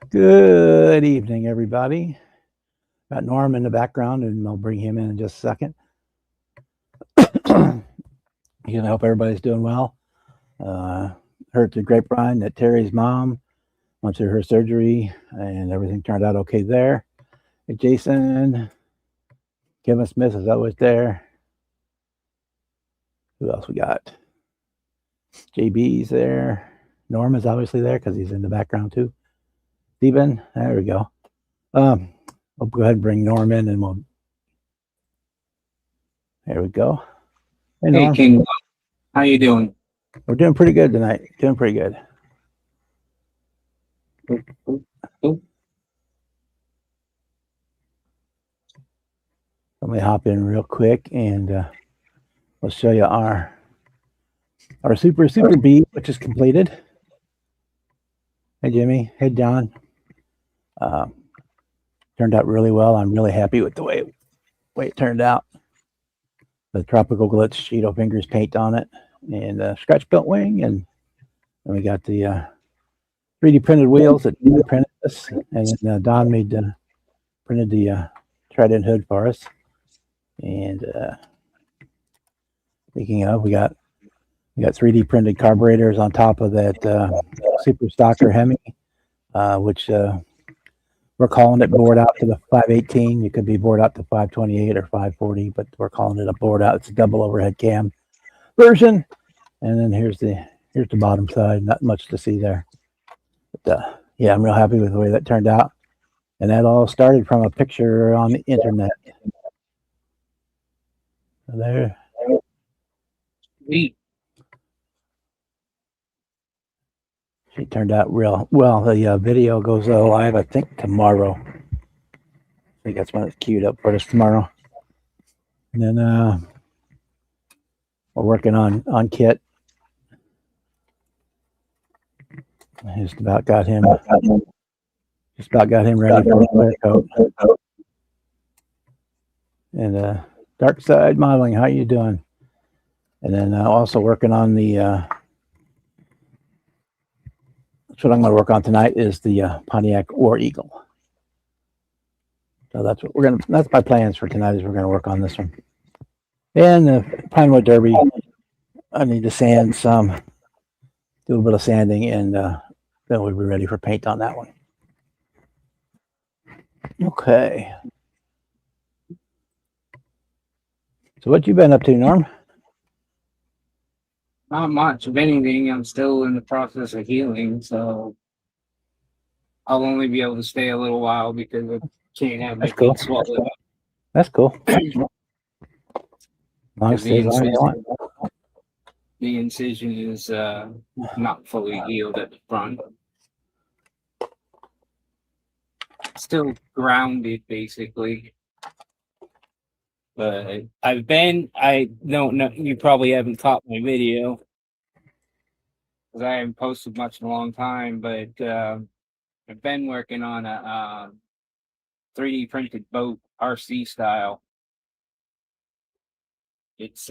Good evening, everybody. Got Norm in the background, and I'll bring him in just a second. I hope everybody's doing well. Heard the grapevine that Terry's mom went through her surgery, and everything turned out okay there. Hey, Jason, Kevin Smith is always there. Who else we got? JB's there. Norm is obviously there because he's in the background too. Steven, there we go. I'll go ahead and bring Norm in, and we'll. There we go. Hey, Norm. King, how you doing? We're doing pretty good tonight. Doing pretty good. Let me hop in real quick, and we'll show you our super beat, which is completed. Hey, Jimmy. Hey, John. Turned out really well. I'm really happy with the way it turned out. The Tropical Glitch Cheeto Fingers paint on it, and scratch built wing, and then we got the 3D printed wheels that printed this, and then Don printed the Trident hood for us. And speaking of, we got 3D printed carburetors on top of that Super Stocker Hemi, which we're calling it bored out to the 518. It could be bored out to 528 or 540, but we're calling it a bored out. It's a double overhead cam version. And then here's the bottom side. Not much to see there. But yeah, I'm real happy with the way that turned out. And that all started from a picture on the internet. So there. Sweet. She turned out real well. The video goes live, I think, tomorrow. I think that's when it's queued up for us tomorrow. And then we're working on Kit. Just about got him ready for a clear coat. And Dark Side Modeling, how you doing? And then also working on the. What I'm going to work on tonight is the Pontiac War Eagle. So that's what that's my plans for tonight. Is we're going to work on this one. And the Pinewood Derby, I need to sand some, do a little bit of sanding, and then we'll be ready for paint on that one. Okay. So what you been up to, Norm? Not much. If anything, I'm still in the process of healing, so I'll only be able to stay a little while because I can't have my feet swollen up. That's cool. The incision is not fully healed at the front. Still grounded, basically. But I don't know, you probably haven't caught my video because I haven't posted much in a long time, but I've been working on a 3D printed boat, RC style. It's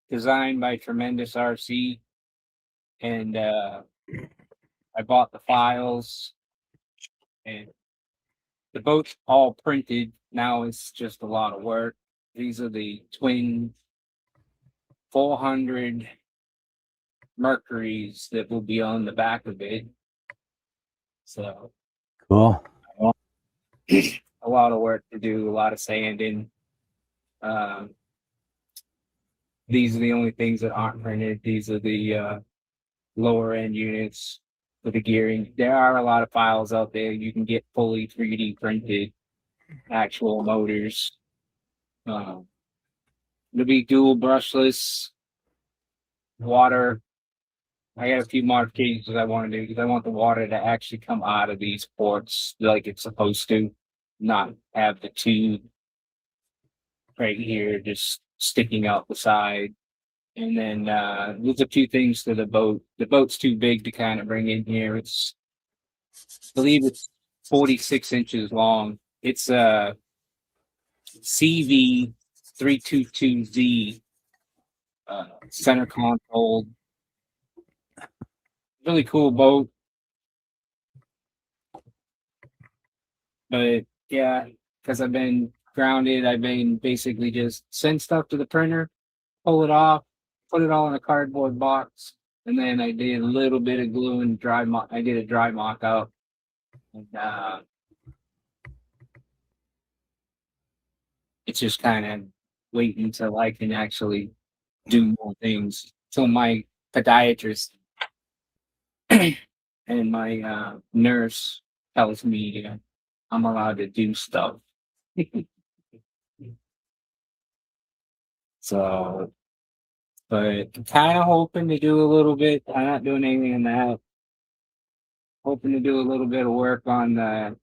designed by Tremendous RC, and I bought the files, and the boat's all printed. Now it's just a lot of work. These are the twin 400 Mercuries that will be on the back of it. So cool. A lot of work to do, a lot of sanding. These are the only things that aren't printed. These are the lower end units for the gearing. There are a lot of files out there. You can get fully 3D printed actual motors. It'll be dual brushless, water. I got a few modifications I want to do because I want the water to actually come out of these ports like it's supposed to, not have the tube right here just sticking out the side. And then there's a few things to the boat. The boat's too big to kind of bring in here. I believe it's 46 inches long. It's a CV322Z center console really cool boat. But yeah, because I've been grounded, I've been basically just send stuff to the printer, pull it off, put it all in a cardboard box, and then I did a little bit of glue and dry mock. I did a dry mock up, and it's just kind of waiting until I can actually do more things. Till my podiatrist and my nurse tells me I'm allowed to do stuff. So, but kind of hoping to do a little bit. I'm not doing anything in that. Hoping to do a little bit of work on the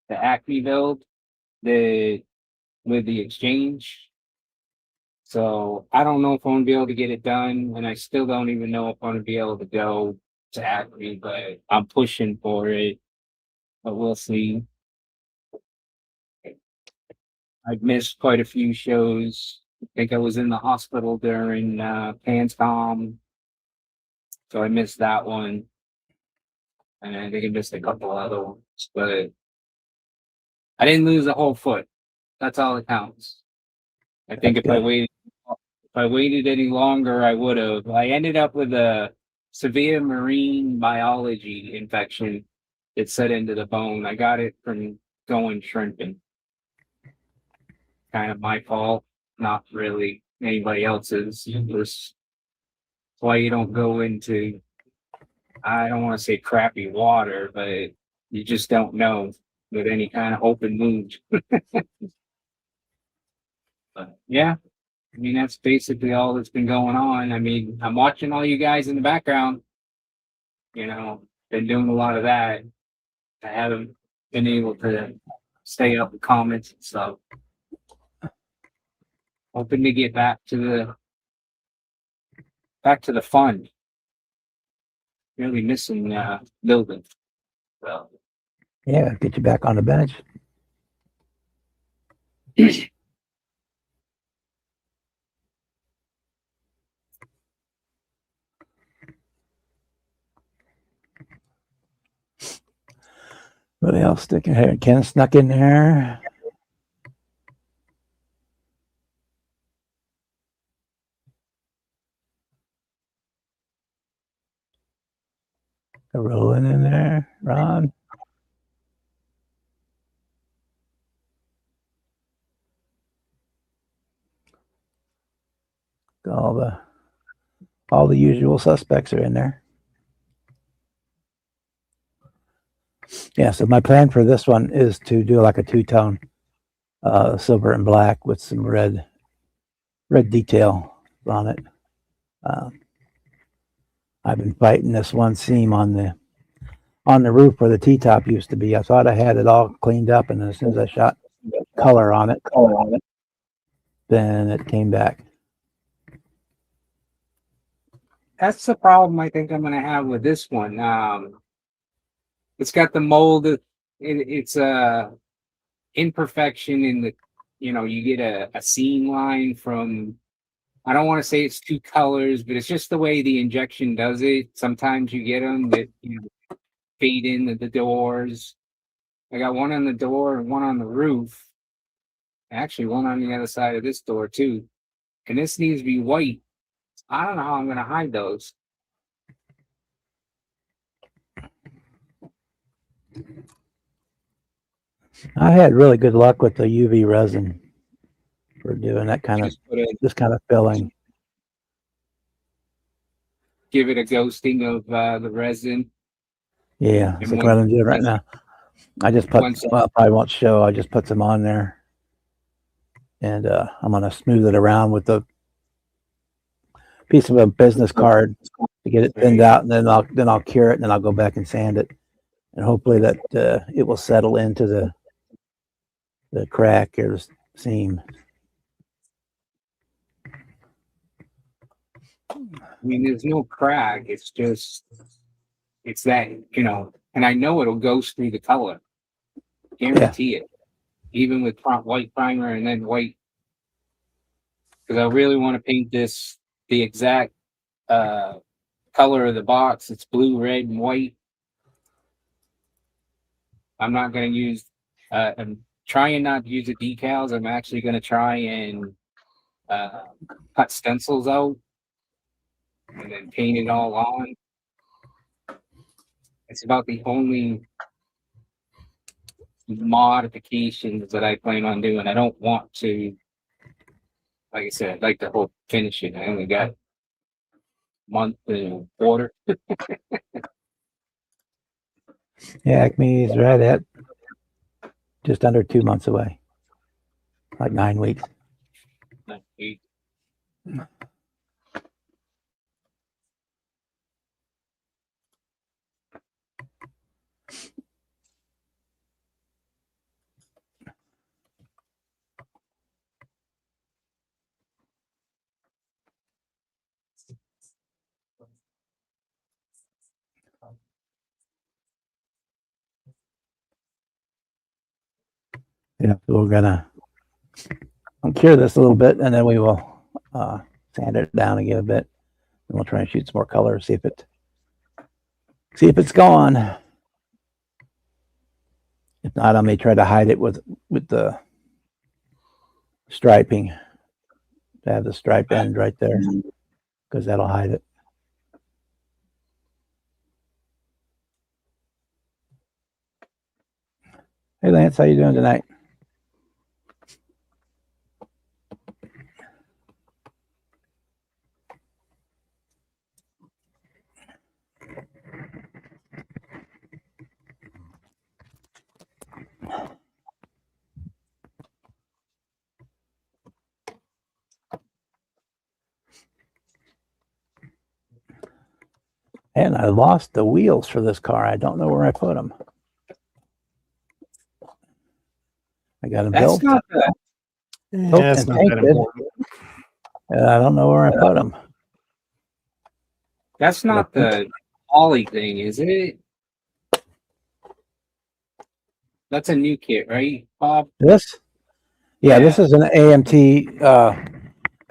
Acme build, the with the exchange. So I don't know if I'm gonna be able to get it done, and I still don't even know if I'm gonna be able to go to Acme, but I'm pushing for it. But we'll see. I've missed quite a few shows. I think I was in the hospital during Panscom, so I missed that one, and I think I missed a couple other ones. But I didn't lose a whole foot. That's all that counts. I think That's good. if I waited any longer, I would have. I ended up with a severe marine biology infection that set into the bone. I got it from going shrimping. Kind of my fault, not really anybody else's. That's why you don't go into, I don't want to say crappy water, but you just don't know with any kind of open wound. But yeah, I mean, that's basically all that's been going on. I mean, I'm watching all you guys in the background, been doing a lot of that. I haven't been able to stay up with comments and stuff. Hoping to get back to the fun. Really missing building. So Yeah, get you back on the bench. What else sticking here? Ken snuck in there. Rolling in there, Ron. All the usual suspects are in there. Yeah, so my plan for this one is to do like a two-tone, silver and black with some red detail on it. I've been fighting this one seam on the roof where the T-top used to be. I thought I had it all cleaned up, and as soon as I shot color on it, then it came back. that's the problem I think I'm gonna have with this one. It's got the mold. It's a imperfection in the, you get a seam line from. I don't want to say it's two colors, but it's just the way the injection does it. Sometimes you get them that fade into the doors. I got one on the door and one on the roof. Actually, one on the other side of this door too. And this needs to be white. I don't know how I'm gonna hide those. I had really good luck with the UV resin for doing that kind of Just put it, this kind of filling. give it a ghosting of the resin. Yeah, And so come out and do it right once- now. I just put, once- well, probably won't show. I just put some on there, and I'm gonna smooth it around with a piece of a business card to get it thinned out, and then I'll cure it, and then I'll go back and sand it, and hopefully that it will settle into the crack or the seam. I mean, there's no crack. It's just, it's that, and I know it'll ghost through the color. Guarantee it. Even with white primer and then white. Because I really want to paint this the exact color of the box. It's blue, red, and white. I'm not going to use, I'm trying not to use the decals. I'm actually going to try and cut stencils out and then paint it all on. It's about the only modifications that I plan on doing. I don't want to, like I said, I'd like the whole finish it. I only got a month and a quarter. Yeah, Acme is right at just under 2 months away, like 9 weeks. Yeah, so we're gonna cure this a little bit, and then we will sand it down again a bit, and we'll try and shoot some more color, see if it's gone. If not, I may try to hide it with the striping, to have the stripe end right there, because that'll hide it. Hey Lance, how you doing tonight? And I lost the wheels for this car. I don't know where I put them. I got them That's built. not the, Yeah, it's not that important. I don't know where I put them. that's not the Ollie thing, is it? That's a new kit, right, Bob? This? Yeah, this is an AMT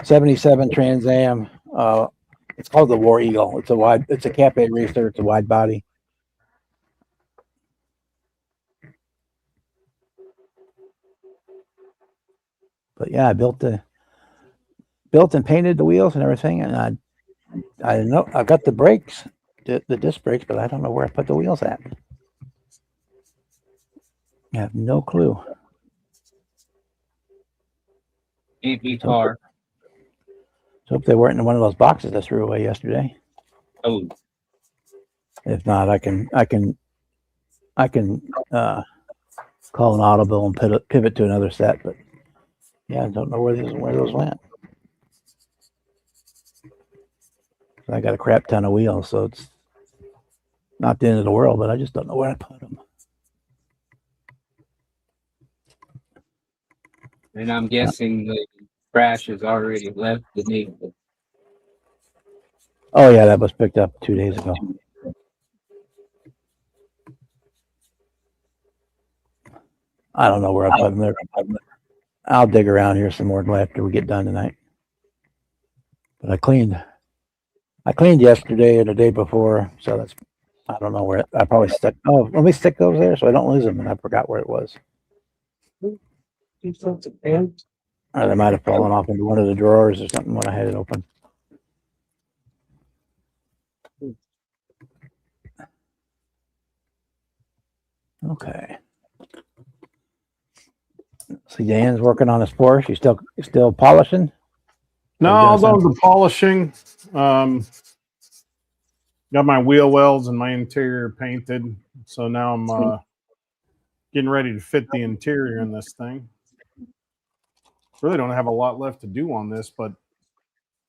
77 Trans Am. It's called the War Eagle. It's a Cap 8 racer. It's a wide body. But yeah, I built and painted the wheels and everything, and I know I've got the brakes, the disc brakes, but I don't know where I put the wheels at. I have no clue. Can't be far. So hope they weren't in one of those boxes I threw away yesterday. Oh, If not, I can call an audible and pivot to another set. But yeah, I don't know where those went. I got a crap ton of wheels, so it's not the end of the world. But I just don't know where I put them. and I'm guessing the crash has already left the neighborhood. Oh yeah, that was picked up 2 days ago. I don't know where I put them there. I'll dig around here some more after we get done tonight. But I cleaned yesterday and the day before, so that's I don't know where I probably stuck. Oh, let me stick those there so I don't lose them. And I forgot where it was. Or they might have fallen off into one of the drawers or something when I had it open. Okay. See, Dan's working on his Porsche. You still polishing? No, I'm done with the polishing. Got my wheel wells and my interior painted. So now I'm getting ready to fit the interior in this thing. Really don't have a lot left to do on this, but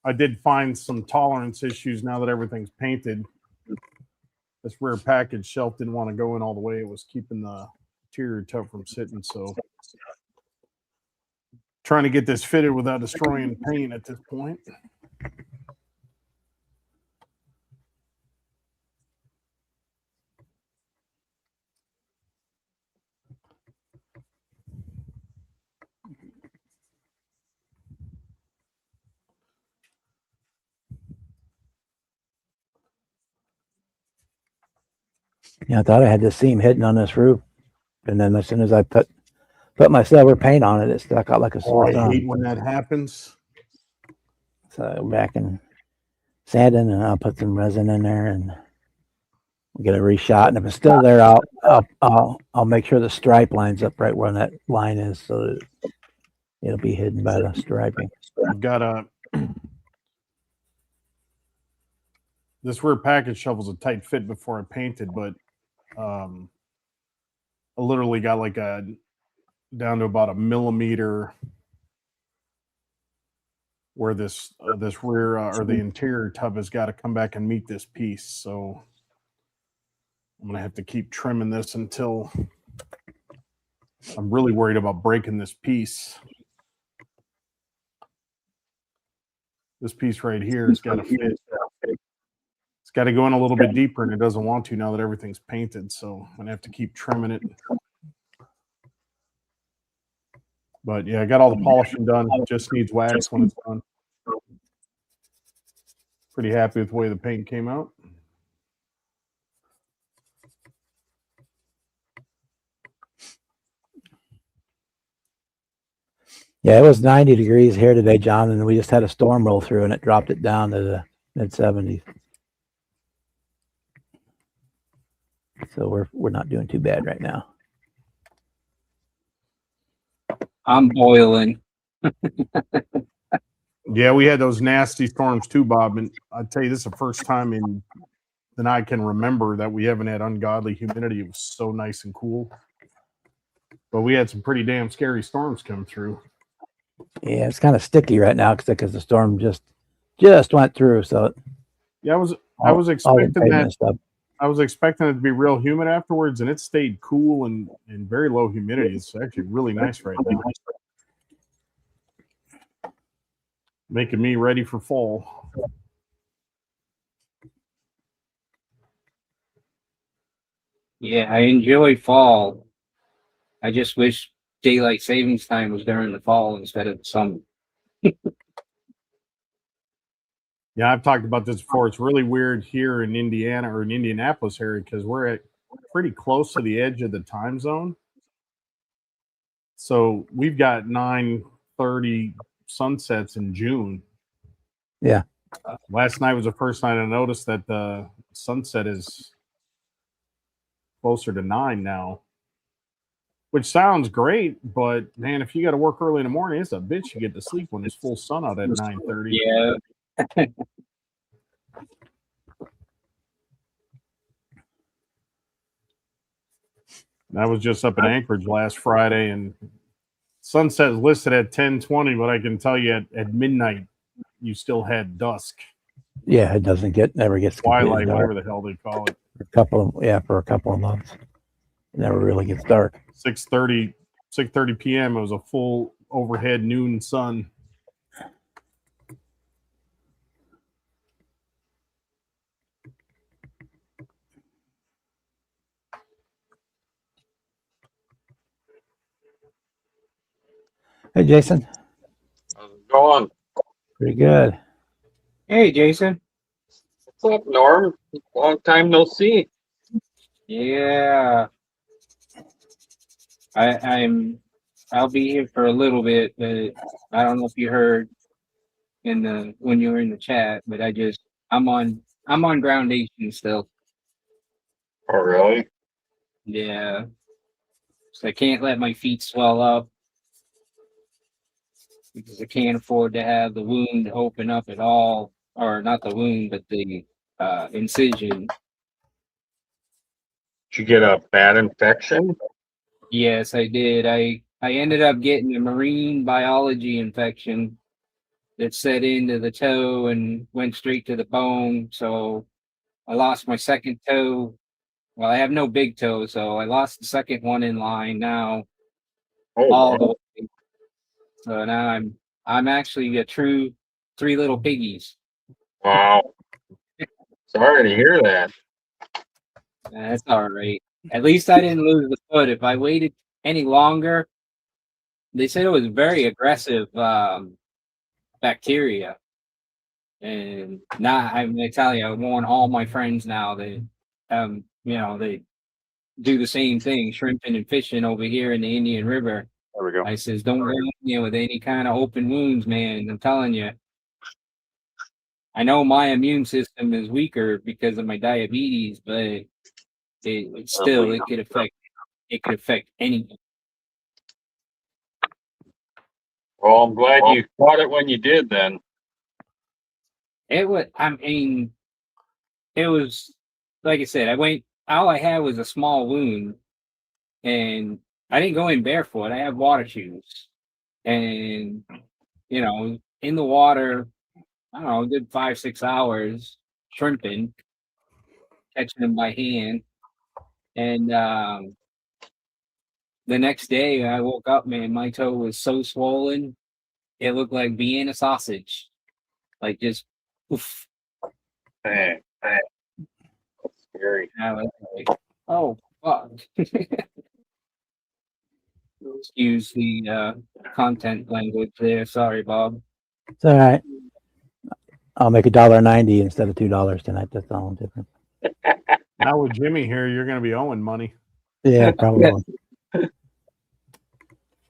I did find some tolerance issues now that everything's painted. This rear package shelf didn't want to go in all the way. It was keeping the interior tub from sitting. So trying to get this fitted without destroying paint at this point. Yeah, I thought I had this seam hidden on this roof, and then as soon as I put my silver paint on it, it stuck out like a Oh, sore I hate thumb. when that happens. So back and sanding, and I'll put some resin in there and get it reshot. And if it's still there, I'll make sure the stripe lines up right where that line is, so that it'll be hidden by the striping. I've got a this rear package shovel's a tight fit before I painted, but I literally got like a down to about a millimeter where this this rear or the interior tub has got to come back and meet this piece. So I'm gonna have to keep trimming this until I'm really worried about breaking this piece. This piece right here has got to fit. It's got to go in a little bit deeper, and it doesn't want to now that everything's painted. So I'm gonna have to keep trimming it. But yeah, I got all the polishing done. It just needs wax when it's done. Pretty happy with the way the paint came out. Yeah, it was 90 degrees here today, John, and we just had a storm roll through, and it dropped it down to the mid 70s. So we're not doing too bad right now. I'm boiling. Yeah, we had those nasty storms too, Bob. And I tell you, this is the first time in that I can remember that we haven't had ungodly humidity. It was so nice and cool. But we had some pretty damn scary storms come through. Yeah, it's kind of sticky right now because the storm just went through. So Yeah, I was all the expecting pavement that. stuff. I was expecting it to be real humid afterwards, and it stayed cool and very low humidity. It's actually really nice right now. Making me ready for fall. Yeah, I enjoy fall. I just wish daylight savings time was during the fall instead of the summer. Yeah, I've talked about this before. It's really weird here in Indiana or in Indianapolis area because we're at pretty close to the edge of the time zone. So we've got 9:30 sunsets in June. Yeah. Last night was the first night I noticed that the sunset is closer to 9 now, which sounds great. But man, if you got to work early in the morning, it's a bitch. You get to sleep when it's full sun out at 9:30. Yeah. I was just up in Anchorage last Friday, and sunset is listed at 10:20, but I can tell you at midnight, you still had dusk, Yeah, it never gets completely twilight, dark whatever the hell they call it. for a couple of months. It never really gets dark. 6:30 p.m. It was a full overhead noon sun. Hey, Jason, How's it going? pretty good. Hey, Jason. What's up, Norm? Long time no see. Yeah. I'll be here for a little bit, but I don't know if you heard when you were in the chat, but I'm on groundation still. Oh, really? Yeah. So I can't let my feet swell up because I can't afford to have the wound open up at all, or not the wound, but the incision. Did you get a bad infection? Yes, I did. I ended up getting a marine biology infection that set into the toe and went straight to the bone. So I lost my second toe. Well, I have no big toe, so I lost the second one in line now. Oh, All the way. So now I'm actually a true three little piggies. wow. Sorry to hear that. That's all right. At least I didn't lose the foot. If I waited any longer, they said it was very aggressive bacteria. And now I'm gonna tell you, I warn all my friends now that they do the same thing, shrimping and fishing over here in the Indian River. There we go. I says, don't go in there with any kind of open wounds, man. I'm telling you. I know my immune system is weaker because of my diabetes, but it still it could affect anything. Well, I'm glad you caught it when you did then. It was, it was like I said, all I had was a small wound, and I didn't go in barefoot. I have water shoes, and in the water, I don't know, did 5-6 hours shrimping, catching them by hand, and the next day I woke up, man, my toe was so swollen, it looked like Vienna sausage, like just oof. Dang. That's scary. I was like, oh fuck. Excuse the content language there. Sorry, Bob. It's all right. I'll make $1.90 instead of $2 tonight. That's all different. Now with Jimmy here, you're going to be owing money. Yeah, probably.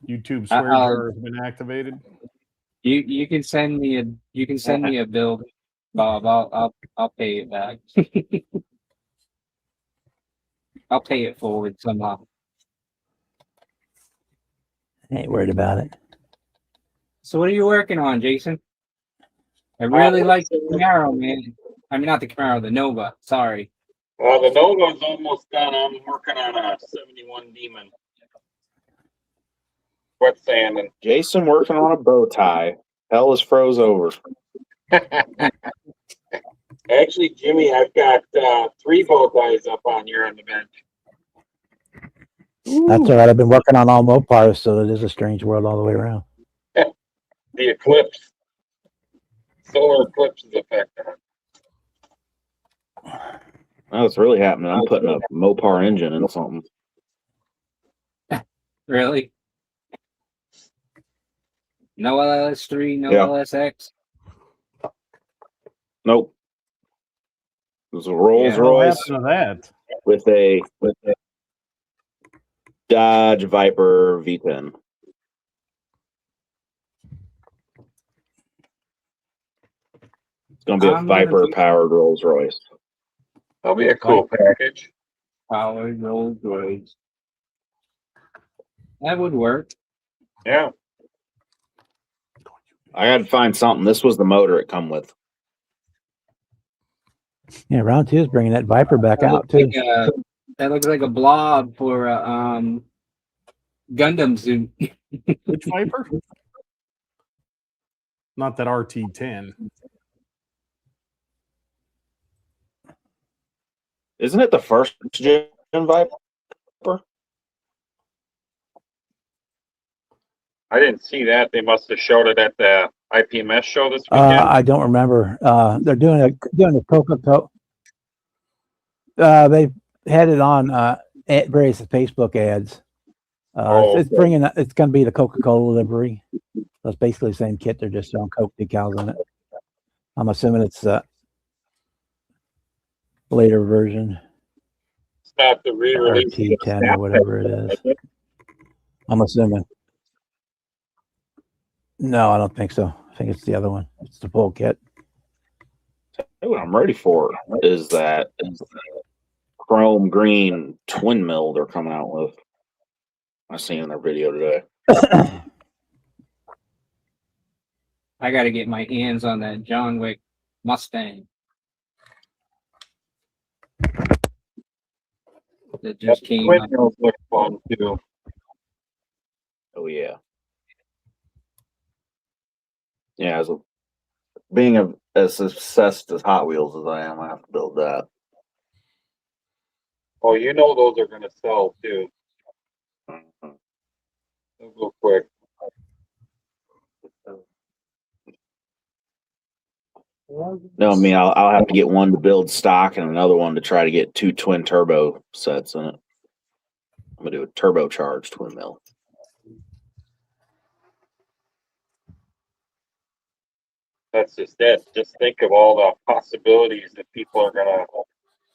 YouTube swear jar has been activated. You can send me a bill, Bob. I'll pay it back. I'll pay it forward somehow. Ain't worried about it. So what are you working on, Jason? I really like the Camaro, man. I mean, not the Camaro, the Nova. Sorry. Well, the Nova's almost done. I'm working on a 71 Demon. Wet sanding. Jason working on a bow tie. Hell is froze over. Actually, Jimmy, I've got 3 bow ties up on here on the bench. That's all right. I've been working on all Mopars, so it is a strange world all the way around. The eclipse. Solar eclipse is affecting it. That's what's really happening. I'm putting a Mopar engine in something. Really? No LS3, no Yeah. LSX. Nope. It was a Rolls What Royce happened to that? with a Dodge Viper V10. It's going to be a I'm gonna Viper be- powered Rolls Royce. That'll be a cool package. Powered Rolls Royce. That would work. Yeah. I had to find something. This was the motor it come with. Yeah, round 2 is bringing that Viper back out too. That looks like a blob for a Gundam suit. Which Viper? Not that RT10. Isn't it the first gen Viper? I didn't see that. They must have showed it at the IPMS show this weekend. I don't remember. They're doing a Coca-Cola. They've had it on various Facebook ads. It's okay. bringing. It's going to be the Coca-Cola livery. So it's basically the same kit. They're just throwing Coke decals on it. I'm assuming it's a later version, It's not the re-release. RT10 or whatever it is. I'm assuming. No, I don't think so. I think it's the other one. It's the full kit. What I'm ready for is that chrome green twin mill they're coming out with. I seen in their video today. I got to get my hands on that John Wick Mustang. That just came out. Windmills look fun too. Oh yeah. Yeah, being as obsessed as Hot Wheels as I am, I have to build that. Oh, you know those are going to sell too. They'll go quick. No, I mean I'll have to get one to build stock and another one to try to get 2 twin turbo sets in it. I'm gonna do a turbocharged twin mill. That's just it. Just think of all the possibilities that people are going to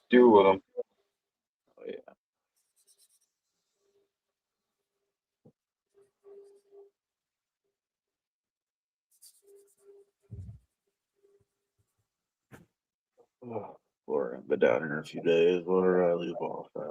do with them. Oh, yeah. Oh, Lord, I've been down here a few days. Where did I leave off at?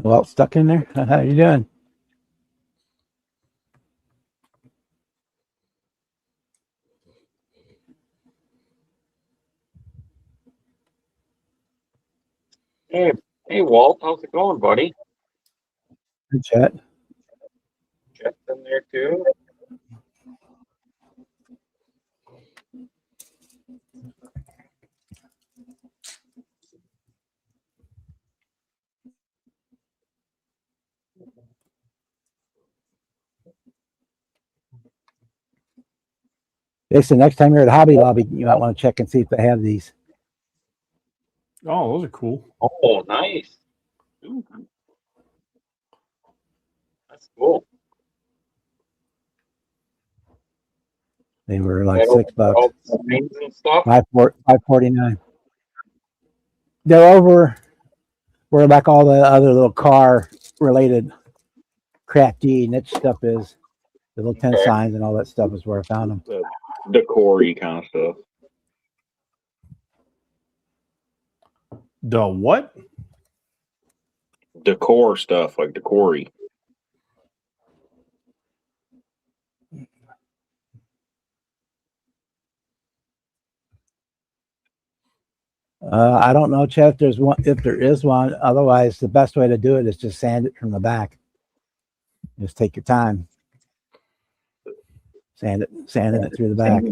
Well, stuck in there. How you doing? Hey, hey, Walt, how's it going, buddy? Good chat. Jeff's in there too. Jason, next time you're at Hobby Lobby, you might want to check and see if they have these. Oh, those are cool. Oh, nice. Ooh, that's cool. They were like That $6. all the screens and stuff. $5.49. They're over where like all the other little car related crafty niche stuff is. The little 10 Okay. signs and all that stuff is where I found them. The decor-y kind of stuff. The what? Decor stuff, like decor-y. I don't know, Chet, if there is one. Otherwise, the best way to do it is just sand it from the back. Just take your time. Sanding it through the back.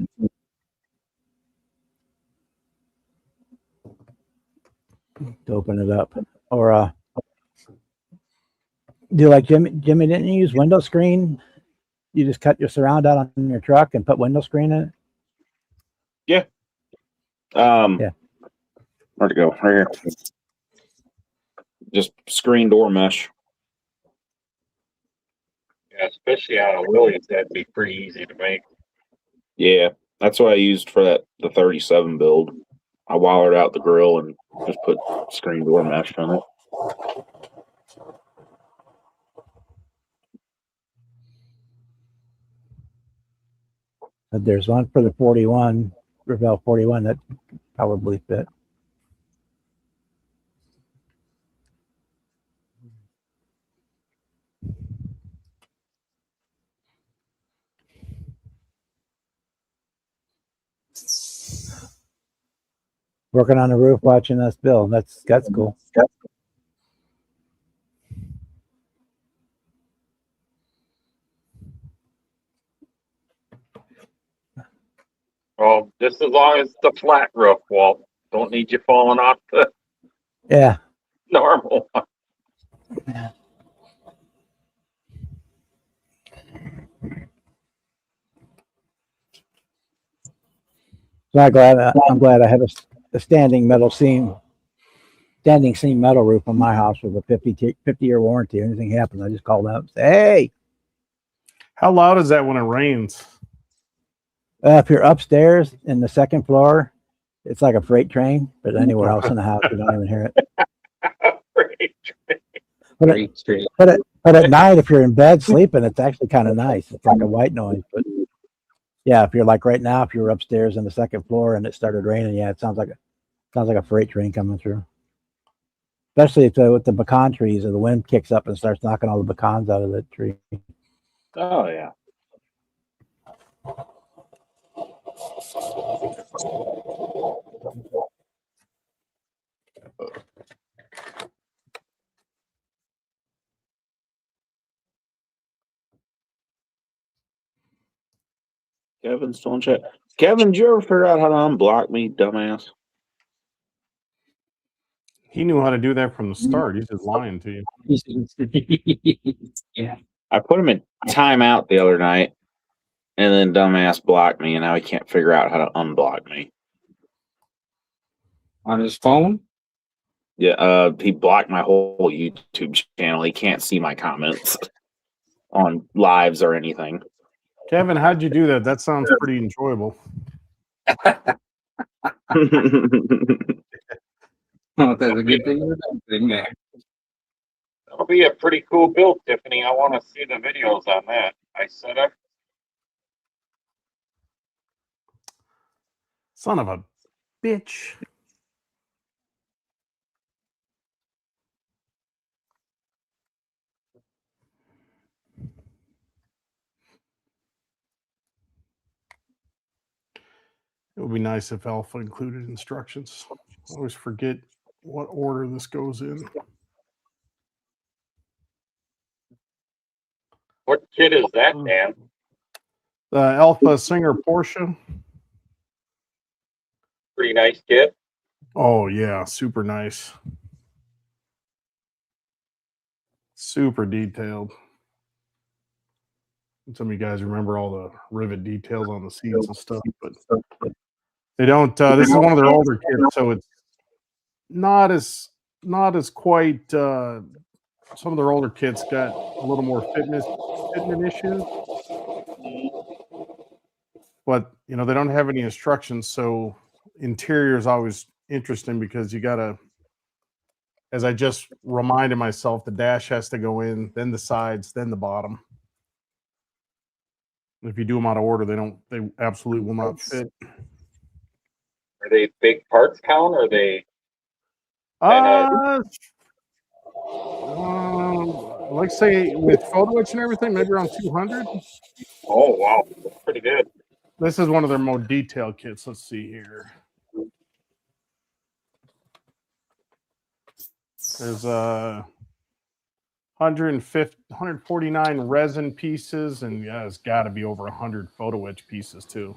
To open it up. Or do you like Jimmy, didn't you use window screen? You just cut your surround out on your truck and put window screen in it? Yeah. Where'd it go? Right here. Just screen door mesh. Yeah, especially out of Willie's, that'd be pretty easy to make. Yeah, that's what I used for the 37 build. I wired out the grill and just put screen door mesh on it. But there's one for the 41, Revell 41 that probably fit. Working on the roof, watching us build. That's cool. Well, just as long as it's the flat roof, Walt. Don't need you falling off the Yeah. normal one. So I'm glad I have a standing seam metal roof on my house with a 50-year warranty. Anything happens, I just call them up and say, hey. How loud is that when it rains? If you're upstairs in the second floor, it's like a freight train, but anywhere else in the house, you don't even hear it. But at night, if you're in bed sleeping, it's actually kind of nice. It's like a white noise. But yeah, if you're like right now, if you're upstairs in the second floor and it started raining, yeah, it sounds like a freight train coming through. Especially if with the pecan trees, or the wind kicks up and starts knocking all the pecans out of the tree. Oh, yeah. Kevin's still in chat. Kevin, did you ever figure out how to unblock me, dumbass? He knew how to do that from the start. He's just lying to you. Yeah. I put him in timeout the other night, and then dumbass blocked me, and now he can't figure out how to unblock me. On his phone? Yeah, he blocked my whole YouTube channel. He can't see my comments on lives or anything. Kevin, how'd you do that? That sounds pretty enjoyable. Oh, that's a good thing or a bad thing there. That'll be a pretty cool build, Tiffany. I want to see the videos on that. I set up. Son of a bitch. It would be nice if Alpha included instructions. I always forget what order this goes in. What kit is that, Dan? The Alpha Singer Porsche. Pretty nice kit. Oh, yeah. Super nice. Super detailed. Some of you guys remember all the rivet details on the seats and stuff, but they don't. This is one of their older kits, so it's not as quite. Some of their older kits got a little more fitment issues, but you know they don't have any instructions, so interior is always interesting because you gotta. As I just reminded myself, the dash has to go in, then the sides, then the bottom. If you do them out of order, they absolutely will not fit. Are they big parts count? Or are they? Like say with photo etch and everything, maybe around 200. Oh wow, that's pretty good. This is one of their more detailed kits. Let's see here. There's 149 resin pieces, and yeah, it's got to be over 100 photo etch pieces too.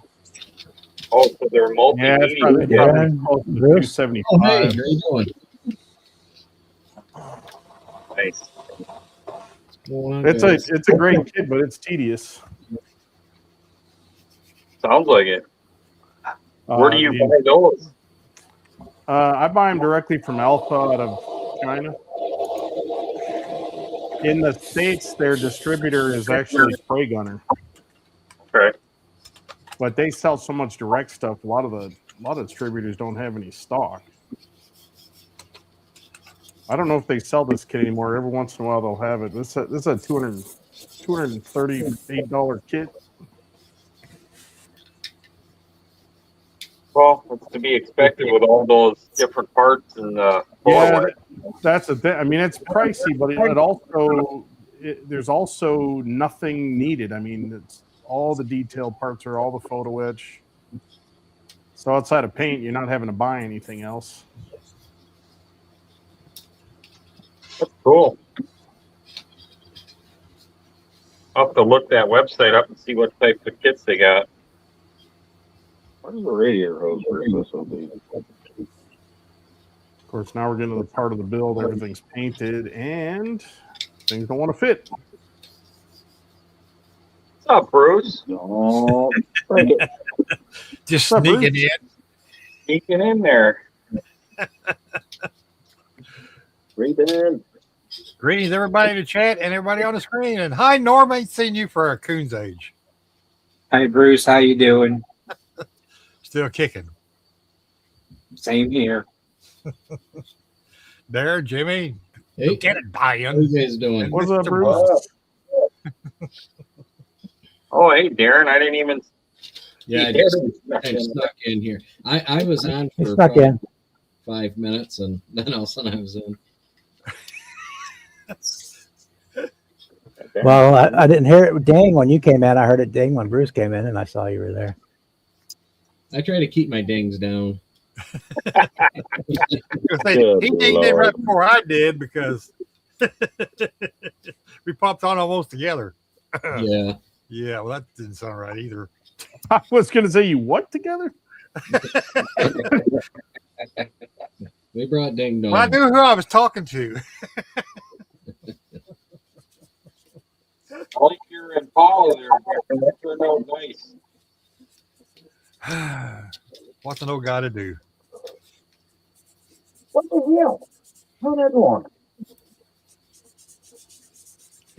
Oh, so they're Yeah, it's multimedia. probably close to 275. Oh, hey, how you doing? Nice. What's going on, It's guys? a great kit, but it's tedious. Sounds like it. Where do you buy those? I buy them directly from Alpha out of China. In the States, their distributor is actually Spray Gunner, Okay. but they sell so much direct stuff. A lot of distributors don't have any stock. I don't know if they sell this kit anymore. Every once in a while, they'll have it. This is a $238 kit. Well, it's to be expected with all those different parts and Yeah, that's the thing. I mean, it's pricey, but there's also nothing needed. I mean, it's all the detailed parts are all the photo etch. So outside of paint, you're not having to buy anything else. That's cool. I'll have to look that website up and see what types of kits they got. Where's the radiator hose for this will be? Of course, now we're getting to the part of the build. Everything's painted and things don't want to fit. What's up, Bruce? Oh, Just What's up, sneaking Bruce? in. Sneaking in there. right in. Greetings, everybody in the chat and everybody on the screen. And hi, Norm. Ain't seen you for a coon's age. Hi, Bruce. How you doing? Still kicking. Same here. There, Jimmy. Hey, Get it, how Diane. you guys doing? What's up, Bruce? Oh, hey, Darren. I didn't even. Yeah, I just kind of snuck in here. I was on He for snuck in. 5 minutes, and then all of a sudden I was in. Well, I didn't hear it ding when you came in. I heard it ding when Bruce came in, and I saw you were there. I try to keep my dings down. Good He dinged in Lord. right before I did because we popped on almost together. Yeah. Yeah, well, that didn't sound right either. I was going to say, you what together? We brought ding dong. Well, I knew who I was talking to. Like you're in Paula there. That turned out nice. What's an old guy to do? What the hell? How'd that go on?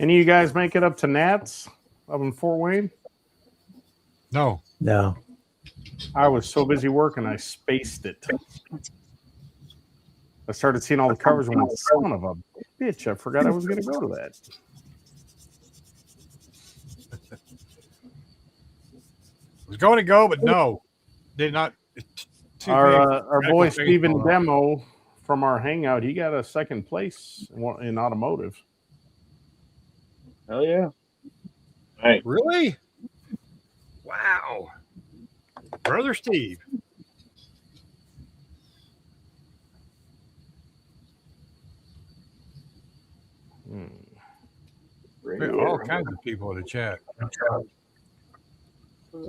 Any of you guys make it up to Nats up in Fort Wayne? No. No. I was so busy working, I spaced it. I started seeing all the covers and went, son of a bitch, I forgot I was going to go to that. Was going to go, but no. Did not. Our boy Medical Steven baseball. Demo from our hangout, he got a second place in automotive. Hell yeah. Hey, Really? Wow. Brother Steve. We have all kinds of people in the chat. There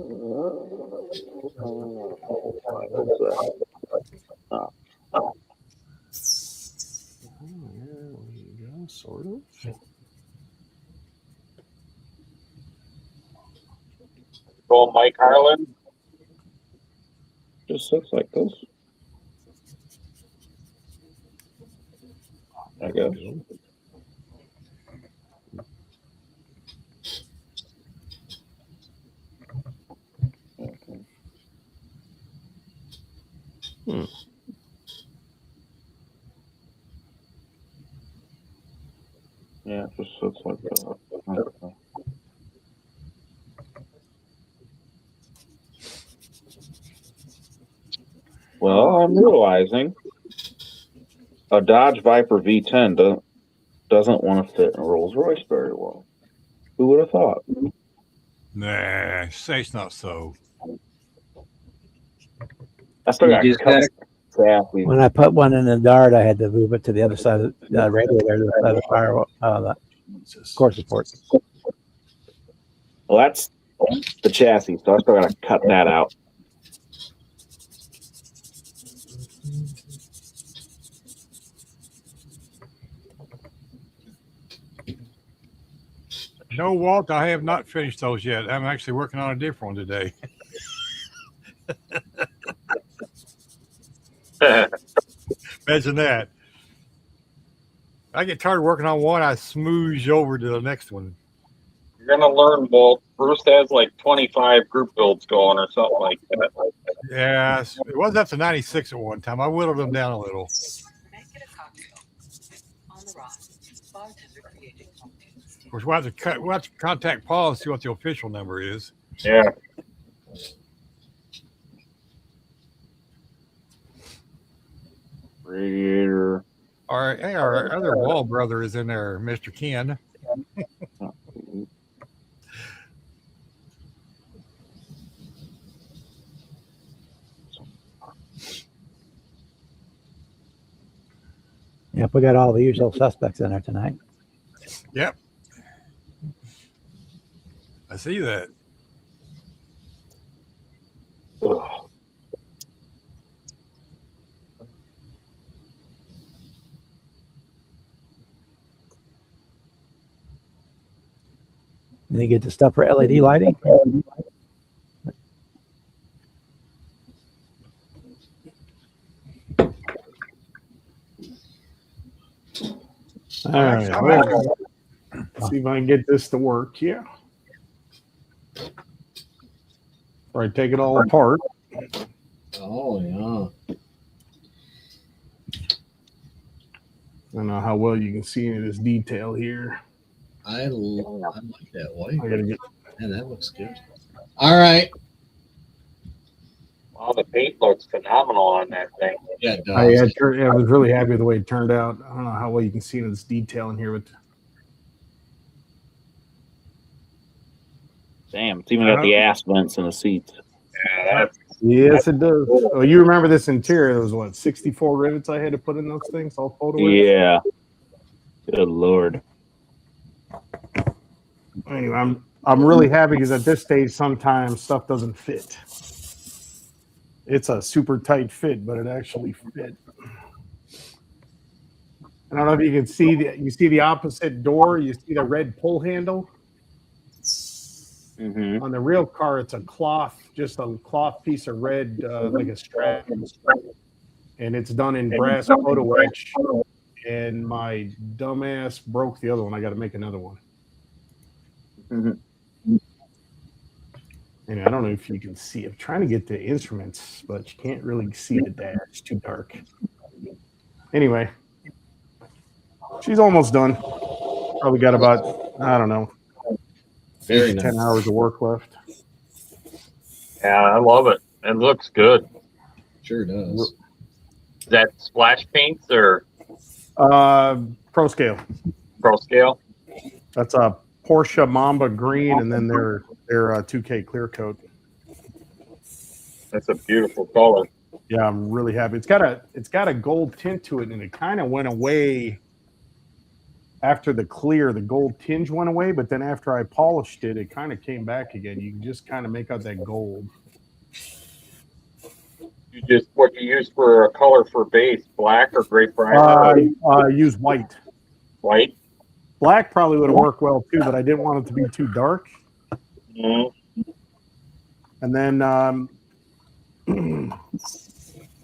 we go, sort of. go Mike Harlan. Just looks like this. I guess. Yeah, it just looks like that. Okay. Well, I'm realizing a Dodge Viper V10 doesn't want to fit in a Rolls Royce very well. Who would have thought? Nah, say it's not so. I still You got just cut chassis. When I put one in the Dart, I had to move it to the other side of the radiator, to the side of the firewall, the course support. Well, that's the chassis, so I still got to cut that out. No, Walt, I have not finished those yet. I'm actually working on a different one today. Imagine that. I get tired of working on one, I smoosh over to the next one. You're gonna learn, Walt. Bruce has like 25 group builds going or something like that. Yes, it was up to 96 at one time. I whittled them down a little. Make it a cocktail. On the rocks, bartender creating cocktails. Of course, we'll have to contact Paul and see what the official number is. Yeah. Radiator. Our other Wall brother is in there, Mr. Ken. Yep, we got all the usual suspects in there tonight. Yep. I see that. Ugh. And you get the stuff for LED lighting. All right. Well, see if I can get this to work. Yeah. Or I take it all apart. Oh, yeah. I don't know how well you can see any of this detail here. I like that white. I gotta get. Man, that looks good. All right. Wow, the paint looks phenomenal on that thing. Yeah, it does. I was really happy with the way it turned out. I don't know how well you can see any of this detail in here, but Damn, it's even got the ass vents in the seats. Yeah, that's yes, it does. Oh, you remember this interior? There was what 64 rivets I had to put in those things, all photo. Yeah. Good Lord. Anyway, I'm really happy because at this stage sometimes stuff doesn't fit. It's a super tight fit, but it actually fit. I don't know if you can see the opposite door. You see the red pull handle. Mm-hmm. On the real car, it's a cloth, just a cloth piece of red, like a strap, and it's done in brass photo etch. And my dumbass broke the other one. I got to make another one. Mm-hmm. And I don't know if you can see. I'm trying to get the instruments, but you can't really see the dash. It's too dark. Anyway, she's almost done. Probably got about, I don't know, Very 8 to 10 nice. hours of work left. Yeah, I love it. It looks good. Sure does. Is that splash paints or Pro scale. pro scale? That's a Porsche Mamba green, and then their 2K clear coat. That's a beautiful color. Yeah, I'm really happy. It's got a gold tint to it, and it kind of went away after the clear. The gold tinge went away, but then after I polished it, it kind of came back again. You can just kind of make out that gold. You just what you use for a color for base, black or gray primer? Or Use white. white. Black probably would have worked well too, but I didn't want it to be too dark. Mhm. And then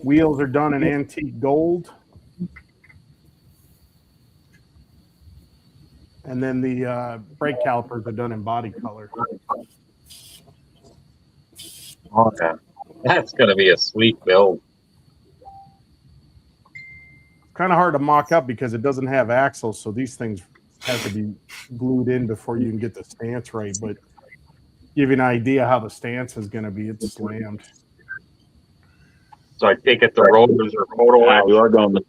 wheels are done in antique gold. And then the brake calipers are done in body color. Oh, yeah. That's gonna be a sweet build. Kind of hard to mock up because it doesn't have axles, so these things have to be glued in before you can get the stance right. But give you an idea how the stance is going to be. It's slammed. So I take it the rotors are photo Wow, we etched. are going to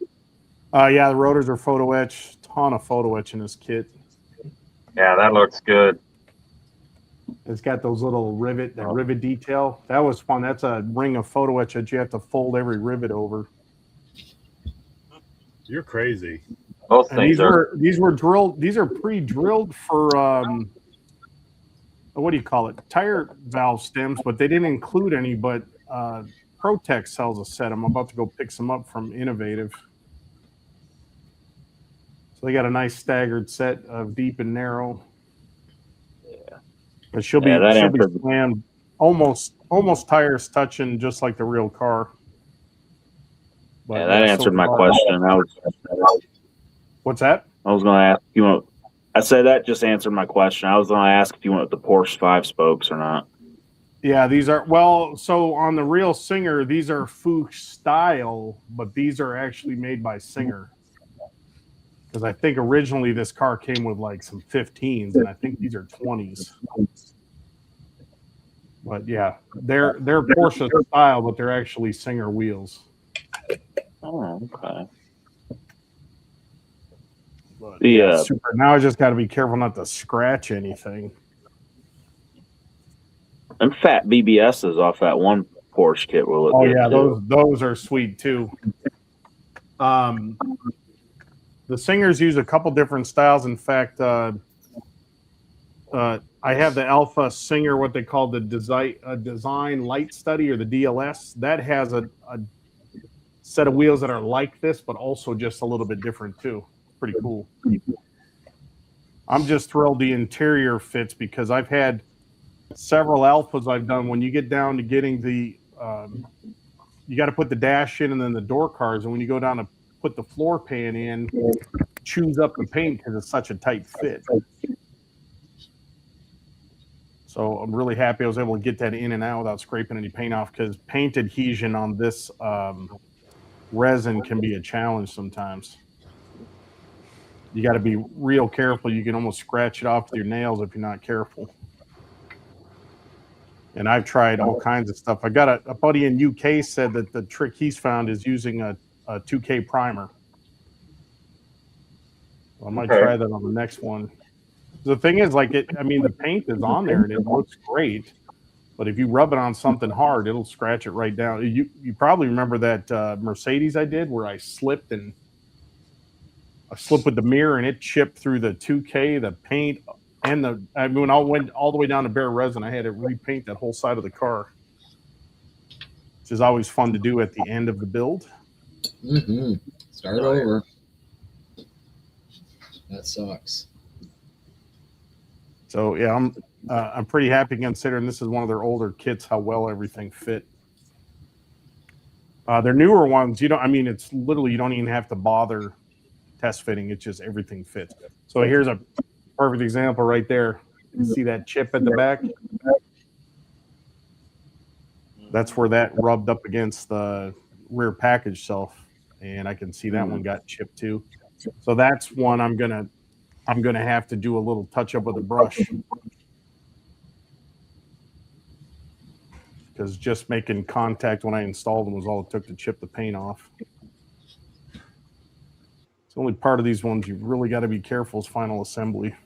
Yeah, the rotors are photo etch. Ton of photo etch in this kit. Yeah, that looks good. It's got those little rivet detail. That was fun. That's a ring of photo etch that you have to fold every rivet over. You're crazy. Those And things are these were drilled. These are pre-drilled for what do you call it? Tire valve stems, but they didn't include any. But ProTech sells a set. I'm about to go pick some up from Innovative. So they got a nice staggered set of deep and narrow. Yeah. But she'll Yeah, that be answered- slammed almost tires touching just like the real car. But, Yeah, that answered my far- question. What's that? I was going to ask you want. I said that just answered my question. I was going to ask if you went with the Porsche 5 spokes or not. Yeah, these are so on the real Singer, these are Fuchs style, but these are actually made by Singer. Because I think originally this car came with like some 15s, and I think these are 20s. But yeah, they're Porsche style, but they're actually Singer wheels. Oh, okay. But, Yeah. super. Now I just got to be careful not to scratch anything. And fat BBSs off that one Porsche kit will look Oh good yeah, too. those are sweet too. The Singers use a couple different styles. In fact, I have the Alpha Singer, what they call the design light study or the DLS. That has a set of wheels that are like this, but also just a little bit different too. Pretty cool. I'm just thrilled the interior fits because I've had several Alphas I've done. When you get down to getting the, you got to put the dash in and then the door cars. And when you go down to put the floor pan in, chews up the paint because it's such a tight fit. So I'm really happy I was able to get that in and out without scraping any paint off because paint adhesion on this resin can be a challenge sometimes. You got to be real careful. You can almost scratch it off with your nails if you're not careful. And I've tried all kinds of stuff. I got a buddy in UK said that the trick he's found is using a 2K primer. Well, I might try that on the next one. The thing is, like the paint is on there and it looks great, but if you rub it on something hard, it'll scratch it right down. You probably remember that Mercedes I did where I slipped with the mirror and it chipped through the 2K, the paint, and when I went all the way down to bare resin, I had to repaint that whole side of the car, which is always fun to do at the end of the build. Mm-hmm. Start over. That sucks. So yeah, I'm pretty happy considering this is one of their older kits, how well everything fit. Their newer ones, it's literally you don't even have to bother test fitting. It's just everything fits. So here's a perfect example right there. You see that chip at the back? That's where that rubbed up against the rear package shelf, and I can see that one got chipped too. So that's one I'm gonna have to do a little touch up with a brush, because just making contact when I installed them was all it took to chip the paint off. It's the only part of these ones you really got to be careful is final assembly.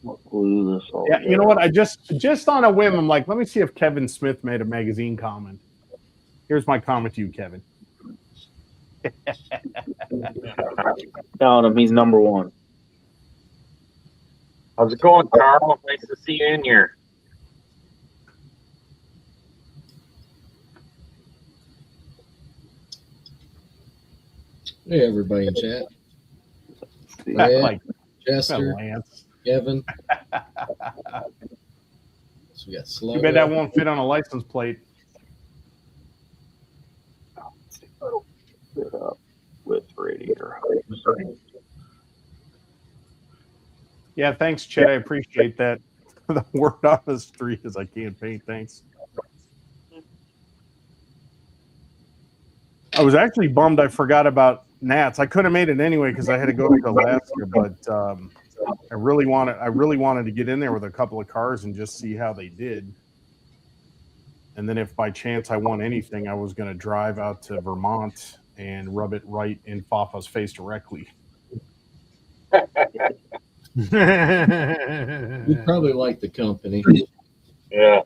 What glue this all Yeah, you know what? I just on a whim, I'm like, let me see if Kevin Smith made a magazine comment. Here's my comment to you, Kevin. Telling him he's number one. How's it going, Carl? Nice to see you in here. Hey, everybody in chat. Yeah, Brad, like Chester, Lance. Kevin. So we got Too slow. bad that won't fit on a license plate. Fit up with radiator. Yeah, thanks, Chet. I appreciate that. The word on the street is I can't paint. Thanks. I was actually bummed I forgot about Nats. I could have made it anyway because I had to go to Alaska, but I really wanted to get in there with a couple of cars and just see how they did. And then if by chance I won anything, I was going to drive out to Vermont and rub it right in Fafa's face directly. You probably like the company. Yeah.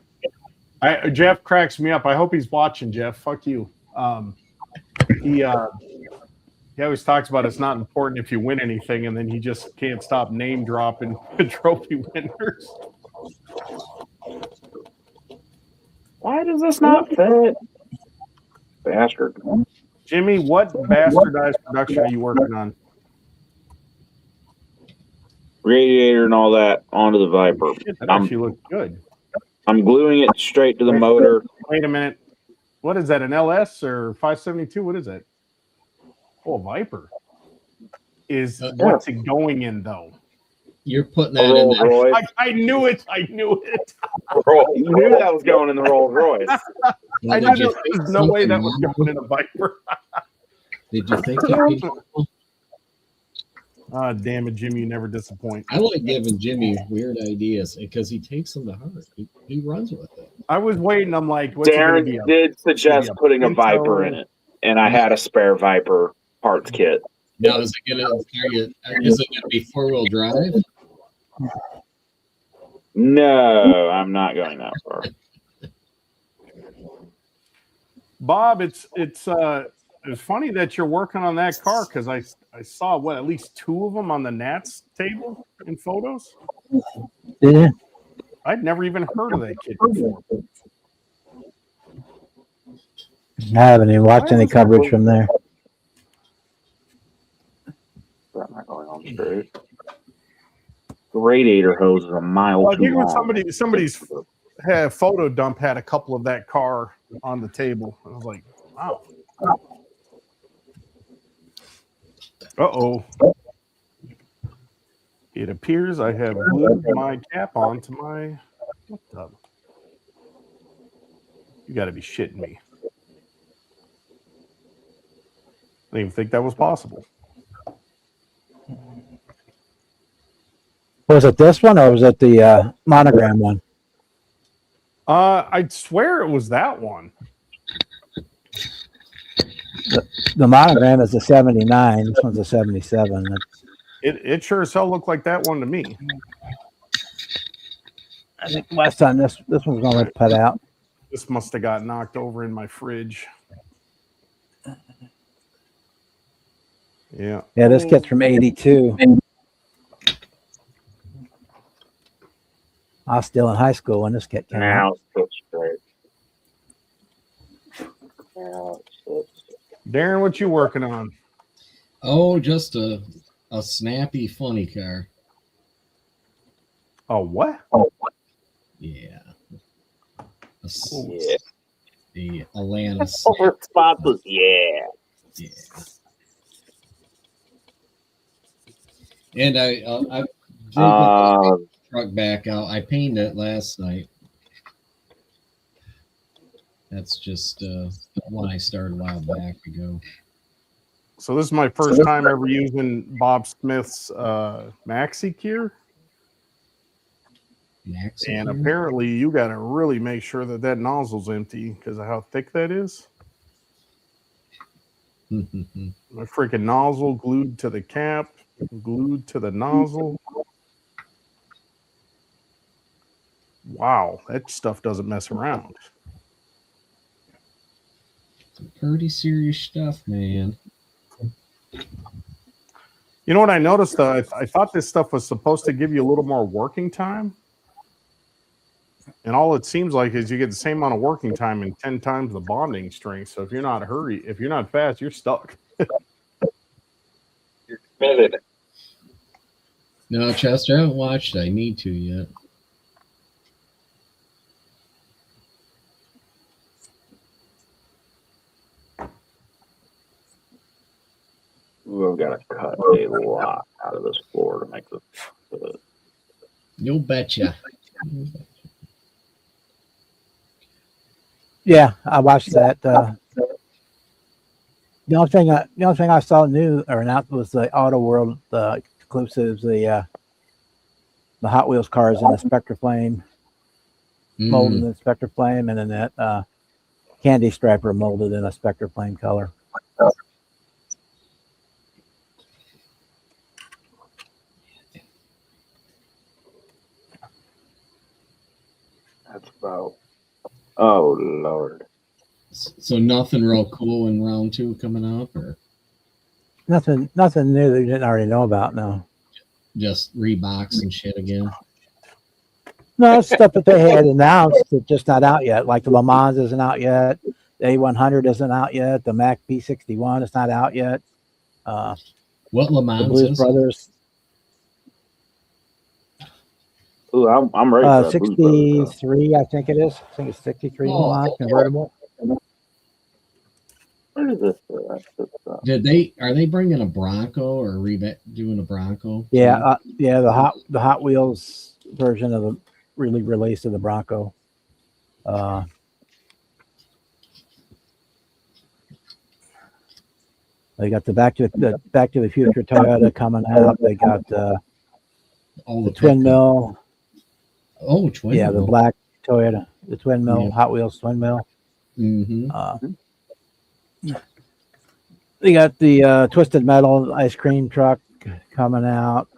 Jeff cracks me up. I hope he's watching, Jeff. Fuck you. He always talks about it's not important if you win anything, and then he just can't stop name dropping trophy winners. Why does this not fit? Bastard. Jimmy, what bastardized production are you working on? Radiator and all that onto the Viper. Shit, that actually looks good. I'm gluing it straight to the motor. Wait a minute. What is that, an LS or 572? What is that? Oh, Viper. What's it going in, though? You're putting that in there. Royce. I knew it. I knew it. You knew that was going in the Rolls Royce. Well, I did knew you there's think no way that something was going in a Viper. Did you think of people? Ah, damn it, Jimmy, you never disappoint. I like giving Jimmy weird ideas because he takes them to heart. He runs with it. I was waiting. I'm like, what's it gonna be? Darren did suggest putting a Pinto? Viper in it, and I had a spare Viper parts kit. Now, is it gonna be 4-wheel drive? No, I'm not going that far. Bob, it's funny that you're working on that car because I saw at least 2 of them on the Nats table in photos. Yeah. I'd never even heard of that kid before. I haven't even watched any coverage from there. I'm not going on straight. The radiator hose is a mile Well, I too think when long. somebody's photo dump had a couple of that car on the table. I was like, wow. Uh-oh. It appears I have glued my cap onto my hot tub. You got to be shitting me. I didn't even think that was possible. Was it this one or was it the monogram one? I'd swear it was that one. The monogram is a 79. This one's a 77. It sure as hell looked like that one to me. I think last time this one's going to put out. This must have got knocked over in my fridge. Yeah. Yeah, this kit's from 82. I was still in high school when this kit came out. Now it's put straight. Now it's put straight. Darren, what you working on? Oh, just a snappy funny car. Oh, what? Yeah. Yeah. The Atlanta. Over sponsors, yeah. Yeah. And I did get the truck back out. I painted it last night. That's just one I started a while back ago. So this is my first time ever using Bob Smith's Maxi Cure. Maxi And Cure? apparently you got to really make sure that that nozzle's empty because of how thick that is. My freaking nozzle glued to the cap, glued to the nozzle. Wow, that stuff doesn't mess around. Pretty serious stuff, man. You know what I noticed though? I thought this stuff was supposed to give you a little more working time. And all it seems like is you get the same amount of working time and 10 times the bonding strength. So if you're not if you're not fast, you're stuck. You're committed. No, Chester, I haven't watched it. I need to yet. We've got to cut a lot out of this floor to make this. You'll betcha. Yeah, I watched that. The only thing I saw new or announced was the Auto World exclusives, the Hot Wheels cars in the Spectre Flame, molded in the Spectre Flame, and then that Candy Striper molded in a Spectre Flame color. That's about. Oh Lord. So nothing real cool in round 2 coming up, or Nothing new that you didn't already know about. No, just Reeboks and shit again. no, it's stuff that they had announced, it's just not out yet. Like the Le Mans isn't out yet, the A100 isn't out yet, the Mac P61 is not out yet. What Le The Mans Blues is? Brothers. Ooh, I'm ready for that Blues Brothers, 63, I think it is. I think it's 63 Oh. Milan convertible. Where is this? Are they bringing a Bronco or doing a Bronco? Yeah, yeah. The Hot Wheels version of the release of the Bronco. They got the Back to the Future Toyota coming out. They got the twin mill. Oh, twin Yeah, mill. the black Toyota, the twin mill, Yeah. Hot Wheels twin mill. Mm-hmm. They got the Twisted Metal ice cream truck coming out.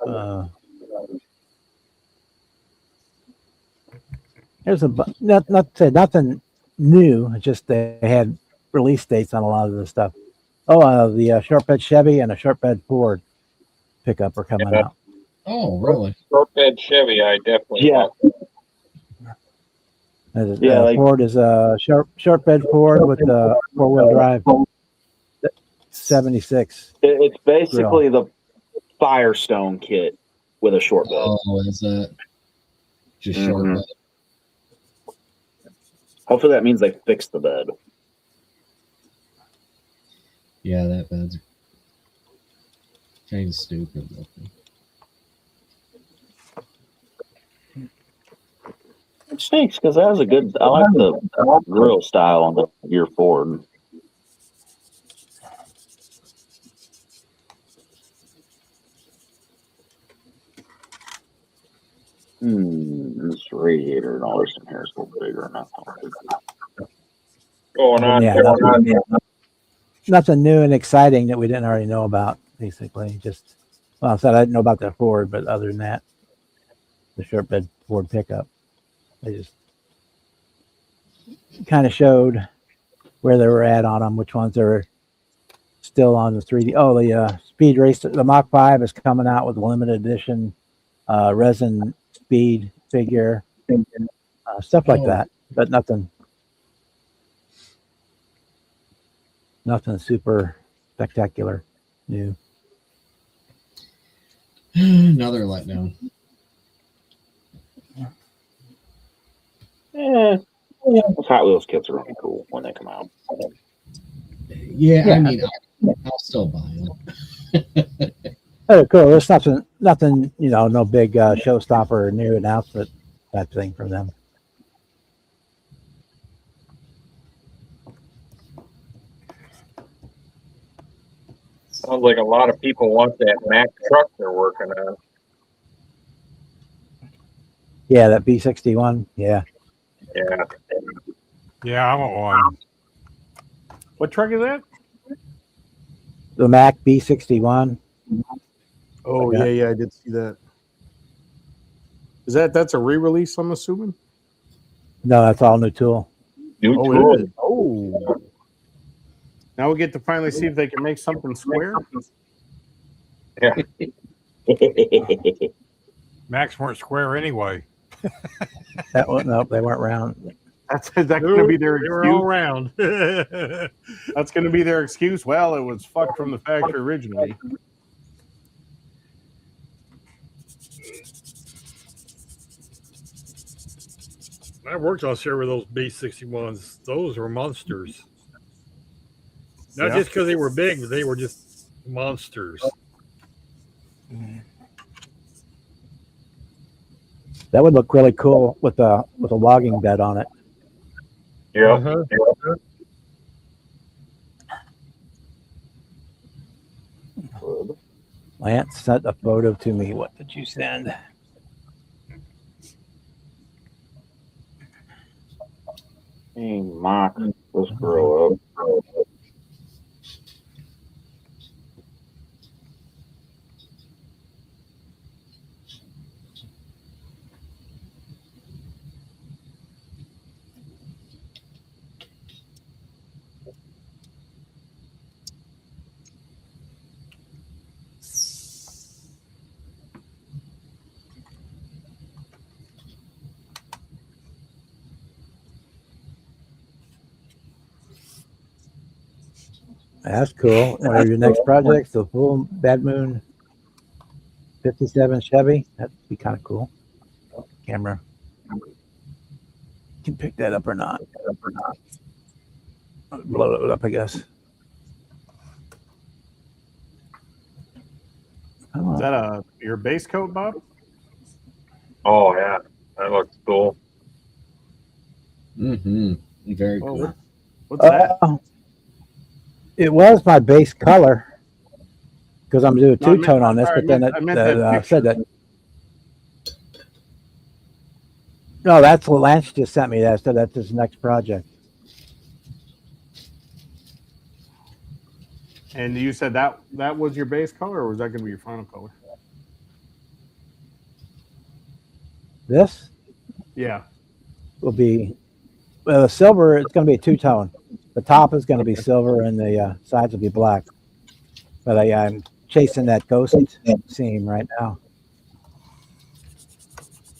There's not to say nothing new. It's just they had release dates on a lot of the stuff. Oh, the short bed Chevy and a short bed Ford pickup are coming out. Oh, really? Short bed Chevy, I definitely Yeah. want. Yeah, Ford is a short bed Ford with the 4-wheel drive 76. It's basically the Firestone kit with a short bed. Oh, is that just short Mhm. bed? Hopefully that means they fixed the bed. Yeah, that bed's kind of stupid looking. It stinks because that was a good. I like the grill style on the Gear Ford. This radiator and all this in here is a little bigger. Going on. Yeah, nothing new and exciting that we didn't already know about. Basically, just I said I didn't know about the Ford, but other than that, the short bed Ford pickup, they just kind of showed where they were at on them, which ones are still on the 3D. Oh, the Speed Racer, the Mach 5 is coming out with a limited edition resin speed figure, stuff like that, but nothing super spectacular new. Another letdown. Those Hot Wheels kits are really cool when they come out. Yeah, Yeah. I mean, I'll still buy them. Oh, cool. There's nothing, no big showstopper or new announcement type thing from them. Sounds like a lot of people want that Mack truck they're working on. Yeah, that B61. Yeah. Yeah. Yeah, I want one. What truck is that? The Mac B61. Oh Yeah. yeah, I did see that. That's a re-release? I'm assuming. No, that's all new tool. New Oh, tool. it is. Oh. Now we get to finally see if they can make something square. Yeah. Max weren't square anyway. That one, nope, they weren't round. That's going to be their They were all excuse. round. That's going to be their excuse. Well, it was fucked from the factory originally. I worked on several of those B61s. Those were monsters. Not Yeah. just because they were big, but they were just monsters. That would look really cool with a logging bed on it. Yeah. Uh-huh. Lance sent a photo to me. What did you send? Hey, Mock, let's grow up. That's cool. What are your next projects? The full Bad Moon 57 Chevy. That'd be kind of cool. Camera. Can pick that up or not. Blow it up, I guess. Is that your base coat, Bob? Oh yeah. That looks cool. Mm-hmm. Very Oh, cool. what's that? It was my base color because I'm doing No, I meant- two-tone on this, sorry, but then I meant that I said picture. that. No, that's what Lance just sent me. That said that's his next project. And you said that was your base color, or was that going to be your final color? This Yeah. will be the silver. It's going to be a two-tone. The top is going to be silver, and the sides will be black. But I'm chasing that ghost seam right now.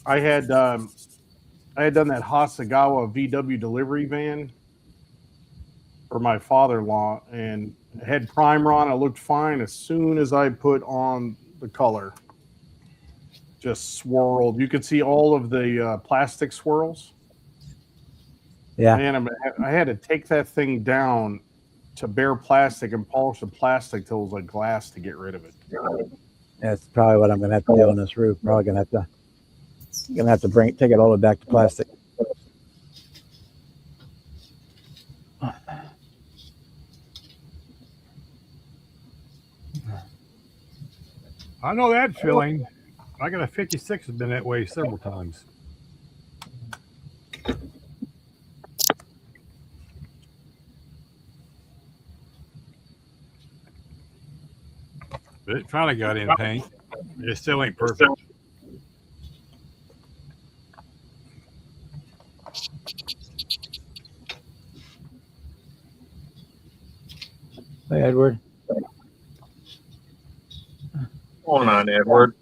I had done that Hasagawa VW delivery van for my father-in-law, and it had primer on. It looked fine. As soon as I put on the color, just swirled. You could see all of the plastic swirls. Yeah, Man, I had to take that thing down to bare plastic and polish the plastic till it was like glass to get rid of it. that's probably what I'm going to have to do on this roof. Probably going to have to take it all the way back to plastic. I know that feeling. I got a 56 has been that way several times. But it finally got in paint. It still ain't perfect. Hey, Edward. Hold on, Edward.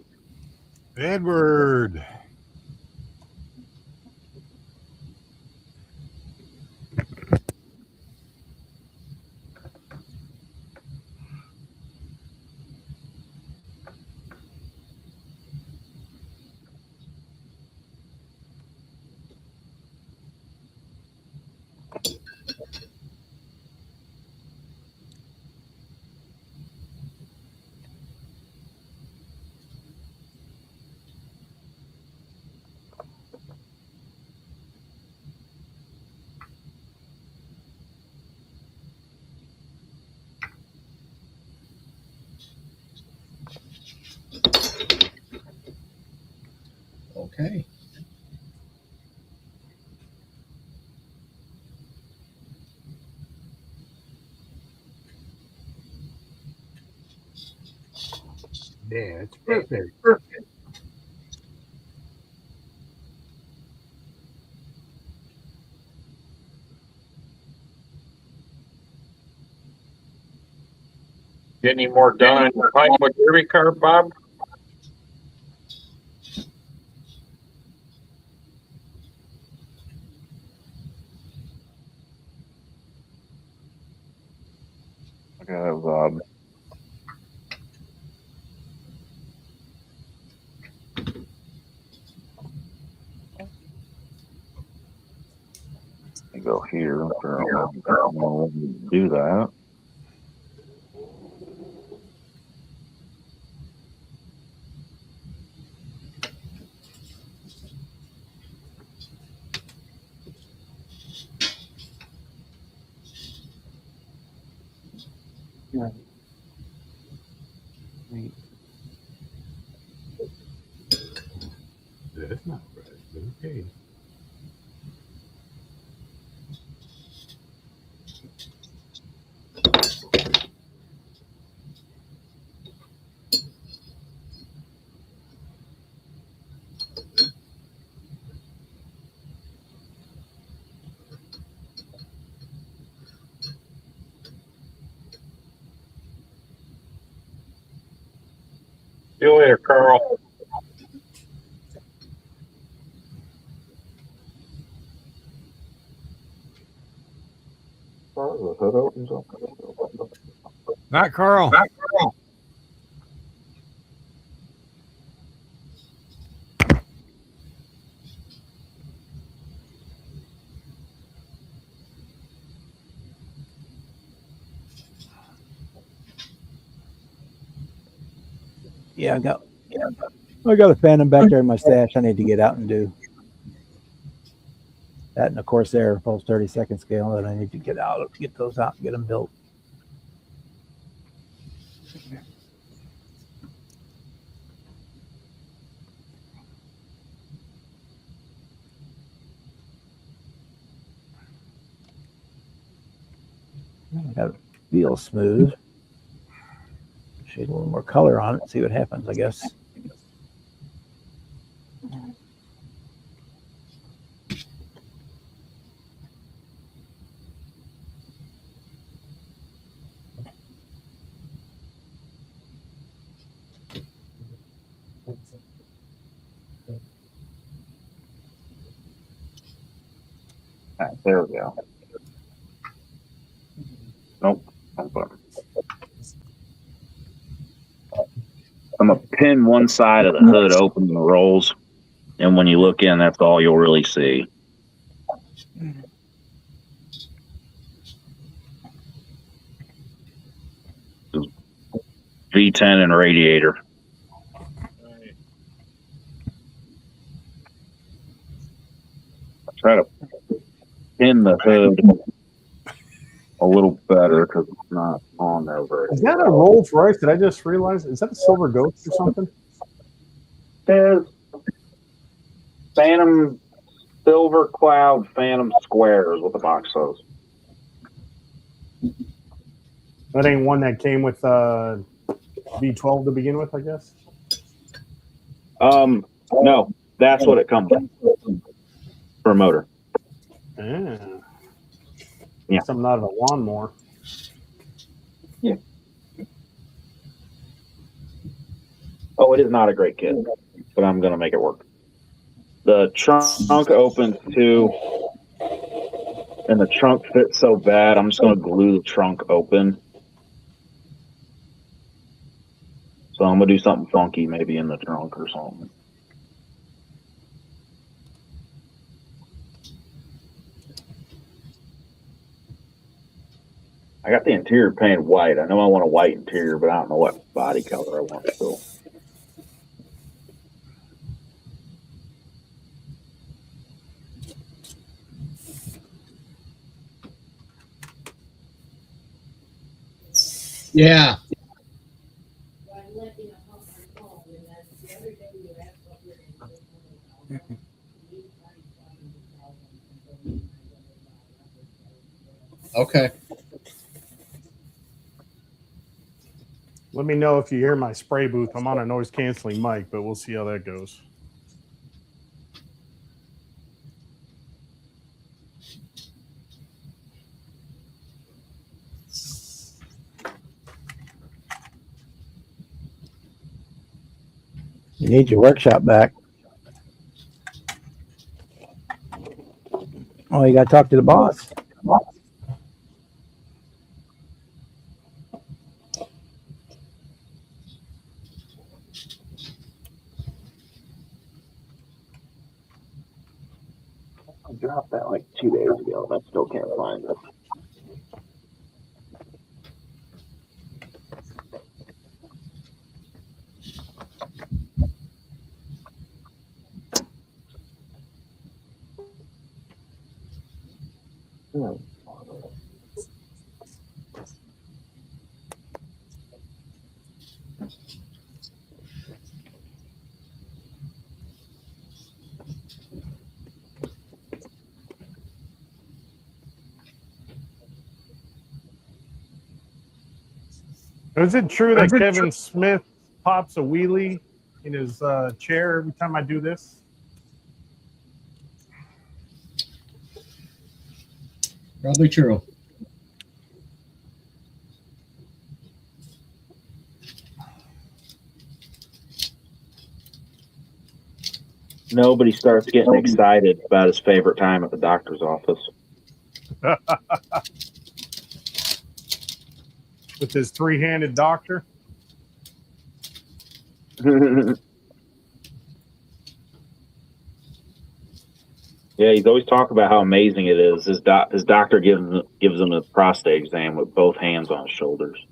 Edward. Okay. Yeah, it's perfect. Get any more done on your Pinewood Derby car, Bob? Okay, that was odd. I go here. Apparently, I don't know when you do that. That's not right. But okay. See you later, Carl. The hood opens up. Not Carl. Yeah, I got a Phantom back there in my stash. I need to get out and do that, and of course, there Pulse 32nd scale that I need to get those out, and get them built. Got it feel smooth. Shade a little more color on it. See what happens, I guess. All right, there we go. Nope. Wrong button. I'm gonna pin one side of the hood open the rolls, and when you look in, that's all you'll really see. V10 and radiator. Try to pin the hood a little better because it's not on there very Is that a Rolls Royce? Did I just realize? Is that a Silver Ghost or something? Says Phantom Silver Cloud Phantom Squares with the box says. That ain't one that came with V12 to begin with, I guess. No, that's what it comes with for a motor. Ah. Yeah. Something out of a lawnmower. Yeah. Oh, it is not a great kit, but I'm gonna make it work. The trunk opens too, and the trunk fits so bad. I'm just gonna glue the trunk open. So I'm gonna do something funky, maybe in the trunk or something. I got the interior painted white. I know I want a white interior, but I don't know what body color I want still. Yeah. Okay. Let me know if you hear my spray booth. I'm on a noise canceling mic, but we'll see how that goes. You need your workshop back. Oh, you got to talk to the boss. I dropped that like 2 days ago. I still can't find it. Is it true that Kevin Smith pops a wheelie in his chair every time I do this? Probably true. Nobody starts getting excited about his favorite time at the doctor's office. With his three-handed doctor? Yeah, he's always talking about how amazing it is. His doctor gives him a prostate exam with both hands on his shoulders.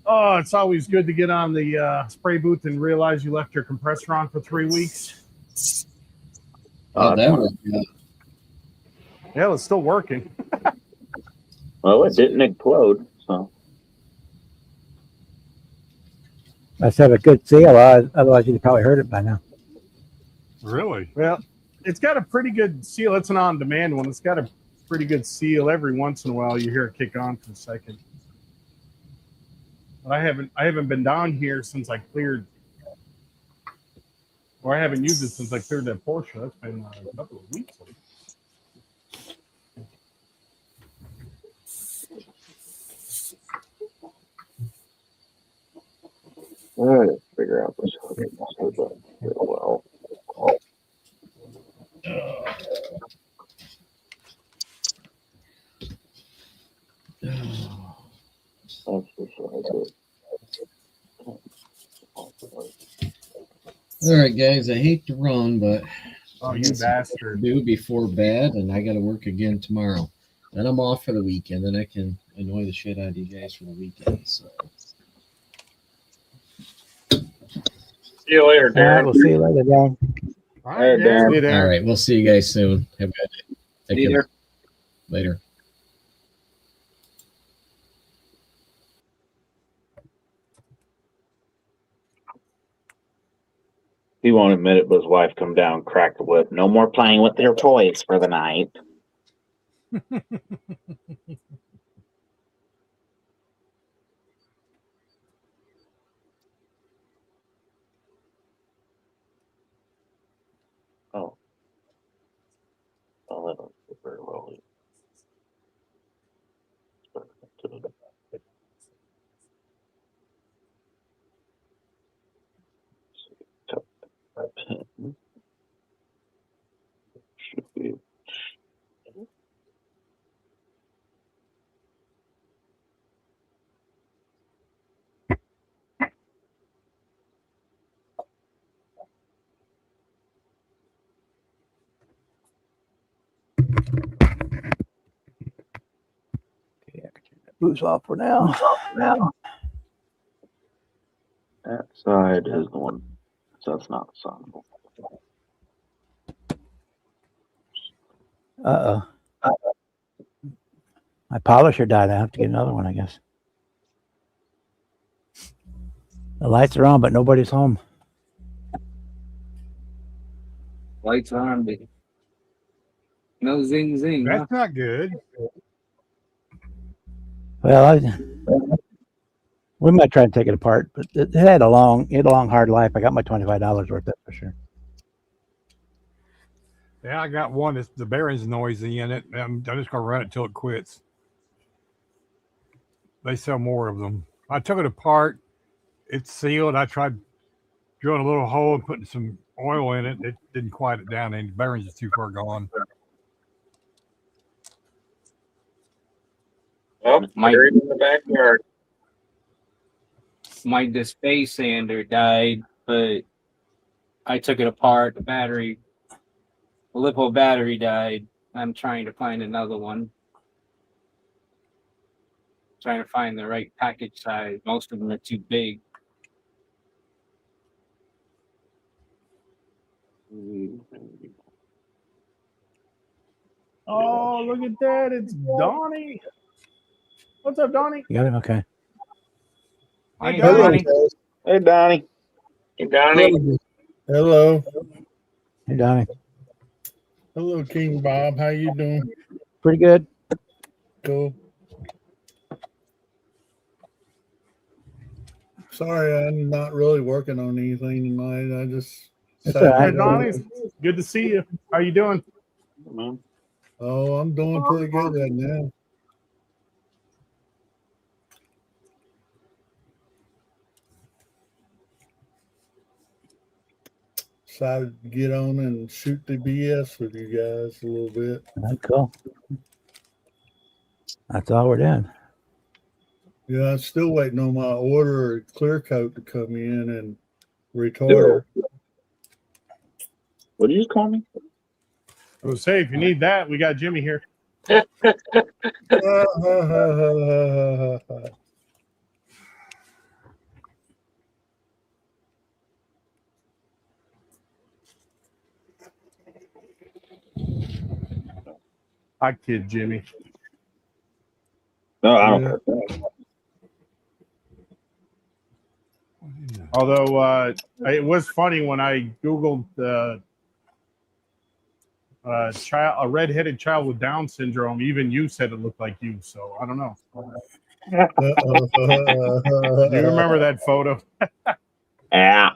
Oh, it's always good to get on the spray booth and realize you left your compressor on for 3 weeks. Oh, that worked out. Yeah, it's still working. Well, it didn't explode, so. Let's have a good seal. Otherwise, you'd probably heard it by now. Really? Well, it's got a pretty good seal. It's an on-demand one. It's got a pretty good seal. Every once in a while, you hear it kick on for a second. But I haven't been down here since I cleared, or I haven't used it since I cleared that Porsche. That's been a couple of weeks. I gotta figure out this real well. That's just what I did. All right, guys. I hate to run, but Oh, I you got some bastard. to do before bed, and I got to work again tomorrow. Then I'm off for the weekend. Then I can annoy the shit out of you guys for the weekend. So. See you later, All right, Darren. we'll see you later, Darren. All Hey, right, Darren. see you, Darren. All right. We'll see you guys soon. Have a good day. Take care. Later. Later. He won't admit it, but his wife come down, cracked the whip. No more playing with their toys for the night. Oh. Well, that don't fit very well. Should be. Okay, I can turn that booze off for now. That side is the one. So that's not the side. Uh-oh. My polisher died. I have to get another one, I guess. The lights are on, but nobody's home. Lights on, but no zing zing. Huh? That's not good. Well, we might try and take it apart, but it had a long hard life. I got my $25 worth, that's for sure. Yeah, I got one that's the bearing's noisy in it. I'm just gonna run it till it quits. They sell more of them. I took it apart. It's sealed. I tried drilling a little hole and putting some oil in it. It didn't quiet it down, and the bearings is too far gone. Oh, My- buried in the backyard. My display sander died, but I took it apart. The LiPo battery died. I'm trying to find another one. Trying to find the right package size. Most of them are too big. Oh, look at that. It's Donnie. What's up, Donnie? You got it? Okay. Hi, Hey, Donnie. Donnie. Hey, Donnie. Hey, Donnie. Hello. Hey, Donnie. Hello, King Bob. How you doing? Pretty good. Cool. Sorry, I'm not really working on anything tonight. I just That's sat all right. Hey, Donnie. Good to see you. How you doing? Oh, I'm doing pretty good right now. Decided to get on and shoot the BS with you guys a little bit. That's cool. That's all we're doing. Yeah, I'm still waiting on my order of clear coat to come in and retarder. What did you call me? I was say, if you need that, we got Jimmy here. I kid Jimmy. No, I don't Yeah. care. Although it was funny when I Googled a redheaded child with Down syndrome. Even you said it looked like you. So I don't know. Do you remember that photo? Ah.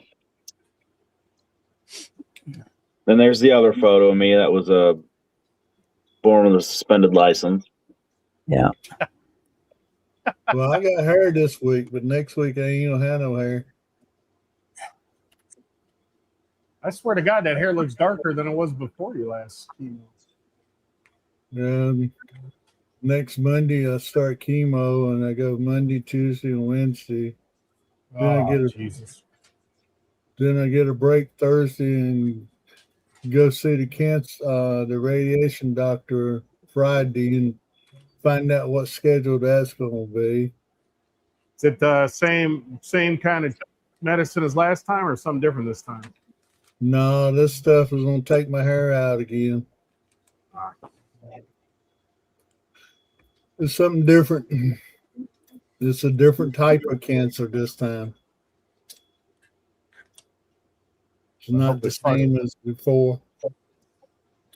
Then there's the other photo of me that was born with a suspended license. Yeah. Well, I got hair this week, but next week I ain't gonna have no hair. I swear to God, that hair looks darker than it was before you last. Next Monday I start chemo, and I go Monday, Tuesday, and Wednesday. Then I get a Jesus. Then I get a break Thursday and go see the radiation doctor Friday and find out what schedule that's going to be. Is it the same kind of medicine as last time, or something different this time? No, this stuff is going to take my hair out again. It's something different. It's a different type of cancer this time. It's not the same as before.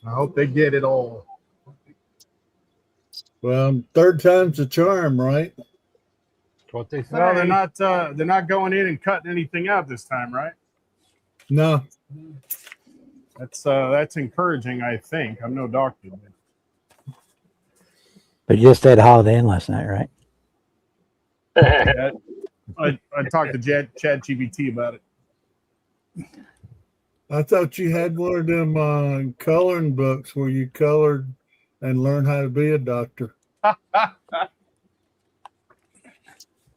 I hope they get it all. Well, third time's the charm, right? That's what they say. Well, they're not going in and cutting anything out this time, right? No. That's encouraging. I think I'm no doctor. But you just stayed at Holiday Inn last night, right? I talked to ChatGPT about it. I thought you had one of them coloring books where you colored and learned how to be a doctor.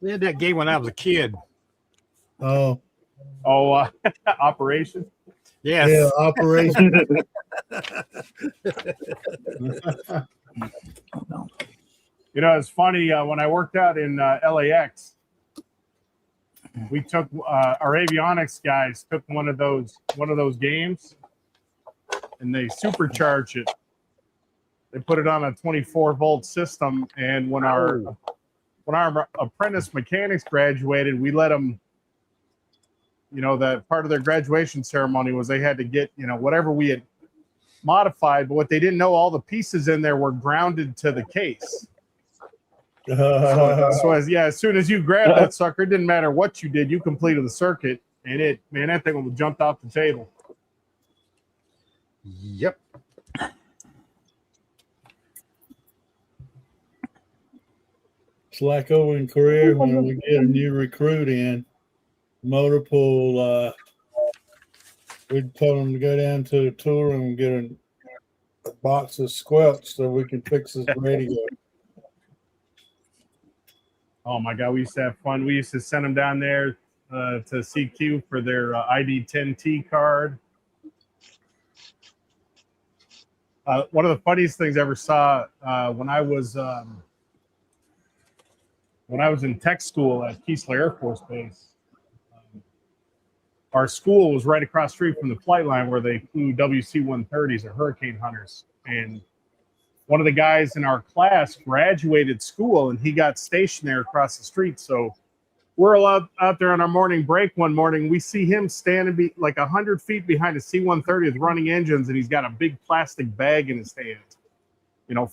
We had that game when I was a kid. Oh, Operation. Yes. yeah, Operation. You know, it's funny when I worked out in LAX, we took our avionics guys took one of those games, and they supercharge it. They put it on a 24-volt system, and when our apprentice mechanics graduated, we let them. You know, that part of their graduation ceremony was they had to get whatever we had modified, but what they didn't know, all the pieces in there were grounded to the case. As soon as you grabbed that sucker, it didn't matter what you did, you completed the circuit, and that thing would jumped off the table. Yep. It's like over in Korea when we get a new recruit in, motor pool, we'd tell them to go down to the tool room and get a box of squelch so we can fix his radio. Oh my God, we used to have fun. We used to send them down there to CQ for their ID 10T card. One of the funniest things I ever saw when I was in tech school at Keesler Air Force Base. Our school was right across the street from the flight line where they flew WC-130s or Hurricane Hunters. And one of the guys in our class graduated school and he got stationed there across the street. So we're all out there on our morning break one morning. We see him standing like 100 feet behind a C-130 with running engines, and he's got a big plastic bag in his hand,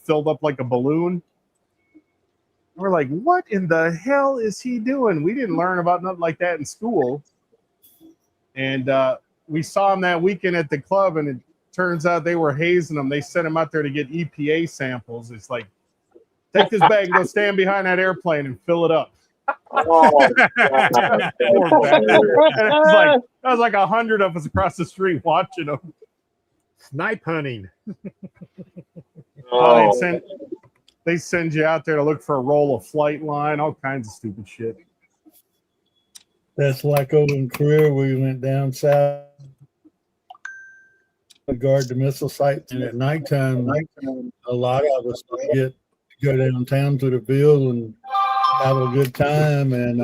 filled up like a balloon. We're like, what in the hell is he doing? We didn't learn about nothing like that in school. And we saw him that weekend at the club, and it turns out they were hazing him. They sent him out there to get EPA samples. It's like, take this bag and go stand behind that airplane and fill it up. Oh, That was like 100 of us across the street watching them. Snipe hunting. oh, They send you out there to look for a roll of flight line, all kinds of stupid shit. That's like over in Korea, we went down south to guard the missile sites, and at nighttime, a lot of us get to go downtown to the Ville and have a good time, and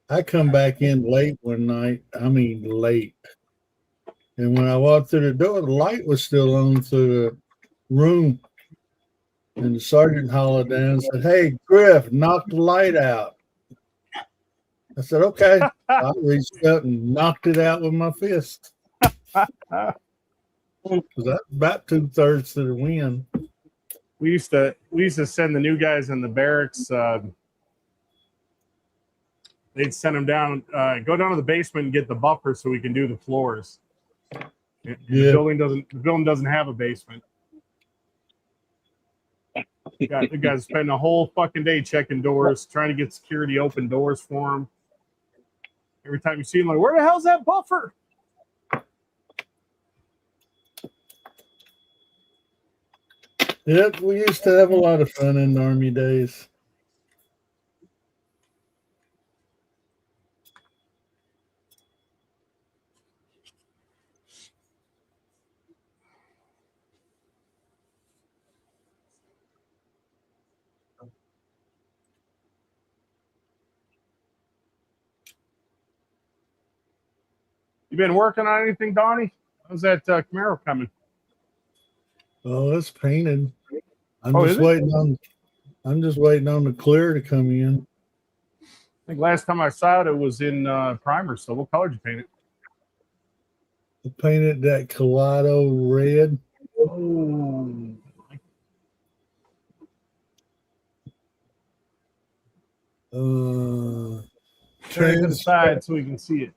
I come back in late one night. I mean late, and when I walked through the door, the light was still on through the room. And the sergeant hollered down and said, "Hey, Griff, knock the light out." I said, "Okay." I reached up and knocked it out with my fist. Because that's about 2/3 to the wind. We used to send the new guys in the barracks. They'd send them down, go down to the basement and get the buffer so we can do the floors. The building doesn't have a basement. The guys spend the whole fucking day checking doors, trying to get security open doors for them. Every time you see them, like, where the hell's that buffer? Yep, we used to have a lot of fun in the Army days. You been working on anything, Donnie? How's that Camaro coming? Oh, it's painted. I'm Oh, just is it? waiting on the clear to come in. I think last time I saw it was in primer. So what color did you paint it? I painted that Kaleido red. Oh, turn it to the side so we can see it.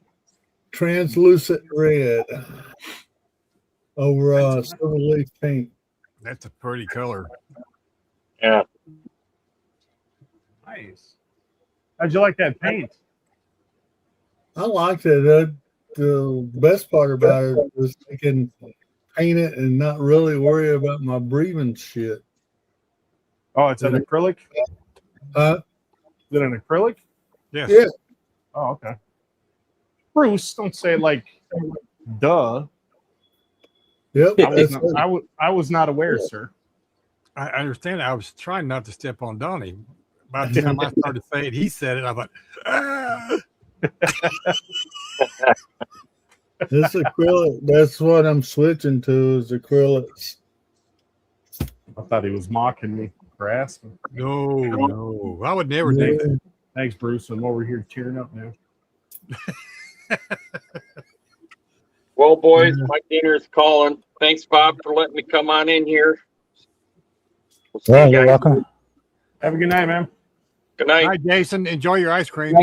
Translucent red over silver leaf paint. That's a pretty color. yeah. Nice. How'd you like that paint? I liked it. The best part about it was I can paint it and not really worry about my breathing shit. Oh, it's an acrylic? Huh? Is it an acrylic? Yes. Yeah. Oh, okay. Bruce, don't say it like duh. Yep. I was not aware, sir. I understand. I was trying not to step on Donnie. By the time I started saying he said it, I thought, ah! This acrylic, that's what I'm switching to is acrylics. I thought he was mocking me for asking. No, I would never do that. Thanks, Bruce. I'm over here cheering up now. Well, boys, my dinner's calling. Thanks, Bob, for letting me come on in here. We'll see Yeah, you you're guys. welcome. Have a good night, man. Good night. All right, Jason, enjoy your ice cream.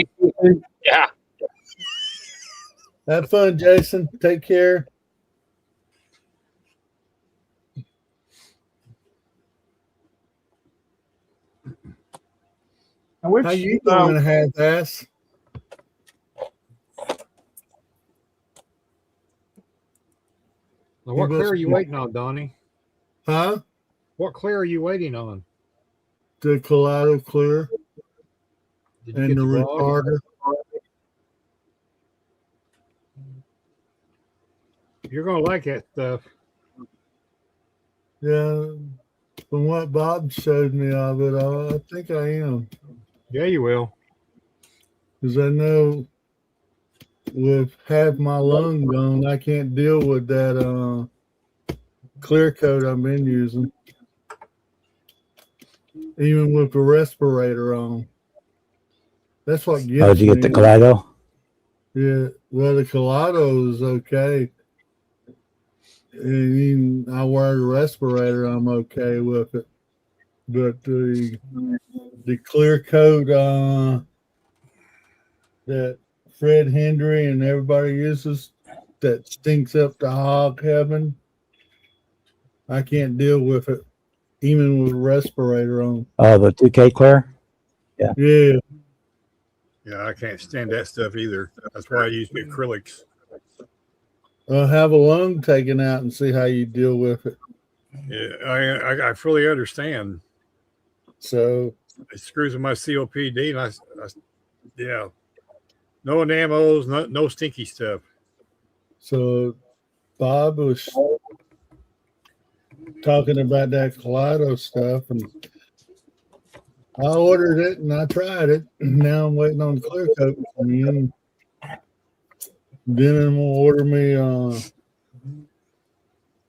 Yeah. Have fun, Jason. Take care. And which, How you doing, half-ass? Now, what He clear must are you be- waiting on, Donnie? Huh? What clear are you waiting on? The Collider Clear Did you and get the the vlog? retarder. You're gonna like that stuff. Yeah. From what Bob showed me of it, I think I am. Yeah, you will. Because I know with half my lung gone, I can't deal with that clear coat I've been using. Even with the respirator on. That's what gets Oh, did you get the me. Kaleido? Yeah, well, the Kaleido is okay. And even I wear the respirator, I'm okay with it. But the clear coat that Fred Hendry and everybody uses that stinks up to hog heaven, I can't deal with it, even with a respirator on. Oh, the 2K clear? Yeah, Yeah, I can't stand that stuff either. That's why I use the acrylics. I'll have a lung taken out and see how you deal with it. Yeah, I fully understand. So, It screws with my COPD, and yeah, no enamos, no stinky stuff. so Bob was talking about that Kaleido stuff, and I ordered it and I tried it. Now I'm waiting on the clear coat to come in. Then I'm gonna order me.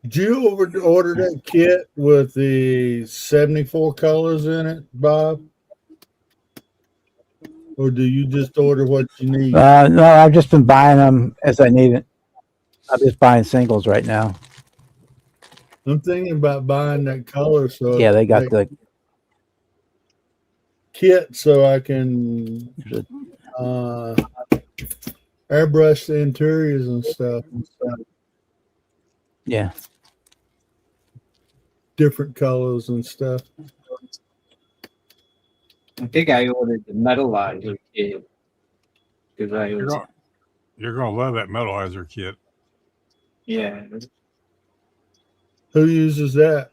Did you order that kit with the 74 colors in it, Bob? Or do you just order what you need? No, I've just been buying them as I need it. I'm just buying singles right now. I'm thinking about buying that color, so Yeah, they got that the kit so I can airbrush the interiors and stuff. yeah. Different colors and stuff. I think I ordered the metalizer kit because I was You're gonna love that metalizer kit. yeah. Who uses that?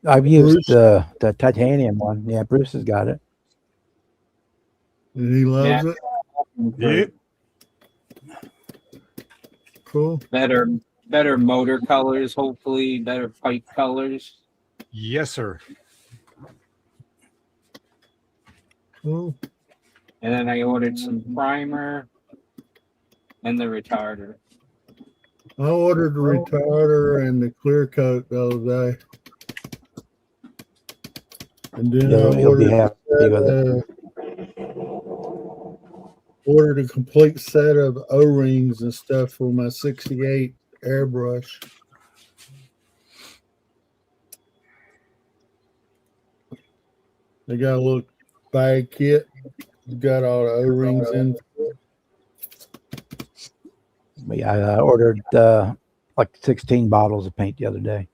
I've used Bruce? the titanium one. Yeah, Bruce has got it. And he loves it. Yep. Cool. Better motor colors, hopefully better pipe colors. Yes, sir. Cool. And then I ordered some primer and the retarder. I ordered the retarder and the clear coat the other day. And then You'll be happy with it. Ordered a complete set of O-rings and stuff for my 68 airbrush. They got a little bag kit. Got all the O-rings in. But yeah, I ordered like 16 bottles of paint the other day.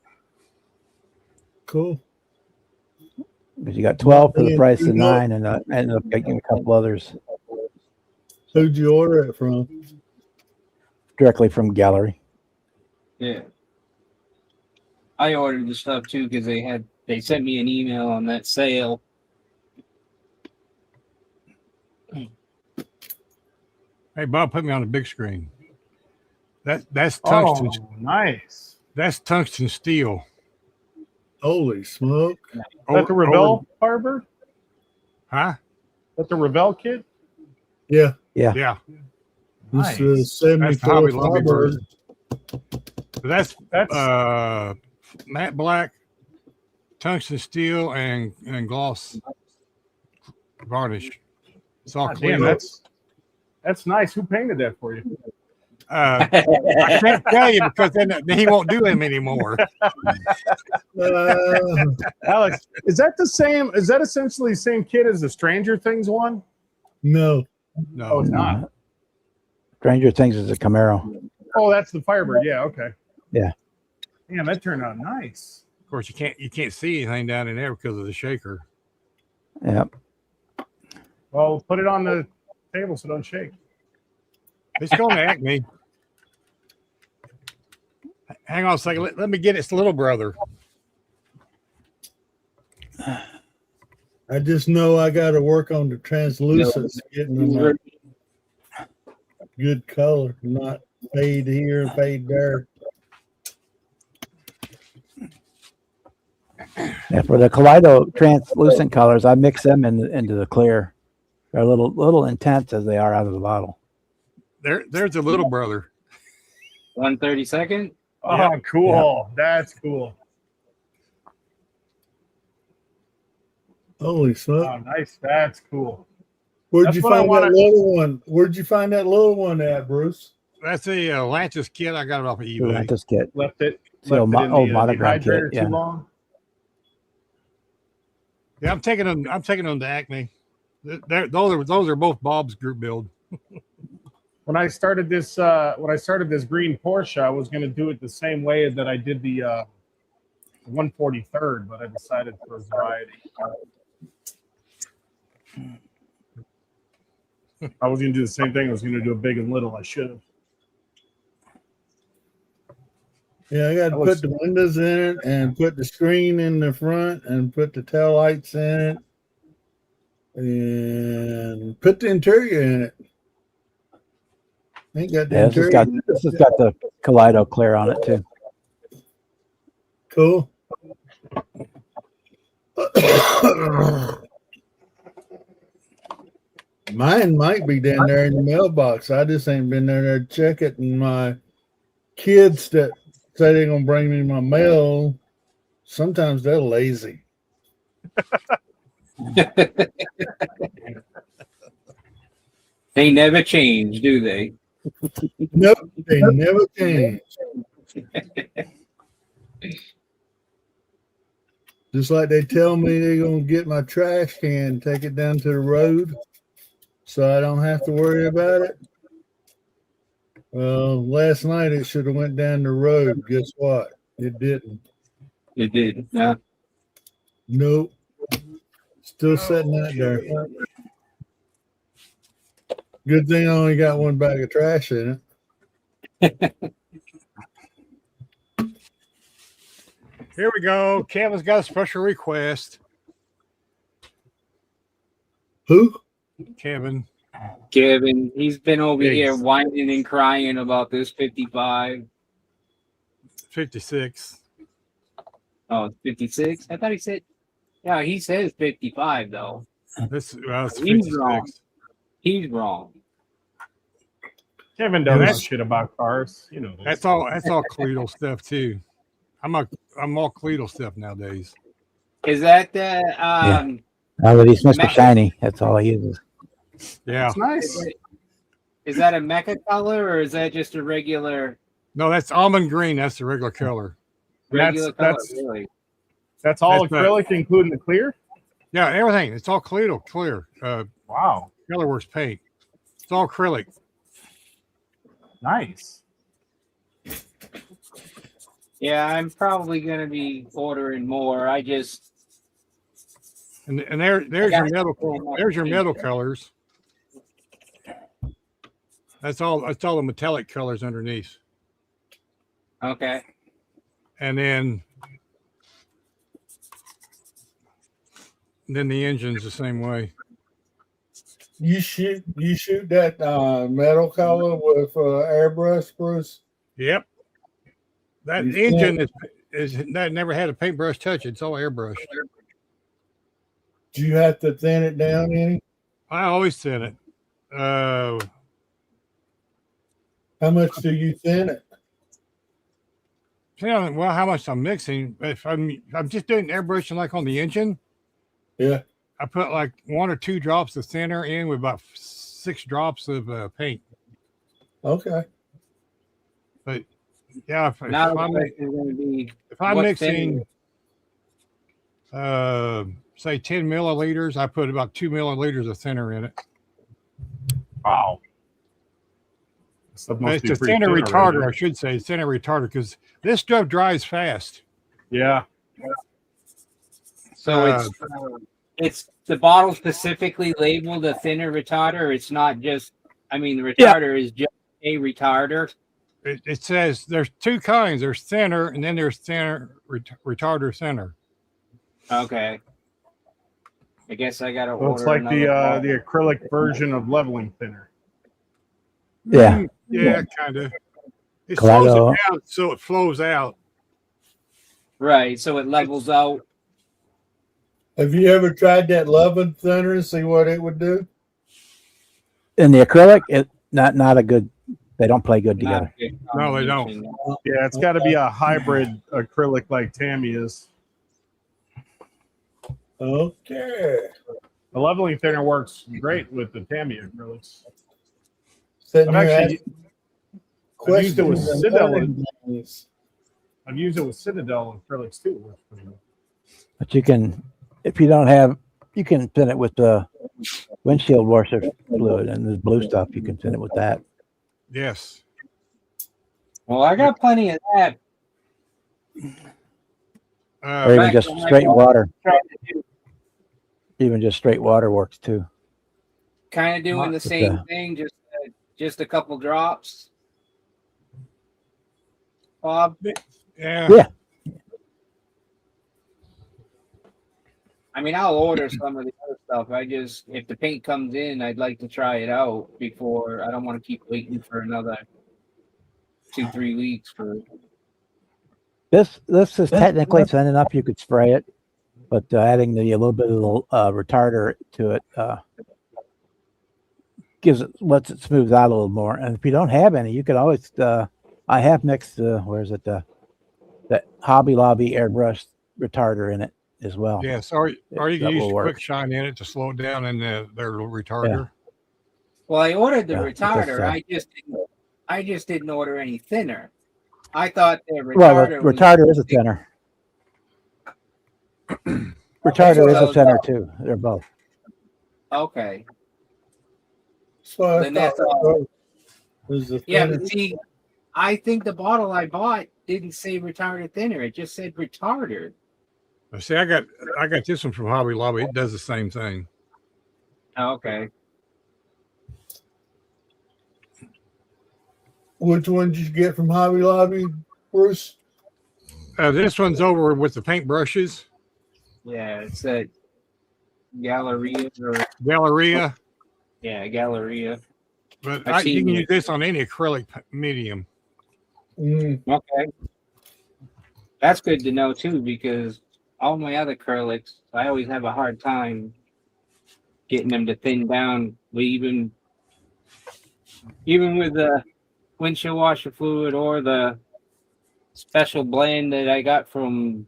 Cool. Because you got 12 for the price of 9, and I ended up getting a couple others Who'd you order it from? directly from Gallery. Yeah. I ordered the stuff too because they sent me an email on that sale. Hey, Bob, put me on the big screen. That's tungsten. Oh, nice. That's tungsten steel. Holy smoke. Is that the Revell Firebird? Huh? Is that the Revell kit? Yeah. Yeah. Nice. This is 74 That's the Hobby Lobby Firebird. version. But that's matte black, tungsten steel, and gloss varnish. It's all clean. Damn, that's nice. Who painted that for you? I can't tell you because then he won't do them anymore. Alex, is that the same? Is that essentially the same kid as the Stranger Things one? No. Oh, No, it's not. Stranger Things is a Camaro. Oh, that's the Firebird. Yeah. Okay. Yeah. Damn, that turned out nice. of course you can't see anything down in there because of the shaker. Yep. Well, put it on the table so don't shake. It's going to Acme. Hang on a second. Let me get its little brother. I just know I got to work on the translucence, getting them a good color, not fade here and fade there. Yeah, for the Kaleido translucent colors, I mix them into the clear. They're a little intense as they are out of the bottle. There's a little brother. 132nd. Oh, Yeah. cool. That's cool. Holy Oh, smoke. nice. That's cool. Where'd That's you what I find wanna- that little one? Where'd you find that little one at, Bruce? That's a Lantis kit. I got it off of The eBay. Lantis kit. Left it. It's the old Left it in old the monogram dehydrator kit, yeah. too long. Yeah, I'm taking them to Acme. Those are both Bob's group build. When I started this green Porsche, I was going to do it the same way that I did the 143rd, but I decided for variety. I was going to do the same thing. I was going to do a big and little. I should have. Yeah, I got to That looks- put the windows in it and put the screen in the front and put the tail lights in it and put the interior in it. Ain't got the Yeah, this has interior. got the Kaleido clear on it too. Cool. Mine might be down there in the mailbox. I just ain't been there to check it. And my kids that say they're gonna bring me my mail, sometimes they're lazy. They never change, do they? Nope, they never change. Just like they tell me they're gonna get my trash can, take it down to the road, so I don't have to worry about it. Well, last night it should have went down the road. Guess what? It didn't. It did. Yeah. Nope. Still sitting out there. Good thing I only got one bag of trash in it. Here we go. Kevin's got a special request. Who? Kevin. Kevin, he's been over Yes. here whining and crying about this 55. 56. Oh, 56? I thought he said, yeah, he says 55, though. This it's He's 56. wrong. He's wrong. Kevin don't know Yes. shit about cars. You know this. That's all Cleedle stuff too. I'm all Cleedle stuff nowadays. Is that the, Now that he's Mr. Mac- Shiny, that's all he uses. Yeah. It's nice. is that a mecha color or is that just a regular No, that's almond green. That's the regular color. color? That's- Really? That's all That's acrylic, including the clear. Yeah, everything. It's all Cleedle clear. Wow, Colorworks paint. It's all acrylic. nice. Yeah, I'm probably gonna be ordering more. I just And there's your metal colors. That's all the metallic colors underneath. okay. And then the engine's the same way. You shoot that metal color with airbrush, Bruce? Yep. That You engine is that never had a paintbrush touch. It's all airbrushed. Do you have to thin it down any? I always thin it. How much do you thin it? Depending on, well, how much I'm mixing. If I'm just doing airbrushing like on the engine, Yeah. I put like 1 or 2 drops of thinner in with about 6 drops of paint. Okay. But yeah, Now the question is going to be if I'm what mixing, say 10 milliliters, I put about 2 milliliters of thinner in it. Wow. Stuff must It's be a pretty thinner thin retarder, already. I should say, thinner retarder, because this stuff dries fast. Yeah. So it's the bottle specifically labeled a thinner retarder. It's not just. I mean, the retarder is just a retarder. It says there's two kinds. There's thinner, and then there's thinner retarder thinner. Okay. I guess I gotta So order it's like another bottle. the acrylic version of leveling thinner. Yeah. Yeah, kind of. It Kaleido. slows it down so it flows out. Right, so it levels out. Have you ever tried that leaven thinner and see what it would do? In the acrylic, it not a good. They don't play good Not together. a good No, they don't. combination. Yeah, it's got to be a hybrid acrylic like Tammy is. Okay. The leveling thinner works great with the Tammy acrylics. Sitting I've here actually I've used it with questions and Citadel. learning things. I've used it with Citadel acrylics too. It works pretty good. But you can, if you don't have, you can thin it with the windshield washer fluid and the blue stuff. You can thin it with that. Yes. Well, I got plenty of that. Or even Back just when I straight bought- water. Trying to do, Even just straight water works too. kind of doing the With same the- thing, just a couple drops. Bob, Yeah. Yeah. I mean, I'll order some of the other stuff. If the paint comes in, I'd like to try it out before. I don't want to keep waiting for another 2-3 weeks for. This is technically thin enough you could spray it, but adding a little bit of retarder to it lets it smooth out a little more. And if you don't have any, you could always. I have mixed. Where's it? That Hobby Lobby airbrush retarder in it as well. Yes. Or you That can use will work. quick shine in it to slow it down in their little retarder. Well, I ordered the Yeah, retarder. because, I just didn't order any thinner. I thought the Well, retarder. the retarder is a thinner. Retarder is a thinner too. They're both. Okay. So I Then that's thought all. was the Yeah, thinner. but see, I think the bottle I bought didn't say retarded thinner. It just said retarder. See, I got this one from Hobby Lobby. It does the same thing. Oh, okay. Which one did you get from Hobby Lobby, Bruce? This one's over with the paintbrushes. Yeah, it said Galleria or Galleria. yeah, Galleria. But I've you seen can it. use this on any acrylic medium. Okay. That's good to know too, because all my other acrylics, I always have a hard time getting them to thin down. Even with the windshield washer fluid or the special blend that I got from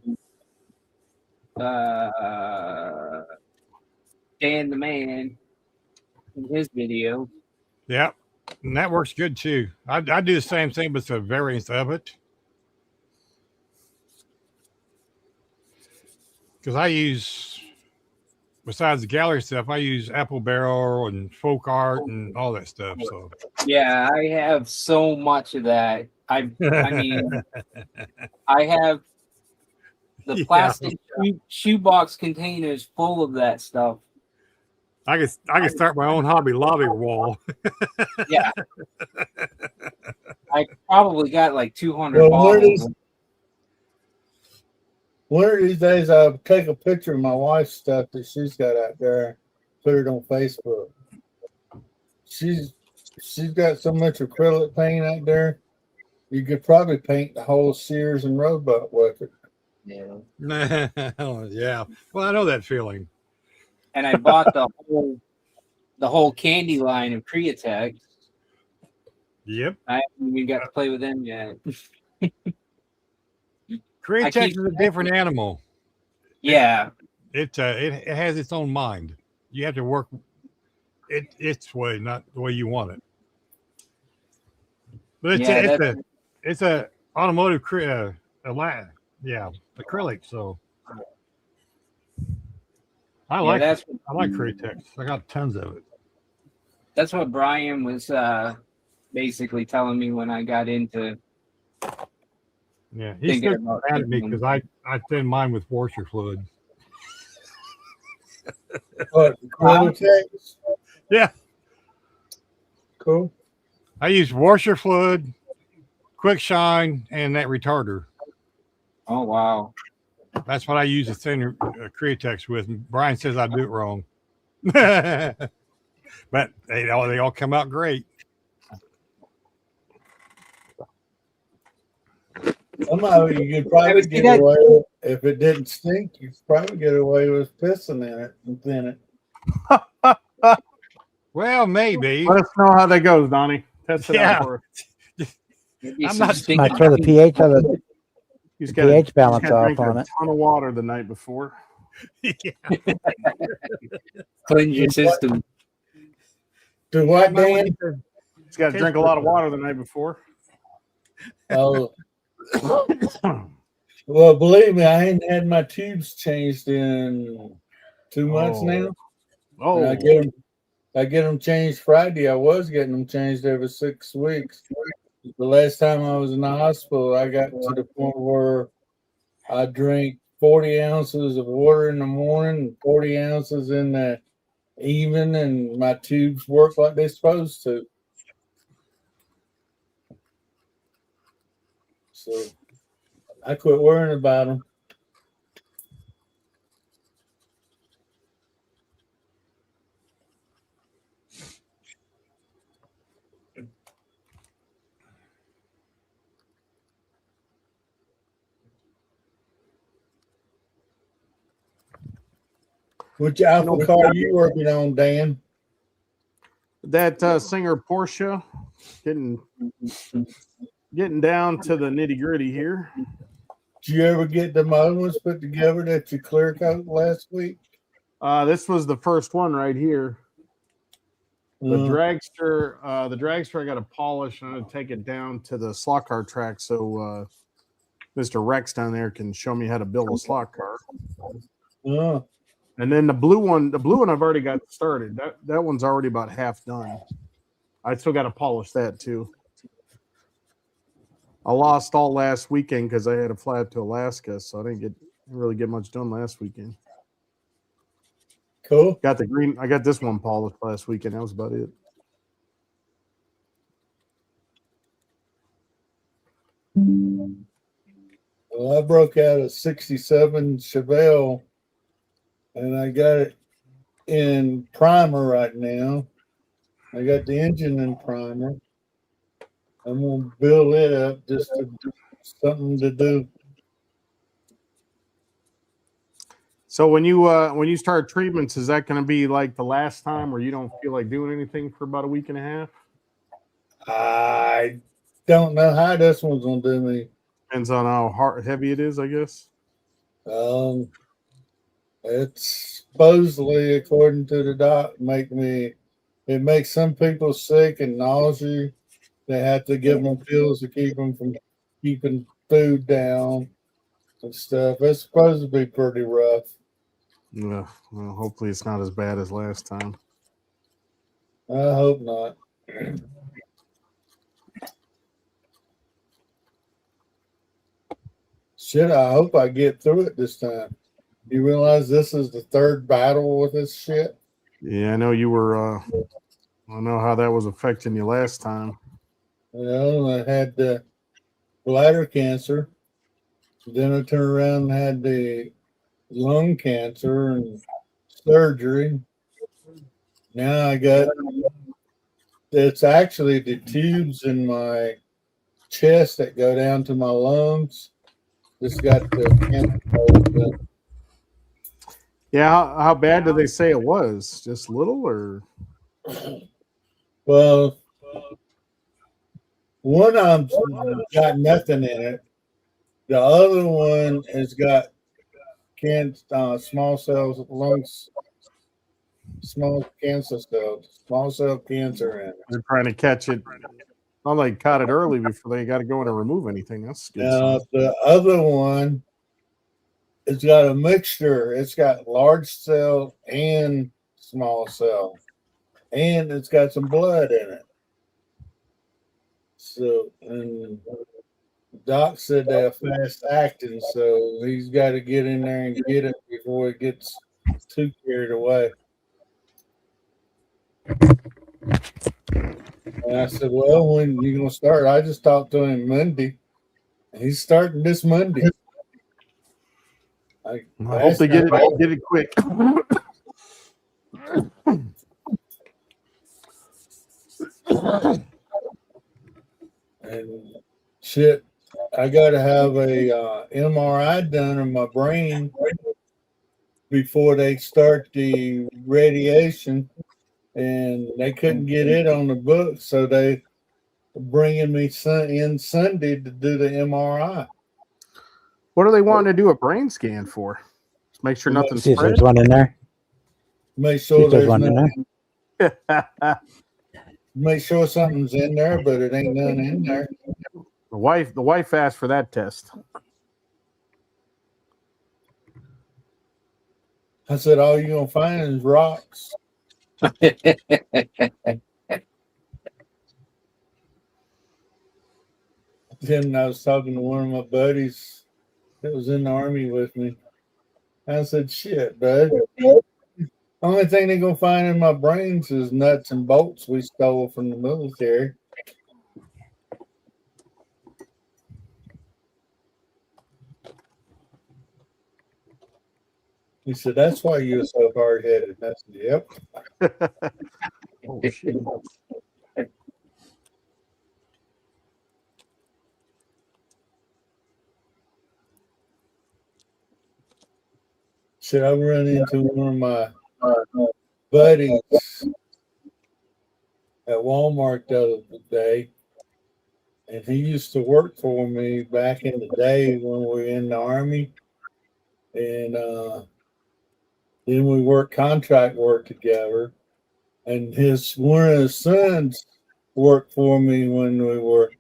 Dan the Man in his video. Yeah. And that works good too. I do the same thing, but it's a variant of it. Because I use, besides the gallery stuff, I use Apple Barrel and Folk Art and all that stuff. So Yeah, I have so much of that. I mean, I have the Yeah. plastic shoebox containers full of that stuff. I can start my own Hobby Lobby wall. Yeah. I probably got like 200 Well, bottles. one of these days I'll take a picture of my wife's stuff that she's got out there, put it on Facebook. She's got so much acrylic paint out there, you could probably paint the whole Sears and Roebuck with it. Yeah. Yeah. Well, I know that feeling. And I bought the whole candy line of Createch. Yep. I haven't even got to play with them yet. Createx is a different animal. Yeah. It has its own mind. You have to work its way, not the way you want it. But Yeah, it's a automotive acrylic. So I like that's I like Createx. I got tons of it. that's what Brian was basically telling me when I got into Yeah, he's thinking still about mad at me getting because them. I thin mine with washer fluid. What, Quilitex? Yeah, Cool. I use washer fluid, quick shine, and that retarder. Oh wow. That's what I use the thinner Createx with. Brian says I do it wrong, but they all come out great. Somehow you could I probably would see get that. away if it didn't stink. You could probably get away with pissing in it and thin it. Well, maybe. Let us know how that goes, Donnie. Test it Yeah. out for us. Maybe I'm some not- stinky Might throw the pH of the He's pH balance he's gotta off drink on a it. ton of water the night before. Yeah. cleanse your system. Do what, Dan? He's got to drink a lot of water the night before. Oh, well, believe me, I ain't had my tubes changed in 2 months Oh. now. Oh, And I get them changed Friday. I was getting them changed every 6 weeks. The last time I was in the hospital, I got to the point where I drank 40 ounces of water in the morning and 40 ounces in the evening, and my tubes work like they're supposed to. So I quit worrying about them. Which Alpha car are you working on, Dan? that Singer Porsche, getting down to the nitty gritty here. Did you ever get the other ones put together that you clear coat last week? This was the first one right here. The Uh, dragster, I got to polish. I'm gonna take it down to the slot car track so Mr. Rex down there can show me how to build a slot car. uh, And then the blue one I've already got started. That one's already about half done. I still got to polish that too. I lost all last weekend because I had to fly up to Alaska, so I didn't really get much done last weekend. cool. Got the green. I got this one polished last weekend. That was about it. Well, I broke out a 67 Chevelle and I got it in primer right now. I got the engine in primer. I'm going to build it up just to do something to do. So when you start treatments, is that going to be like the last time where you don't feel like doing anything for about a week and a half? I don't know how this one's going to do me. Depends on how heavy it is, I guess. It's supposedly, according to the doc, it makes some people sick and nausea. They have to give them pills to keep them from keeping food down and stuff. It's supposed to be pretty rough. Yeah. Well, hopefully it's not as bad as last time. I hope not. Shit, I hope I get through it this time. You realize this is the third battle with this shit? Yeah, I know you were. I know how that was affecting you last time. You know, I had the bladder cancer. Then I turned around and had the lung cancer and surgery. Now it's actually the tubes in my chest that go down to my lungs. Just got the cancer. Yeah, how bad did they say it was? Just little, or? Well, one of them got nothing in it. The other one has got small cells, lungs, small cancer cells, small cell cancer in it. They're trying to catch it Well, they caught it early before they got to go in and remove anything. That's good. Now sign. the other one, it's got a mixture. It's got large cell and small cell, and it's got some blood in it. So, and Doc said they're fast acting, so he's got to get in there and get it before it gets too carried away. And I said, "Well, when you gonna start?" I just talked to him Monday. He's starting this Monday. I hope they get it quick. And shit, I got to have a MRI done in my brain before they start the radiation, and they couldn't get it on the book, so they bringing me in Sunday to do the MRI. What are they wanting to do a brain scan for? Just make sure nothing's See if spread. there's one in there. Make See if sure there's there's one in nothing. there. Make sure something's in there, but it ain't none in there. The wife asked for that test. I said, all you're gonna find is rocks. Then I was talking to one of my buddies that was in the army with me. I said, shit, bud. Only thing they're gonna find in my brains is nuts and bolts we stole from the military. He said, that's why you're so hard headed. I said, yep. Oh, shit. Said I run into one of my buddies at Walmart the other day, and he used to work for me back in the day when we were in the army, and then we worked contract work together. And one of his sons worked for me when we were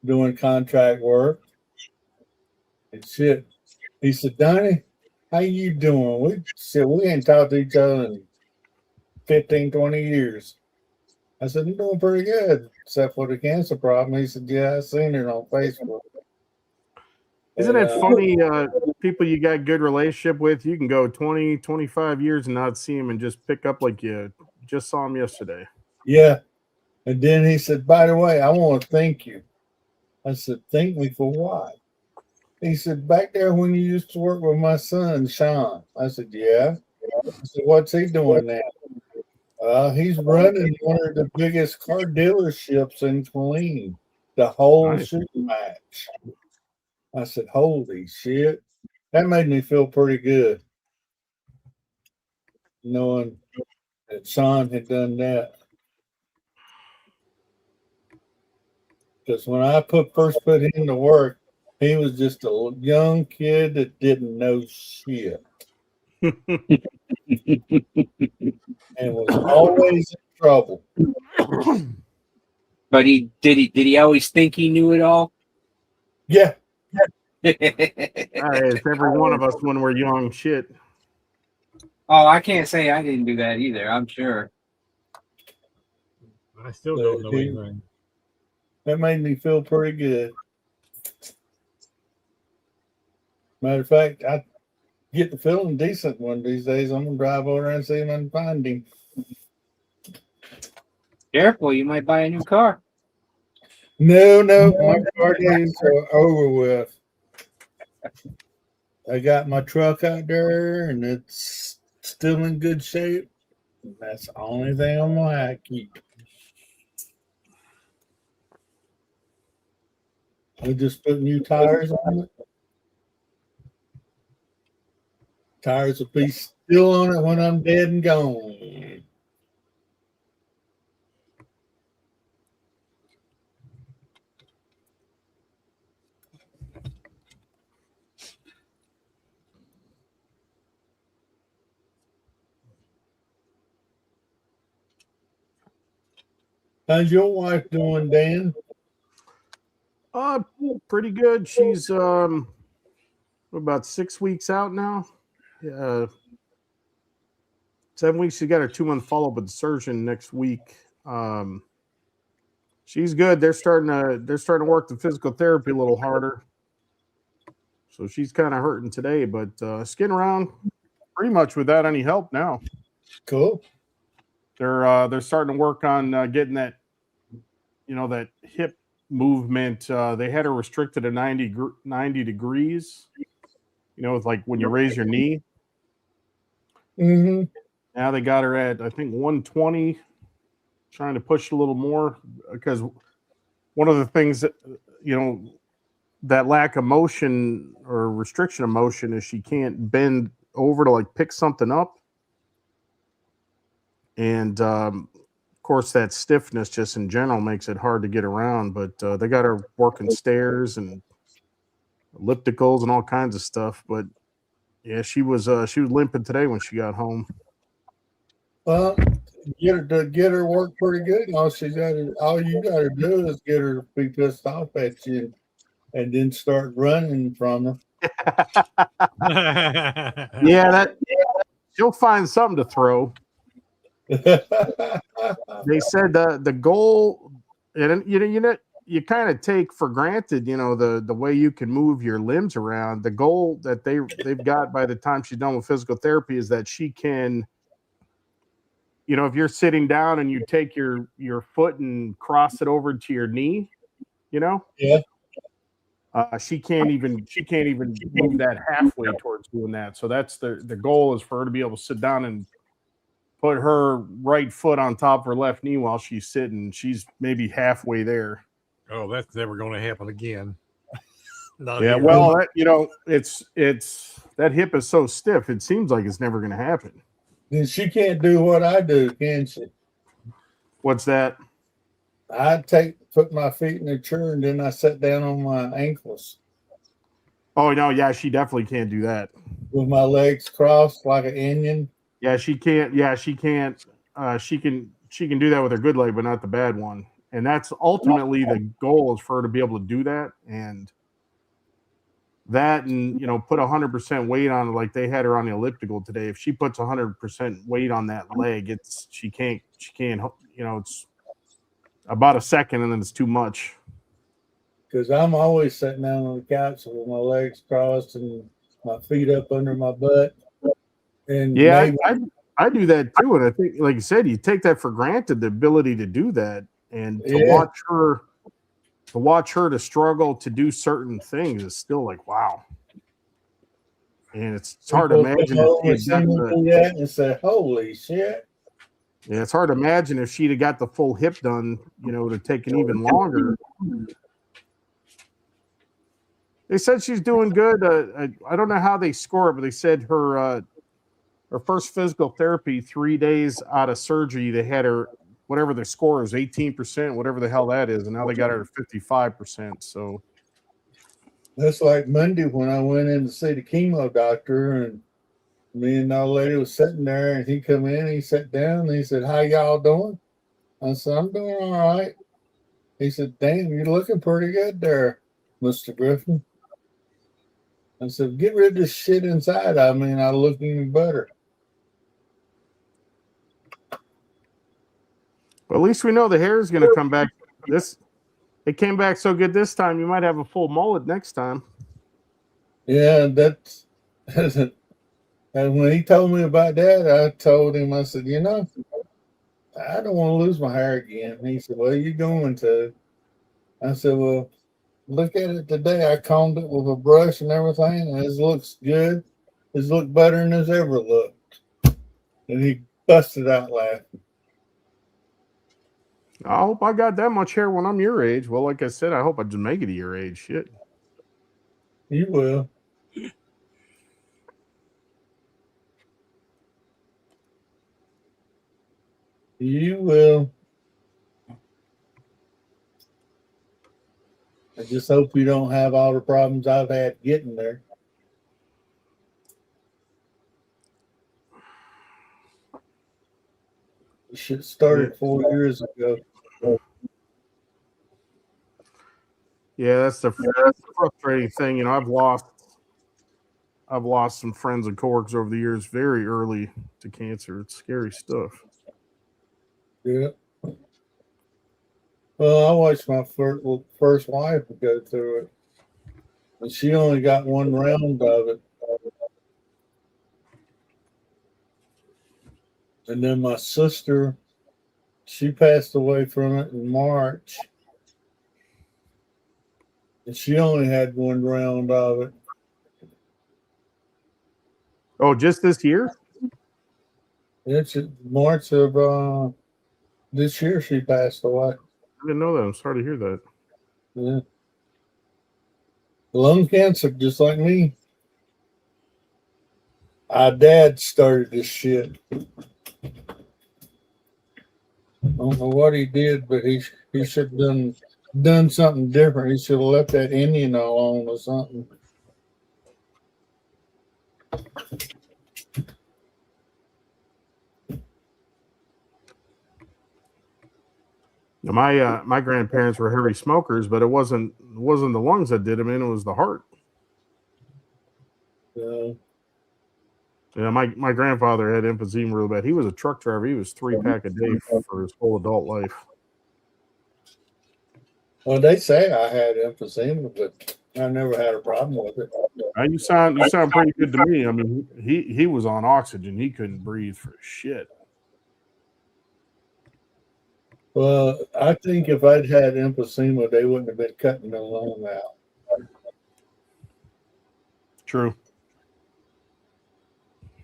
doing contract work. And shit, he said, Donnie, how you doing? We ain't talked to each other in 15, 20 years. I said, I'm doing pretty good, except for the cancer problem. He said, yeah, I seen it on Facebook. Isn't And, it funny? People you got good relationship with, you can go 20, 25 years and not see them and just pick up like you just saw them yesterday. Yeah. And then he said, by the way, I want to thank you. I said, thank me for what? He said, back there when you used to work with my son, Sean. I said, yeah. I said, what's he doing now? He's running one of the biggest car dealerships in Killeen, the whole Nice. shooting match. I said, holy shit. That made me feel pretty good, knowing that Sean had done that. Because when I first put him to work, he was just a young kid that didn't know shit and was always in trouble. But did he always think he knew it all? Yeah. It's every one of us when we're young. Shit. Oh, I can't say I didn't do that either. I'm sure. I still don't know anything. That made me feel pretty good. Matter of fact, I get the feeling decent one of these days. I'm gonna drive over and see him and find him. Careful, you might buy a new car. No, my car days are over with. I got my truck out there and it's still in good shape. That's the only thing I'm gonna have to keep. We just put new tires on it. Tires will be still on it when I'm dead and gone. How's your wife doing, Dan? pretty good. She's about 6 weeks out now. 7 weeks. She got her 2-month follow-up with the surgeon next week. She's good. They're starting to work the physical therapy a little harder. So she's kind of hurting today, but it's getting around pretty much without any help now. Cool. They're starting to work on getting that, that hip movement. They had her restricted to 90 degrees. It's like when you raise your knee. Mm-hmm. Now they got her at, I think, 120, trying to push a little more, because one of the things that, that lack of motion or restriction of motion is she can't bend over to like pick something up. And of course, that stiffness just in general makes it hard to get around. But they got her working stairs and ellipticals and all kinds of stuff. But yeah, she was limping today when she got home. Well, get her work pretty good. All you got to do is get her to be pissed off at you, and then start running from her. Yeah, she'll find something to throw. They said the goal, and you kind of take for granted, the way you can move your limbs around. The goal that they've got by the time she's done with physical therapy is that she can, if you're sitting down and you take your foot and cross it over to your knee, Yeah. She can't even move that halfway towards doing that. So that's the goal, is for her to be able to sit down and put her right foot on top of her left knee while she's sitting. She's maybe halfway there. Oh, that's never going to happen again. Yeah, here. well, it's that hip is so stiff. It seems like it's never going to happen. Then she can't do what I do, can she? What's that? I put my feet in the chair and then I sat down on my ankles Oh no, yeah, she definitely can't do that. with my legs crossed like an onion. Yeah, she can't. Yeah, she can't. She can do that with her good leg, but not the bad one. And that's ultimately the goal, is for her to be able to do that. And put 100% weight on it, like they had her on the elliptical today. If she puts 100% weight on that leg, she can't. It's about a second, and then it's too much. Because I'm always sitting down on the couch with my legs crossed and my feet up under my butt. And Yeah, I do that too. And I think, like you said, you take that for granted, the ability to do that, and to watch her to struggle to do certain things is still like, wow. And it's hard to imagine if she had got that and say, "Holy shit!" Yeah, it's hard to imagine if she'd have got the full hip done, to take it even longer. They said she's doing good. I don't know how they score it, but they said her first physical therapy, 3 days out of surgery, they had her, whatever the score is, 18%, whatever the hell that is, and now they got her to 55%. So that's like Monday when I went in to see the chemo doctor, and me and the old lady was sitting there, and he come in, he sat down, and he said, "How y'all doing?" I said, "I'm doing all right." He said, "Damn, you're looking pretty good there, Mr. Griffin." I said, "Get rid of this shit inside. I mean, I look even better." But at least we know the hair is going to come back. It came back so good this time, you might have a full mullet next time. Yeah, that's and when he told me about that, I told him, I said, I don't want to lose my hair again. And he said, "Well, you're going to." I said, "Well, look at it today. I combed it with a brush and everything, and it looks good. It's looked better than it's ever looked." And he busted out laughing. I hope I got that much hair when I'm your age. Well, like I said, I hope I just make it to your age. Shit. You will. You will. I just hope you don't have all the problems I've had getting there. You should have started 4 years ago. Yeah, that's the frustrating thing. You know, I've lost some friends and coworkers over the years very early to cancer. It's scary stuff. Yeah. Well, I watched my first wife go through it, and she only got one round of it. And then my sister, she passed away from it in March, and she only had one round of it. Oh, just this year? It's March of this year she passed away. I didn't know that. I'm sorry to hear that. Yeah. Lung cancer, just like me. Our dad started this shit. I don't know what he did, but he should have done something different. He should have left that Indian alone or something. Now, my grandparents were heavy smokers, but it wasn't the lungs that did them in; it was the heart. Yeah, my grandfather had emphysema real bad. He was a truck driver. He was 3-pack a day for his whole adult life. Well, they say I had emphysema, but I never had a problem with it. You sound pretty good to me. I mean, he was on oxygen. He couldn't breathe for shit. Well, I think if I'd had emphysema, they wouldn't have been cutting the lung out. True.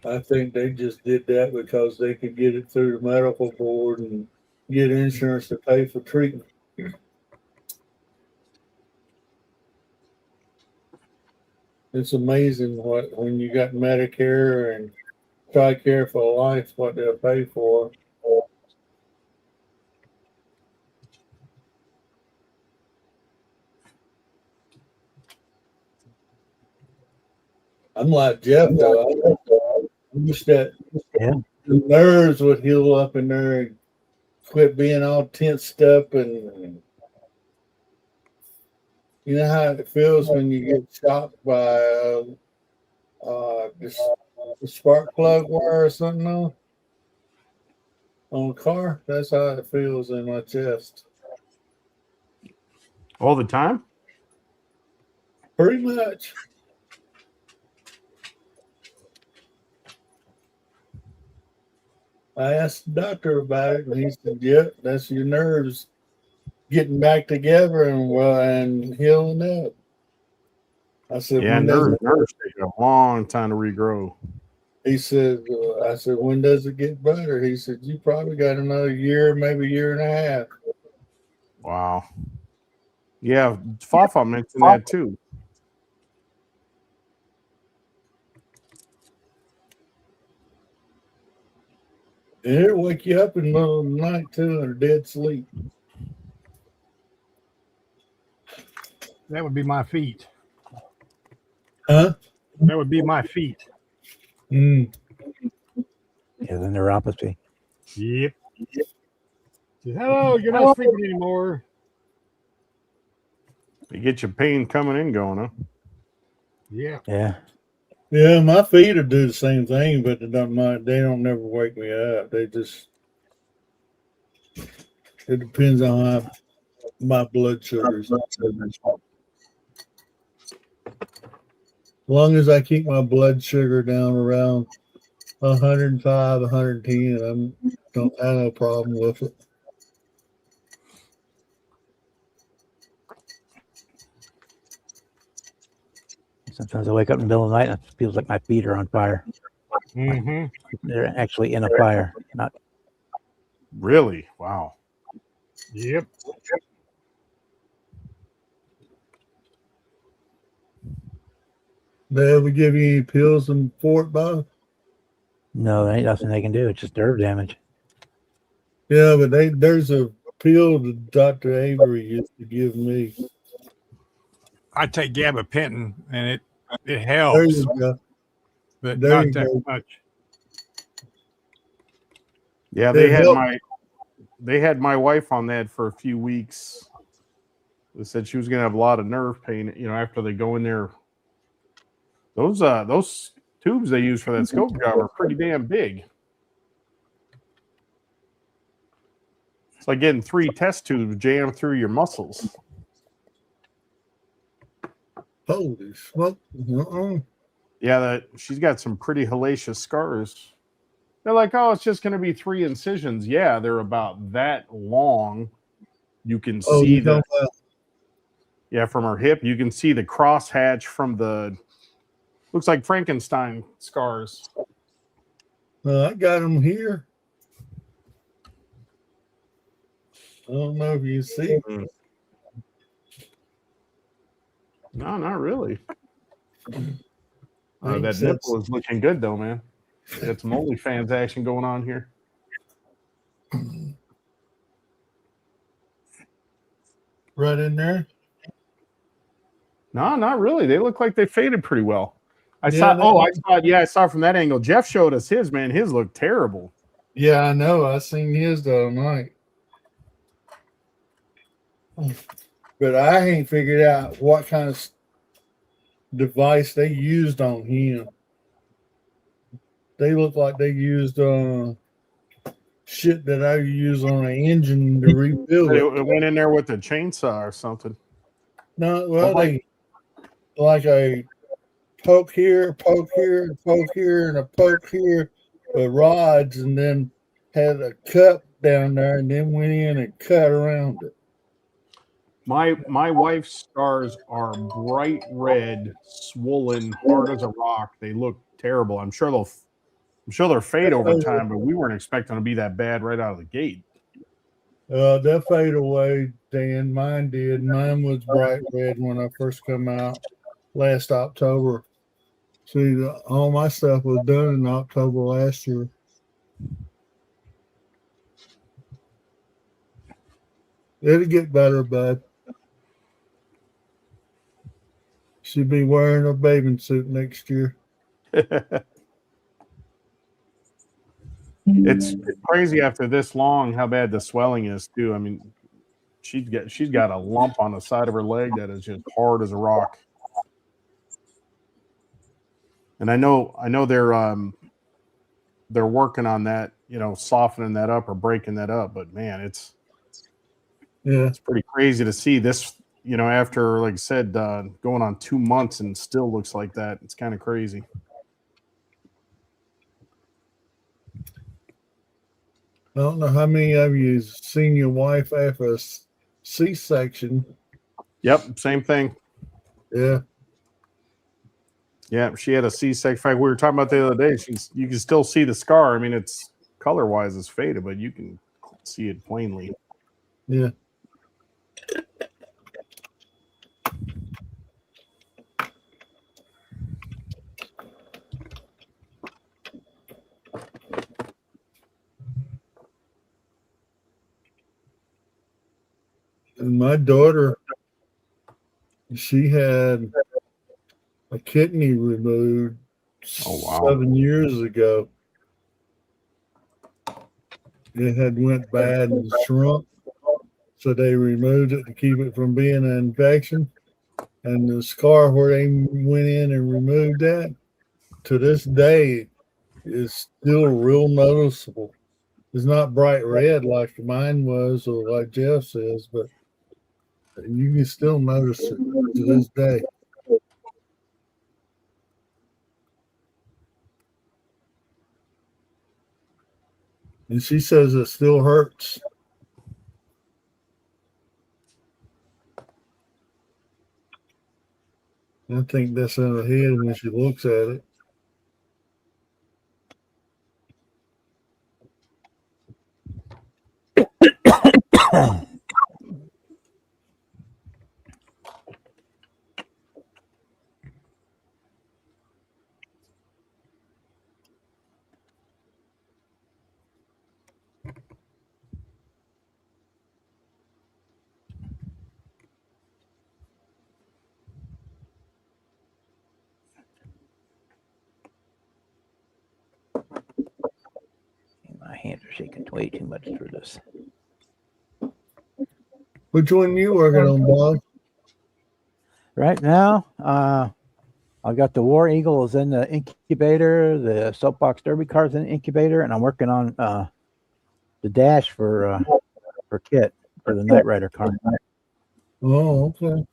I think they just did that because they could get it through the medical board and get insurance to pay for treatment. It's amazing when you got Medicare and TRICARE for life, what they'll pay for. I'm like Jeff, though. I wish that the nerves would heal up in there and quit being all tensed up. And you know how it feels when you get shocked by this spark plug wire or something on a car? That's how it feels in my chest. All the time? Pretty much. I asked the doctor about it, and he said, "Yep, that's your nerves getting back together and healing up." I said, "Yeah, nerves take a long time to regrow." He said, "I said, when does it get better?" He said, "You probably got another year, maybe a year and a half." Wow. Yeah, Fafa mentioned that too. And it'll wake you up in the middle of the night too, in a dead sleep. That would be my feet. Huh? That would be my feet. Mm. Yeah, the neuropathy. Yep. Hello, you're not sleeping anymore. You get your pain coming and going, huh? Yeah. Yeah. Yeah, my feet will do the same thing, but they don't never wake me up. They just, it depends on how my blood sugars. As long as I keep my blood sugar down around 105, 110, I don't have no problem with it. Sometimes I wake up in the middle of the night and it feels like my feet are on fire. Mm-hmm. They're actually in a fire, not really. Wow. Yep. They ever give you any pills for it, Bob? No, there ain't nothing they can do. It's just nerve damage. Yeah, but there's a pill that Dr. Avery used to give me. I take gabapentin and it There helps, you go. but There not you that go. much. Yeah, they had my wife on that for a few weeks. They said she was going to have a lot of nerve pain, after they go in there. Those tubes they use for that scope job are pretty damn big. It's like getting 3 test tubes jammed through your muscles. Holy smoke. Yeah, she's got some pretty hellacious scars. They're like, oh, it's just going to be 3 incisions. Yeah, they're about that long. You can see from her hip, you can see the crosshatch from the, looks like Frankenstein scars. I got them here. I don't know if you see. No, not really. Makes That sense. nipple is looking good, though, man. Got some OnlyFans action going on here. Right in there. No, not really. They look like they faded pretty well. I Yeah, saw from that angle. Jeff showed us his, man. His looked terrible. Yeah, I know. I seen his the other night. But I ain't figured out what kind of device they used on him. They look like they used shit that I use on an engine to rebuild it. It went in there with a chainsaw or something. No, well, they like a poke here, poke here, poke here, and a poke here with rods, and then had a cup down there, and then went in and cut around it. My wife's scars are bright red, swollen, hard as a rock. They look terrible. I'm sure they'll fade over time, but we weren't expecting to be that bad right out of the gate. They'll fade away, Dan. Mine did. Mine was bright red when I first come out last October. See, all my stuff was done in October last year. It'll get better, bud. She'll be wearing a bathing suit next year. It's crazy after this long how bad the swelling is too. I mean, she's got a lump on the side of her leg that is just hard as a rock. And I know they're working on that, softening that up or breaking that up. But man, it's pretty crazy to see this. After, like I said, going on 2 months and still looks like that. It's kind of crazy. I don't know how many of you seen your wife after a C-section. Yep, same thing. Yeah. Yeah, she had a C-section. In fact, we were talking about the other day. You can still see the scar. I mean, it's color-wise, it's faded, but you can see it plainly. Yeah. And my daughter, she had a kidney removed 7 years ago. It had went bad and shrunk, so they removed it to keep it from being an infection. And the scar where they went in and removed that, to this day, is still real noticeable. It's not bright red like mine was or like Jeff says, but you can still notice it to this day. And she says it still hurts. I think that's in her head when she looks at it. My hands are shaking way too much for this. Which one you working on, Bob? Right now, I've got the War Eagle is in the incubator, the Soapbox Derby car's in the incubator, and I'm working on the dash for Kit for the Knight Rider car. Oh, okay.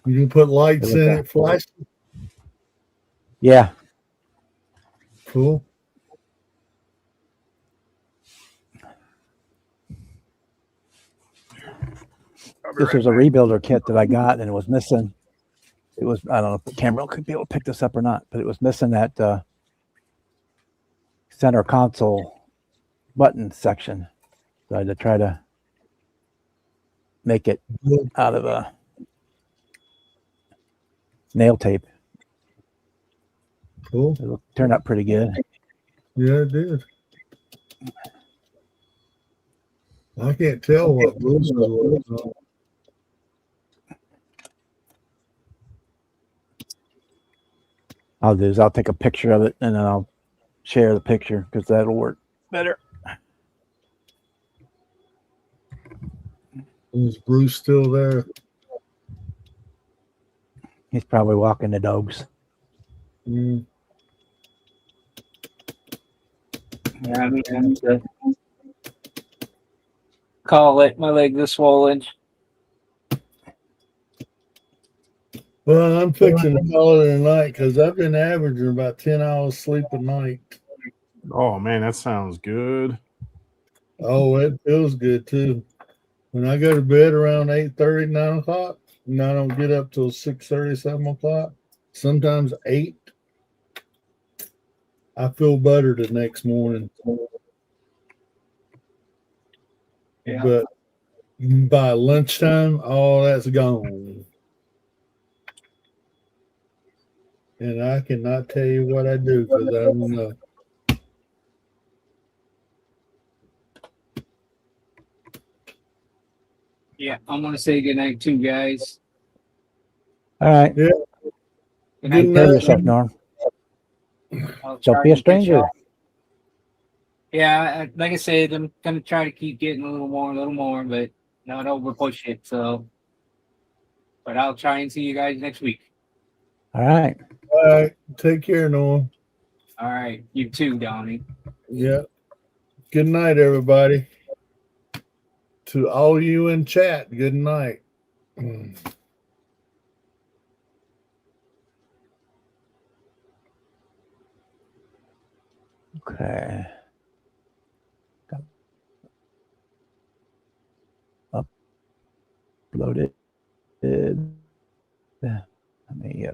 You can put lights in it, flash. Yeah, Cool. this was a rebuilder kit that I got, and it was missing. It was, I don't know if the camera could be able to pick this up or not, but it was missing that center console button section. So I had to try to make it out of a nail tape. Cool. It turned out pretty good. Yeah, it did. I can't tell what Bruce was. I'll do is I'll take a picture of it and then I'll share the picture because that'll work better. Is Bruce still there? He's probably walking the dogs. Mm. Yeah, I mean, I have to call it. My legs are swollen. Well, I'm fixing to call it a night because I've been averaging about 10 hours sleep a night. Oh man, that sounds good. Oh, it feels good too. When I go to bed around 8:30, 9 o'clock, and I don't get up till 6:30, 7 o'clock, sometimes 8, I feel better the next morning. Yeah. But by lunchtime, all that's gone. And I cannot tell you what I do because I don't know. Yeah, I'm gonna say goodnight too, guys. All right. Yeah. Good Good night. Take care of night. yourself, Norm. I'll Don't try be a to get stranger. y'all. Yeah, like I said, I'm gonna try to keep getting a little more, but not over push it. So, but I'll try and see you guys next week. All right. All right. Take care, Noah. All right, you too, Donnie. Yeah. Good night, everybody. To all you in chat, good night. Okay. Upload it. Let me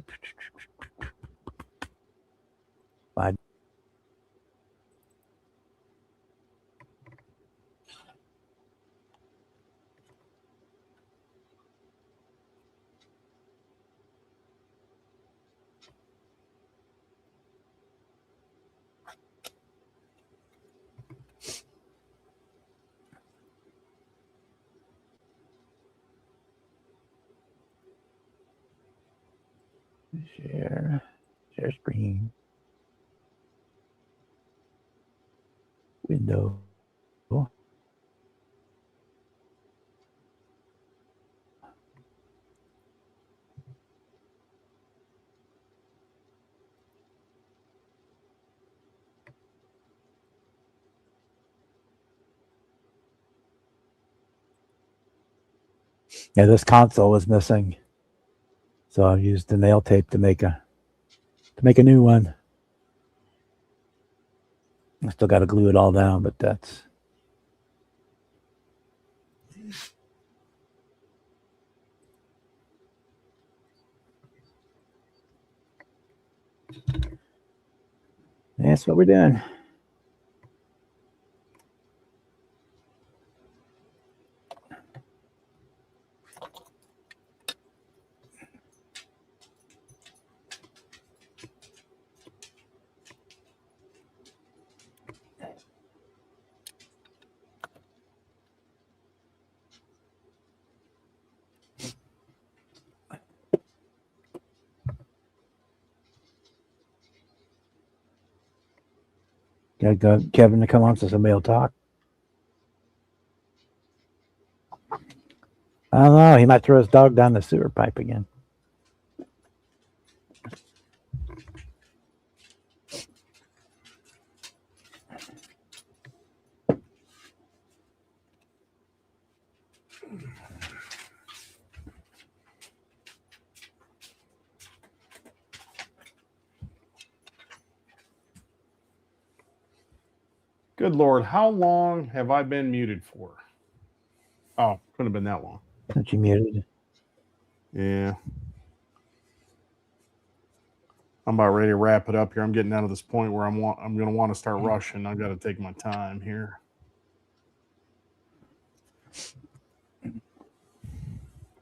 find. Share screen. Window. Yeah, this console was missing, so I used the nail tape to make a new one. I still got to glue it all down, but that's. That's what we're doing. Got Kevin to come on so somebody will talk. I don't know. He might throw his dog down the sewer pipe again. Good Lord, how long have I been muted for? Oh, couldn't have been that long. Since you muted. Yeah. I'm about ready to wrap it up here. I'm getting down to this point where I'm going to want to start rushing. I got to take my time here.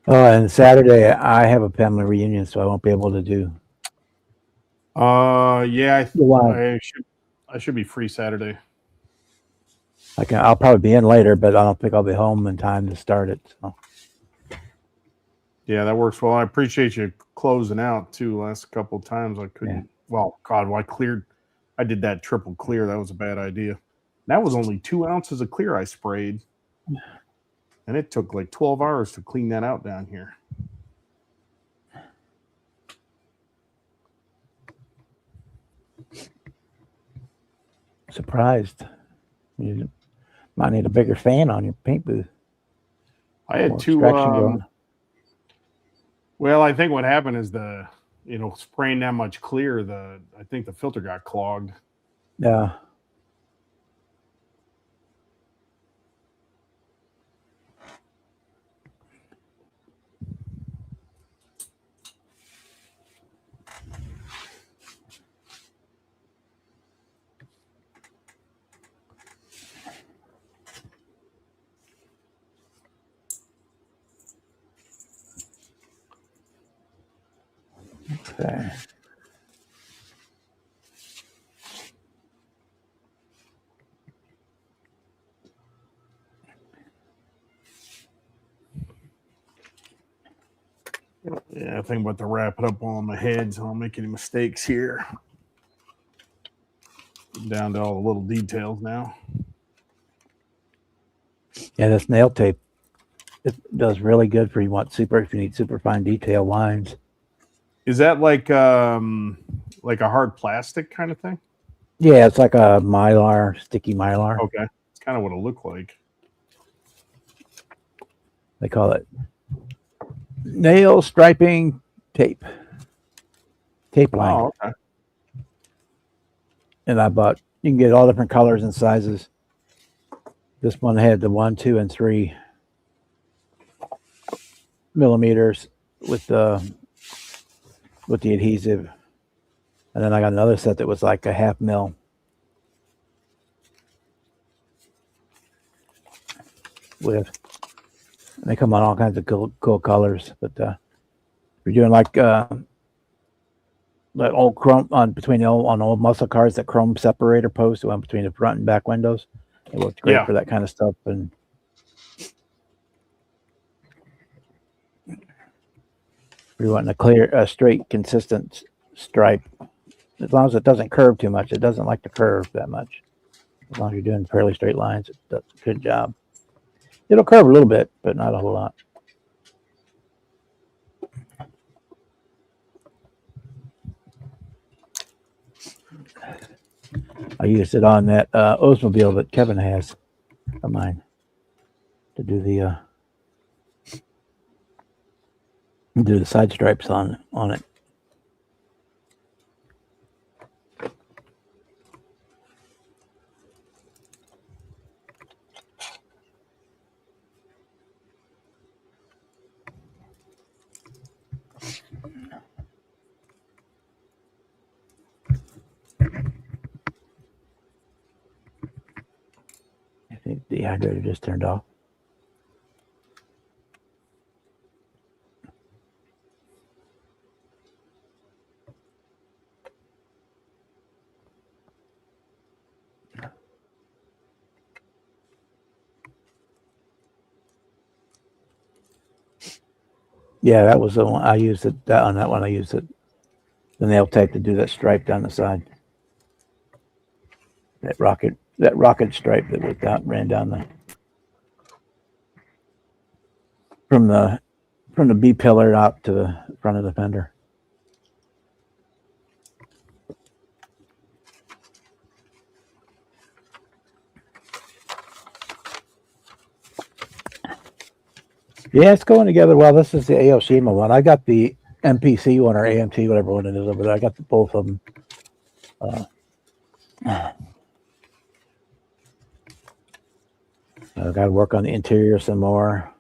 Oh, and Saturday I have a family reunion, so I won't be able to do. Yeah, Wow. I should be free Saturday. I'll probably be in later, but I don't think I'll be home in time to start it. So. Yeah, that works well. I appreciate you closing out too. Last couple of times I couldn't. Yeah. Well, God, I did that triple clear. That was a bad idea. That was only 2 ounces of clear I sprayed, and it took like 12 hours to clean that out down here. Surprised. You might need a bigger fan on your paint booth. I had More two. extraction going. Well, I think what happened is spraying that much clear, I think the filter got clogged. Yeah. Okay. Yeah, I think I'm about to wrap it up on my head, so I don't make any mistakes here. Down to all the little details now. Yeah, this nail tape, it does really good for if you need super fine detail lines. Is that like a hard plastic kind of thing? Yeah, it's like a Mylar, sticky Mylar. Okay, it's kind of what it looked like. They call it nail striping tape. Tape line. Oh, okay. And you can get all different colors and sizes. This one had the 1, 2, and 3 millimeters with the adhesive. And then I got another set that was like a 1/2 mil. They come on all kinds of cool colors. But if you're doing like that old chrome on old muscle cars, that chrome separator post that went between the front and back windows, it worked great for that kind of stuff. And if you're wanting a straight, consistent stripe, as long as it doesn't curve too much, it doesn't like to curve that much. As long as you're doing fairly straight lines, it does a good job. It'll curve a little bit, but not a whole lot. I used it on that Oldsmobile that Kevin has of mine to do the side stripes on it. I think the dehydrator just turned off. Yeah, that was the one I used it. On that one, I used it the nail tape to do that stripe down the side. That rocket stripe that ran down the. from the B pillar out to the front of the fender. Yeah, it's going together well. This is the Aoshima one. I got the MPC one or AMT, whatever one it is over there. I got both of them. I've got to work on the interior some more.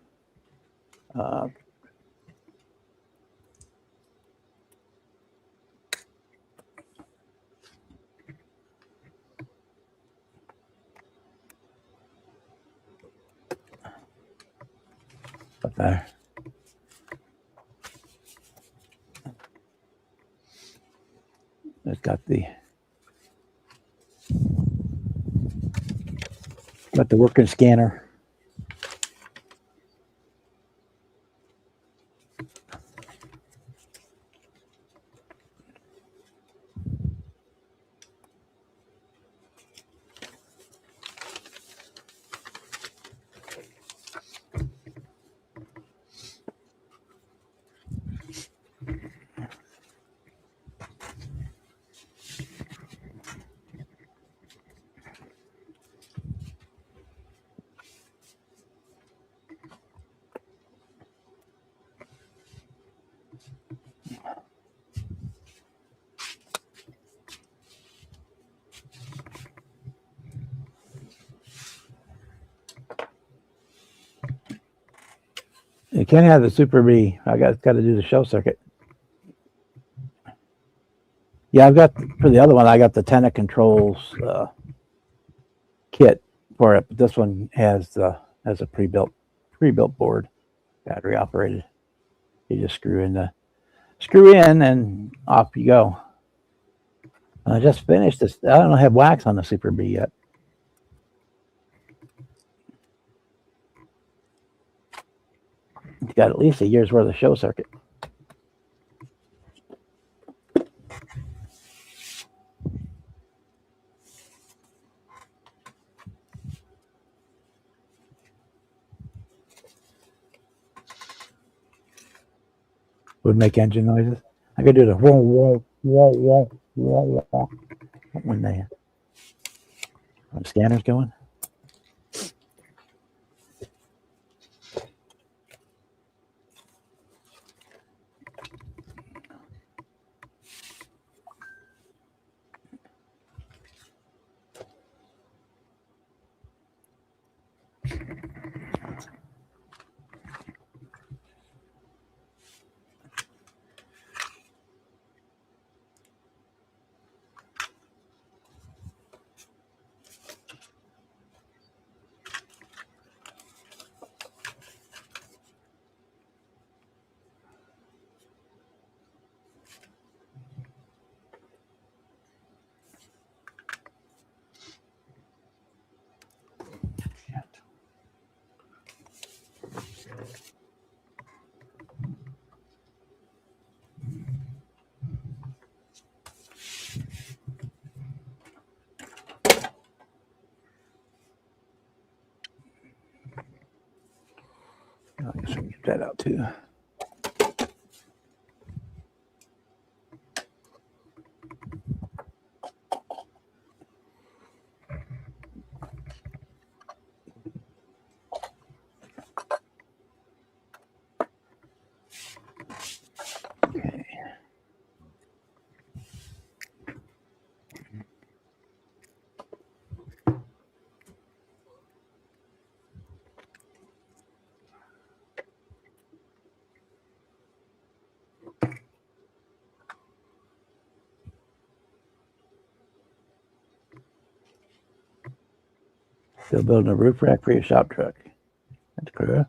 Up there. It's got the working scanner. You can't have the Super B. I got to do the show circuit. Yeah, I've got for the other one. I got the Tenet Controls kit for it, but this one has a pre-built board, battery operated. You just screw in and off you go. I just finished this. I don't have wax on the Super B yet. It's got at least a year's worth of show circuit. Would make engine noises. I could do the whoa whoa whoa whoa whoa whoa when the scanner's going. I guess we can get that out too. Okay. Still building a roof rack for your shop truck. That's cool.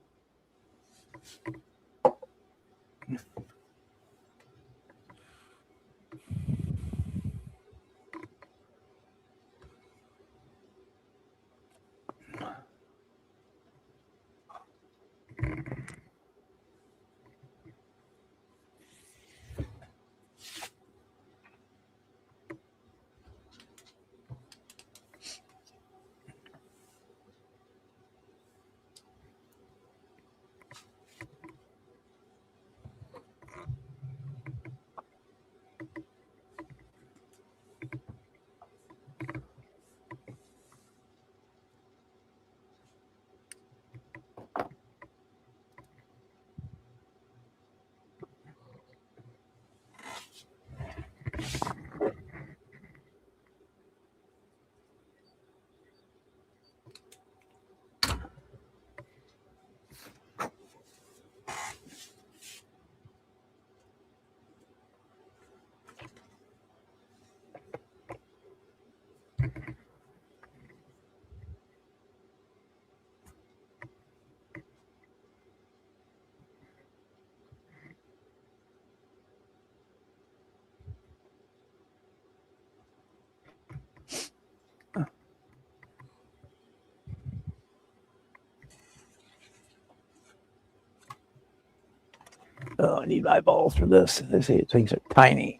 I need eyeballs for this. They say things are tiny.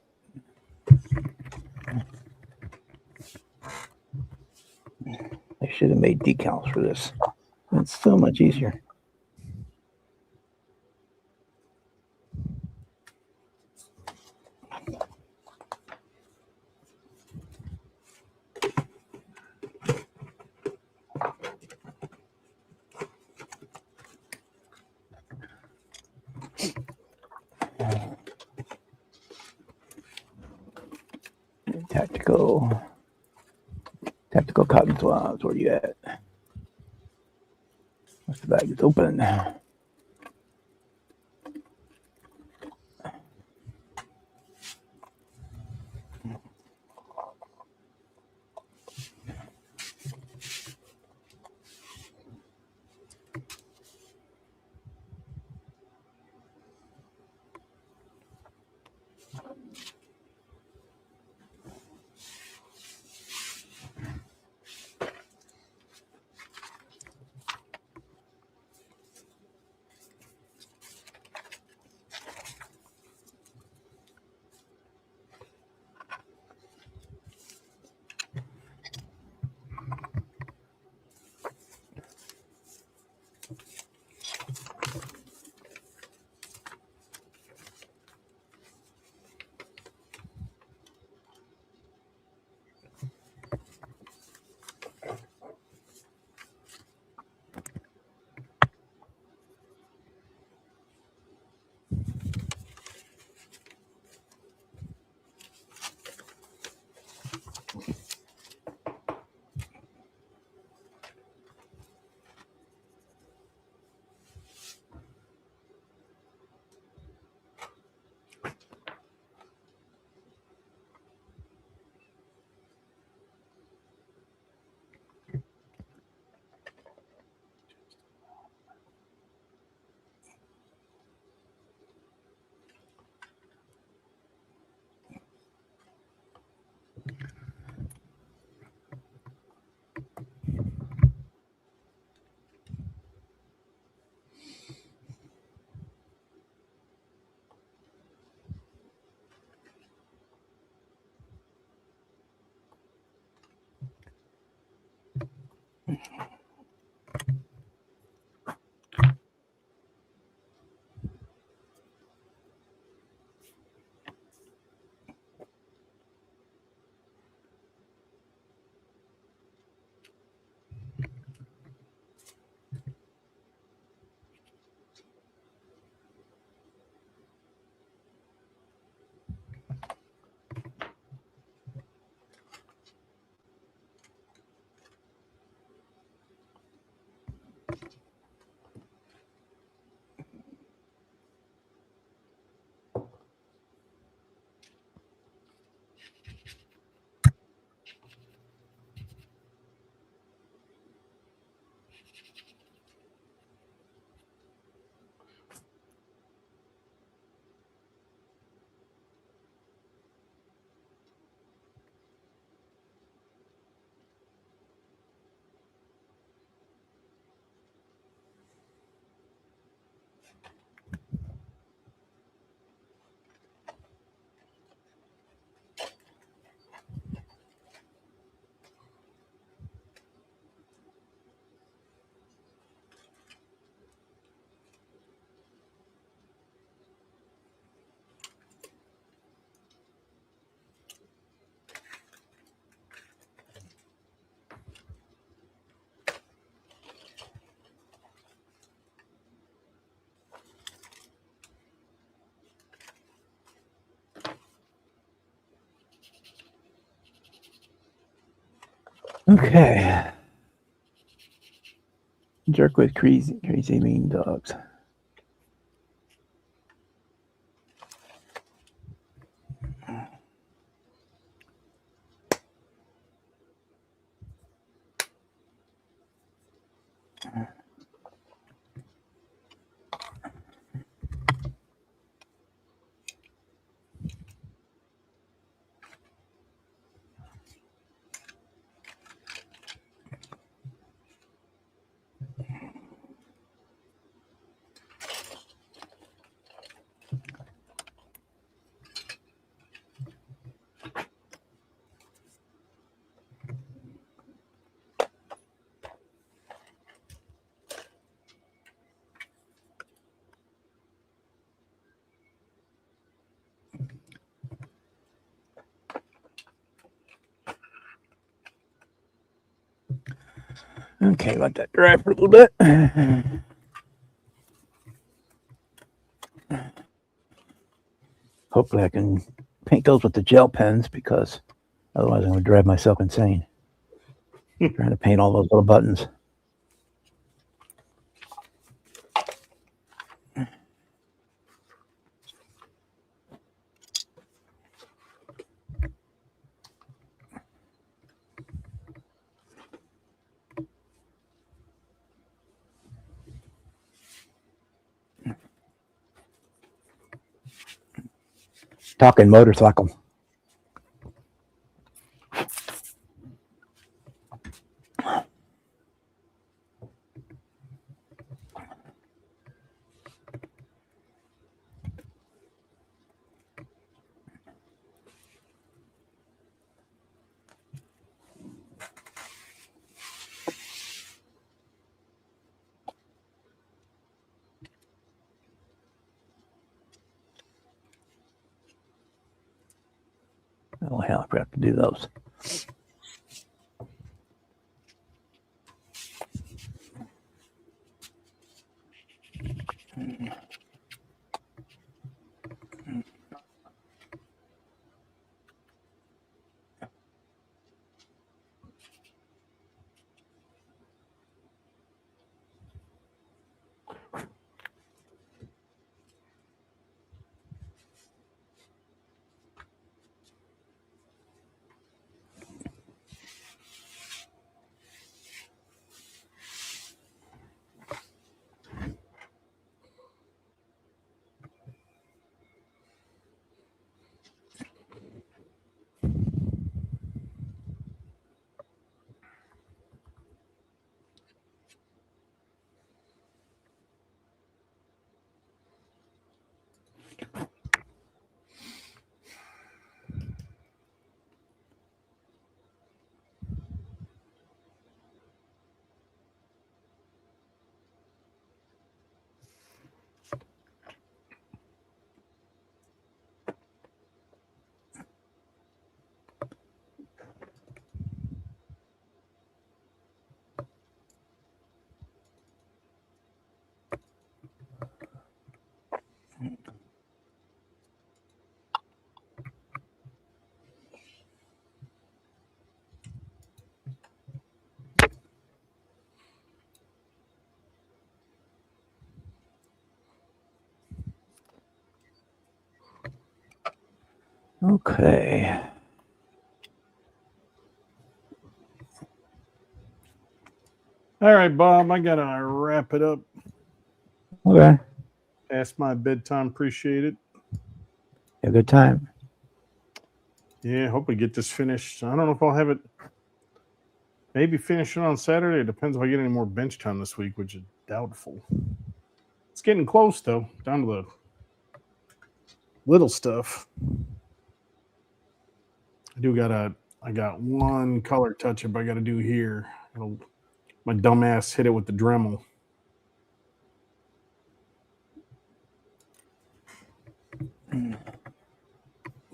I should have made decals for this. It's so much easier. Tactical cotton swabs. Where you at? The bag is open. Okay. Jerk with crazy mean dogs. Okay, let that dry for a little bit. Hopefully I can paint those with the gel pens because otherwise I'm going to drive myself insane trying to paint all those little buttons. Talking motorcycle. Oh hell, I forgot to do those. Okay. All right, Bob, I got to wrap it up. Okay. Past my bedtime. Appreciate it. Have a good time. Yeah, hope we get this finished. I don't know if I'll have it. Maybe finish it on Saturday. It depends if I get any more bench time this week, which is doubtful. It's getting close, though, down to the little stuff. I got one color touch-up I got to do here. My dumbass hit it with the Dremel.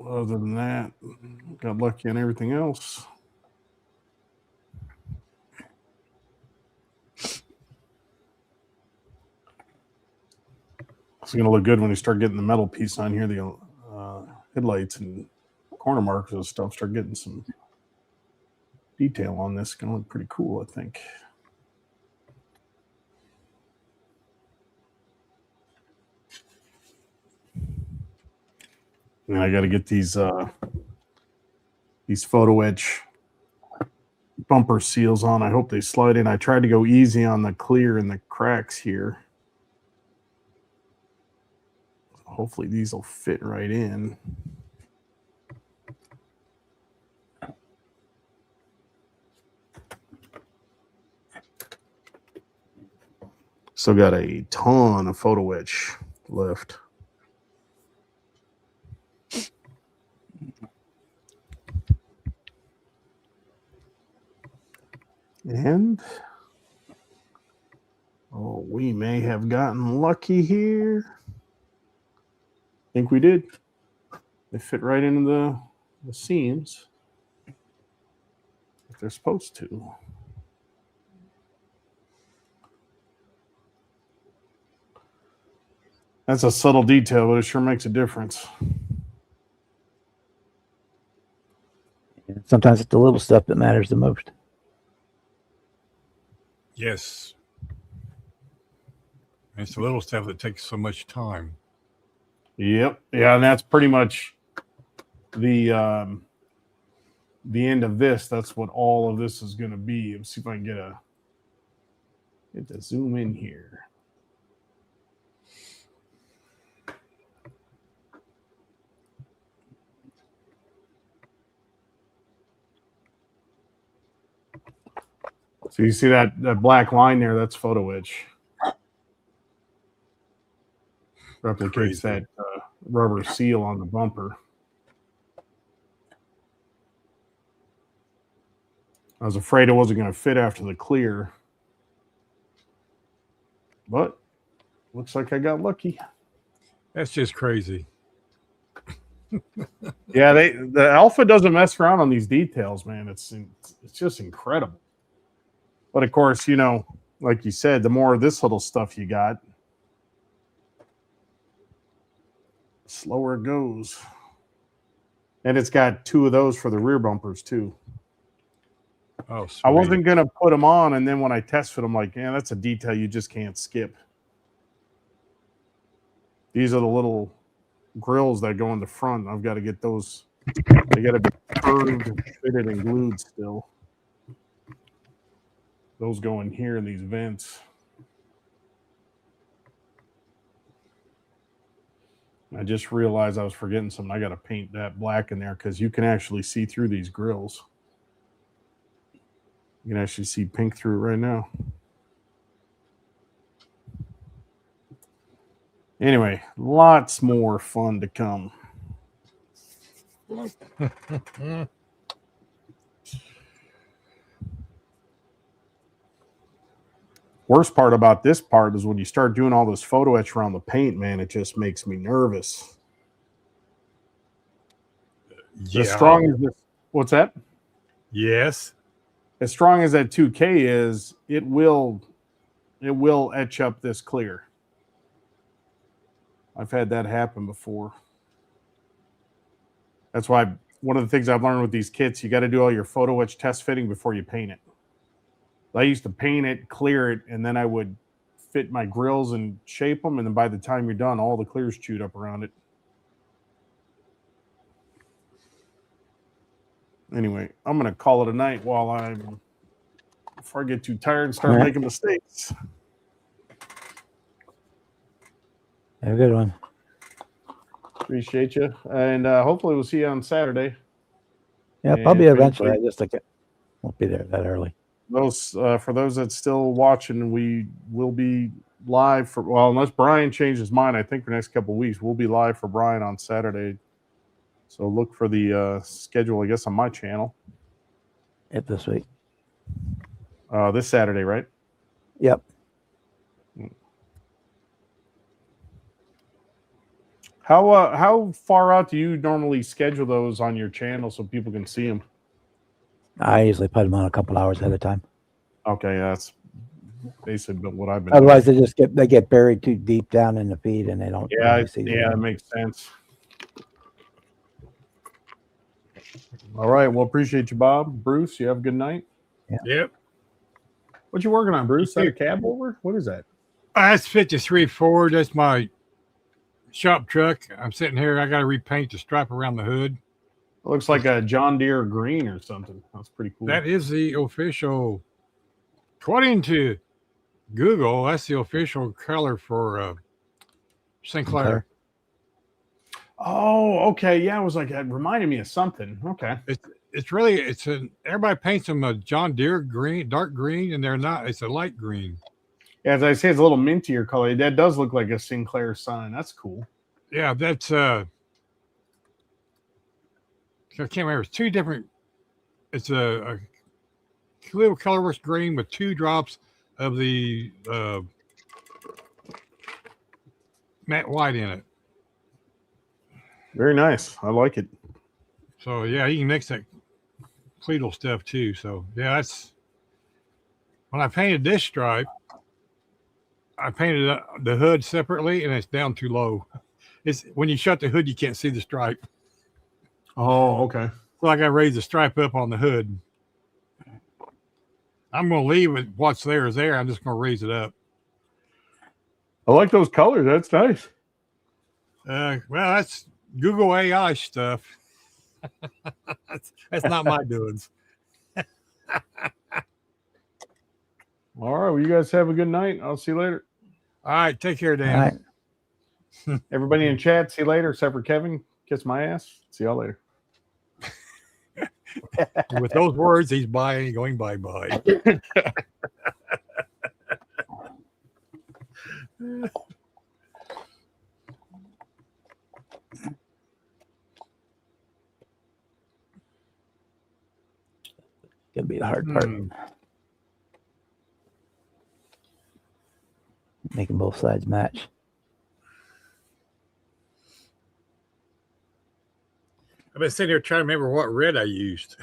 Other than that, got lucky on everything else. It's going to look good when you start getting the metal piece on here, the headlights and corner markers and stuff. Start getting some detail on this. It's going to look pretty cool, I think. And I got to get these photo etch bumper seals on. I hope they slide in. I tried to go easy on the clear and the cracks here. Hopefully these will fit right in. Still got a ton of photo etch left. And we may have gotten lucky here. I think we did. They fit right into the seams like they're supposed to. That's a subtle detail, but it sure makes a difference. Sometimes it's the little stuff that matters the most. Yes. And it's the little stuff that takes so much time. Yep. Yeah, and that's pretty much the end of this. That's what all of this is going to be. Let's see if I can get to zoom in here. So you see that black line there? That's photo etch. Replicates that rubber seal on the bumper. I was afraid it wasn't going to fit after the clear, but looks like I got lucky. That's just crazy. Yeah, the Alpha doesn't mess around on these details, man. It's just incredible. But of course, you know, like you said, the more of this little stuff you got, the slower it goes. And it's got 2 of those for the rear bumpers too. Oh, sweet. I wasn't gonna put them on, and then when I test fit, I'm like, yeah, that's a detail you just can't skip. These are the little grills that go in the front. I've got to get those. They got to be curved and fitted and glued still. Those go in here in these vents. I just realized I was forgetting something. I got to paint that black in there because you can actually see through these grills. You can actually see pink through it right now. Anyway, lots more fun to come. Worst part about this part is when you start doing all this photo etch around the paint, man, it just makes me nervous. Yeah. As strong as this, what's that? Yes. As strong as that 2K is, it will etch up this clear. I've had that happen before. That's why one of the things I've learned with these kits, you got to do all your photo etch test fitting before you paint it. I used to paint it, clear it, and then I would fit my grills and shape them, and then by the time you're done, all the clear's chewed up around it. Anyway, I'm going to call it a night before I get too tired and start making mistakes. Have a good one. Appreciate you. And hopefully we'll see you on Saturday. Yeah, And probably if eventually. anybody- I just won't be there that early. For those that's still watching, we will be live unless Brian changes his mind, I think for the next couple of weeks, we'll be live for Brian on Saturday. So look for the schedule, I guess, on my channel. This week. This Saturday, right? Yep. How far out do you normally schedule those on your channel so people can see them? I usually put them on a couple hours ahead of time. Okay, yeah, that's basically what I've been Otherwise, doing. they get buried too deep down in the feed, and they don't. Yeah, really see them. that makes sense. All right, well, appreciate you, Bob. Bruce, you have a good night. Yep. What you working on, Bruce? Is that a cab over? What is that? That's 53 Ford. That's my shop truck. I'm sitting here. I got to repaint the stripe around the hood. It looks like a John Deere green or something. That's pretty cool. That is the official, according to Google, that's the official color for Sinclair. Oh, okay. Yeah, it was like, it reminded me of something. Okay. Everybody paints them a John Deere green, dark green, and they're not. It's a light green. Yeah, as I say, it's a little mintier color. That does look like a Sinclair sign. That's cool. Yeah, that's I can't remember. It's two different. It's a little colorless green with 2 drops of the matte white in it. Very nice. I like it. So yeah, you can mix that Cleedle stuff too. So yeah, that's when I painted this stripe. I painted the hood separately, and it's down too low. It's when you shut the hood, you can't see the stripe. Oh, okay. So I got to raise the stripe up on the hood. I'm going to leave it. What's there is there. I'm just going to raise it up. I like those colors. That's nice. Well, that's Google AI stuff. that's not my doings. All right. Well, you guys have a good night. I'll see you later. All right. Take care, All Dan. right. Everybody in chat, see you later, except for Kevin. Kiss my ass. See y'all later. And with those words, he's going bye-bye. Gonna be the hard part. Making both sides match. I've been sitting here trying to remember what red I used.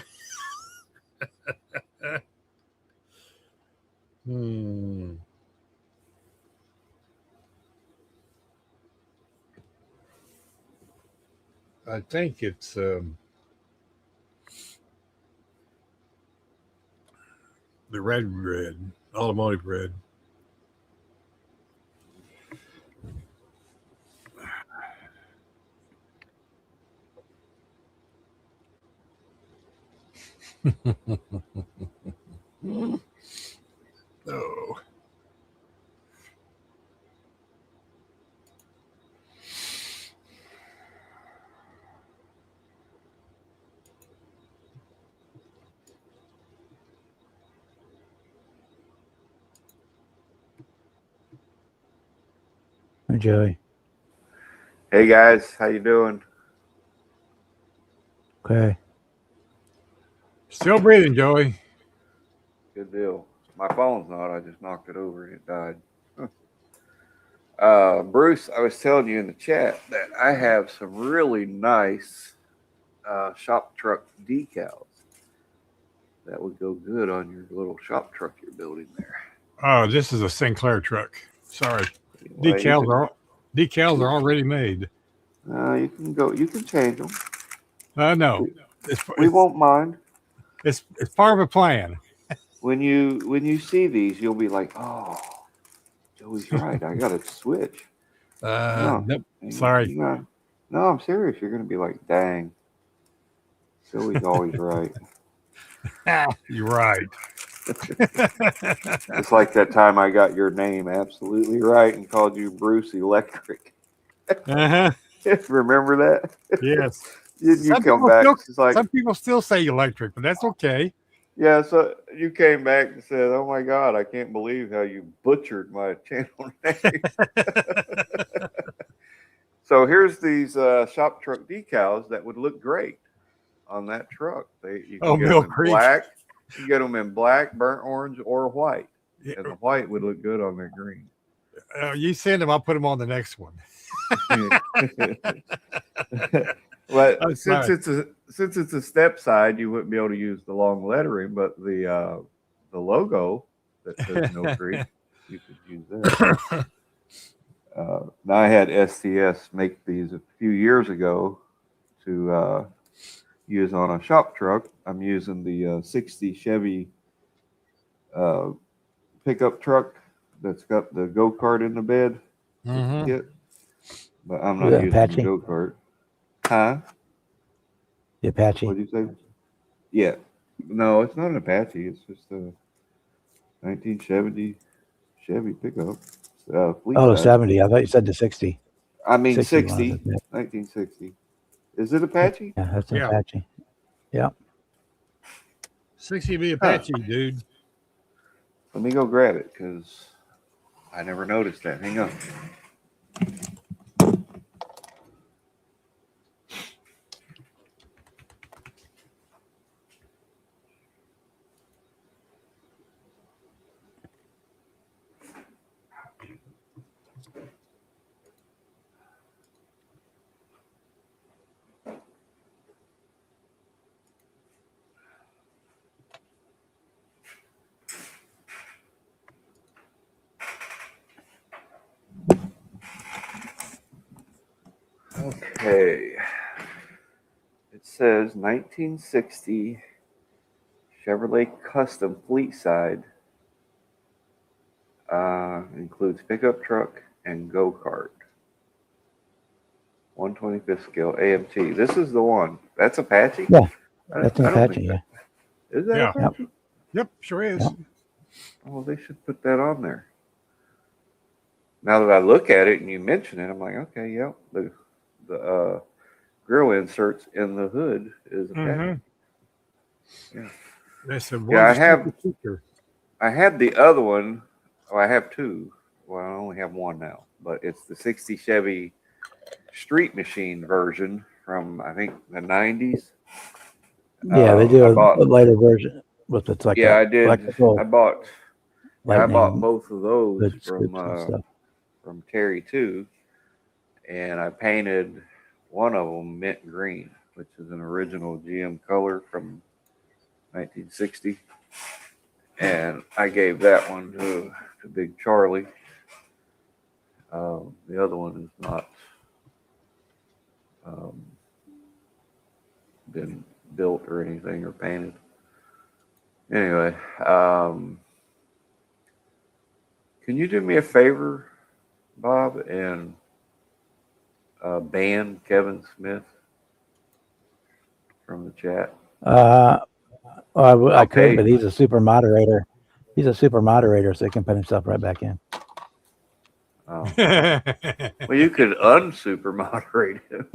I think it's the red, automotive red. Oh. Hi, Joey. Hey guys, how you doing? Okay. Still breathing, Joey. Good deal. My phone's not. I just knocked it over and it died. Bruce, I was telling you in the chat that I have some really nice shop truck decals that would go good on your little shop truck you're building there. Oh, this is a Sinclair truck. Sorry. Anyway, Decals are already made. you can change them. No. We won't mind. It's part of a plan. When you see these, you'll be like, oh, Joey's right. I got to switch. Nope. Sorry. No, I'm serious. You're going to be like, dang. Joey's always right. You're right. It's like that time I got your name absolutely right and called you Bruce Electric. Uh-huh. Remember that? Yes. You come back. It's like, some people still say electric, but that's okay. yeah, so you came back and said, oh my God, I can't believe how you butchered my channel name. So here's these shop truck decals that would look great on that truck. You can get Mill them in Creek. black. You can get them in black, burnt orange, or white. And the white would look good on the green. You send them, I'll put them on the next one. But since it's a step side, you wouldn't be able to use the long lettering, but the logo that says Mill Creek, you could use that. Now I had STS make these a few years ago to use on a shop truck. I'm using the 60 Chevy pickup truck that's got the go-kart in the bed. Mm-hmm. But I'm not using Apache? the go-kart. Huh? The Apache. What did you say? Yeah. No, it's not an Apache. It's just a 1970 Chevy pickup. Fleet Oh, the size. 70. I thought you said the 60. I mean 60 60. was it? 1960. Is it Apache? Yeah, that's an Yeah. Apache. Yeah. 60 Apache, dude. Let me go grab it because I never noticed that. Hang on. Okay. It says 1960 Chevrolet Custom Fleet Side. Includes pickup truck and go-kart. 125th scale AMT. This is the one. That's Apache? Yeah, I that's an don't Apache. think Yeah. that- Is that Yeah. Apache? Yep, sure is. Yep. Oh, they should put that on there. Now that I look at it and you mention it, I'm like, okay, yep. The grill inserts in the hood is Apache. Yeah. That's a Yeah, I have. feature. I had the other one. Oh, I have two. Well, I only have one now, but it's the 60 Chevy Street Machine version from, I think, the 90s. Yeah, they do I a bought, lighter version with it's like yeah, a I did. electrical I bought lightning both of those hood scoops and stuff. from Terry too, and I painted one of them mint green, which is an original GM color from 1960. And I gave that one to Big Charlie. The other one is not been built or anything or painted. Anyway, can you do me a favor, Bob, and ban Kevin Smith from the chat? I could, Okay. but he's a super moderator. He's a super moderator, so he can put himself right back in. Oh. Well, you could unsuper moderate him.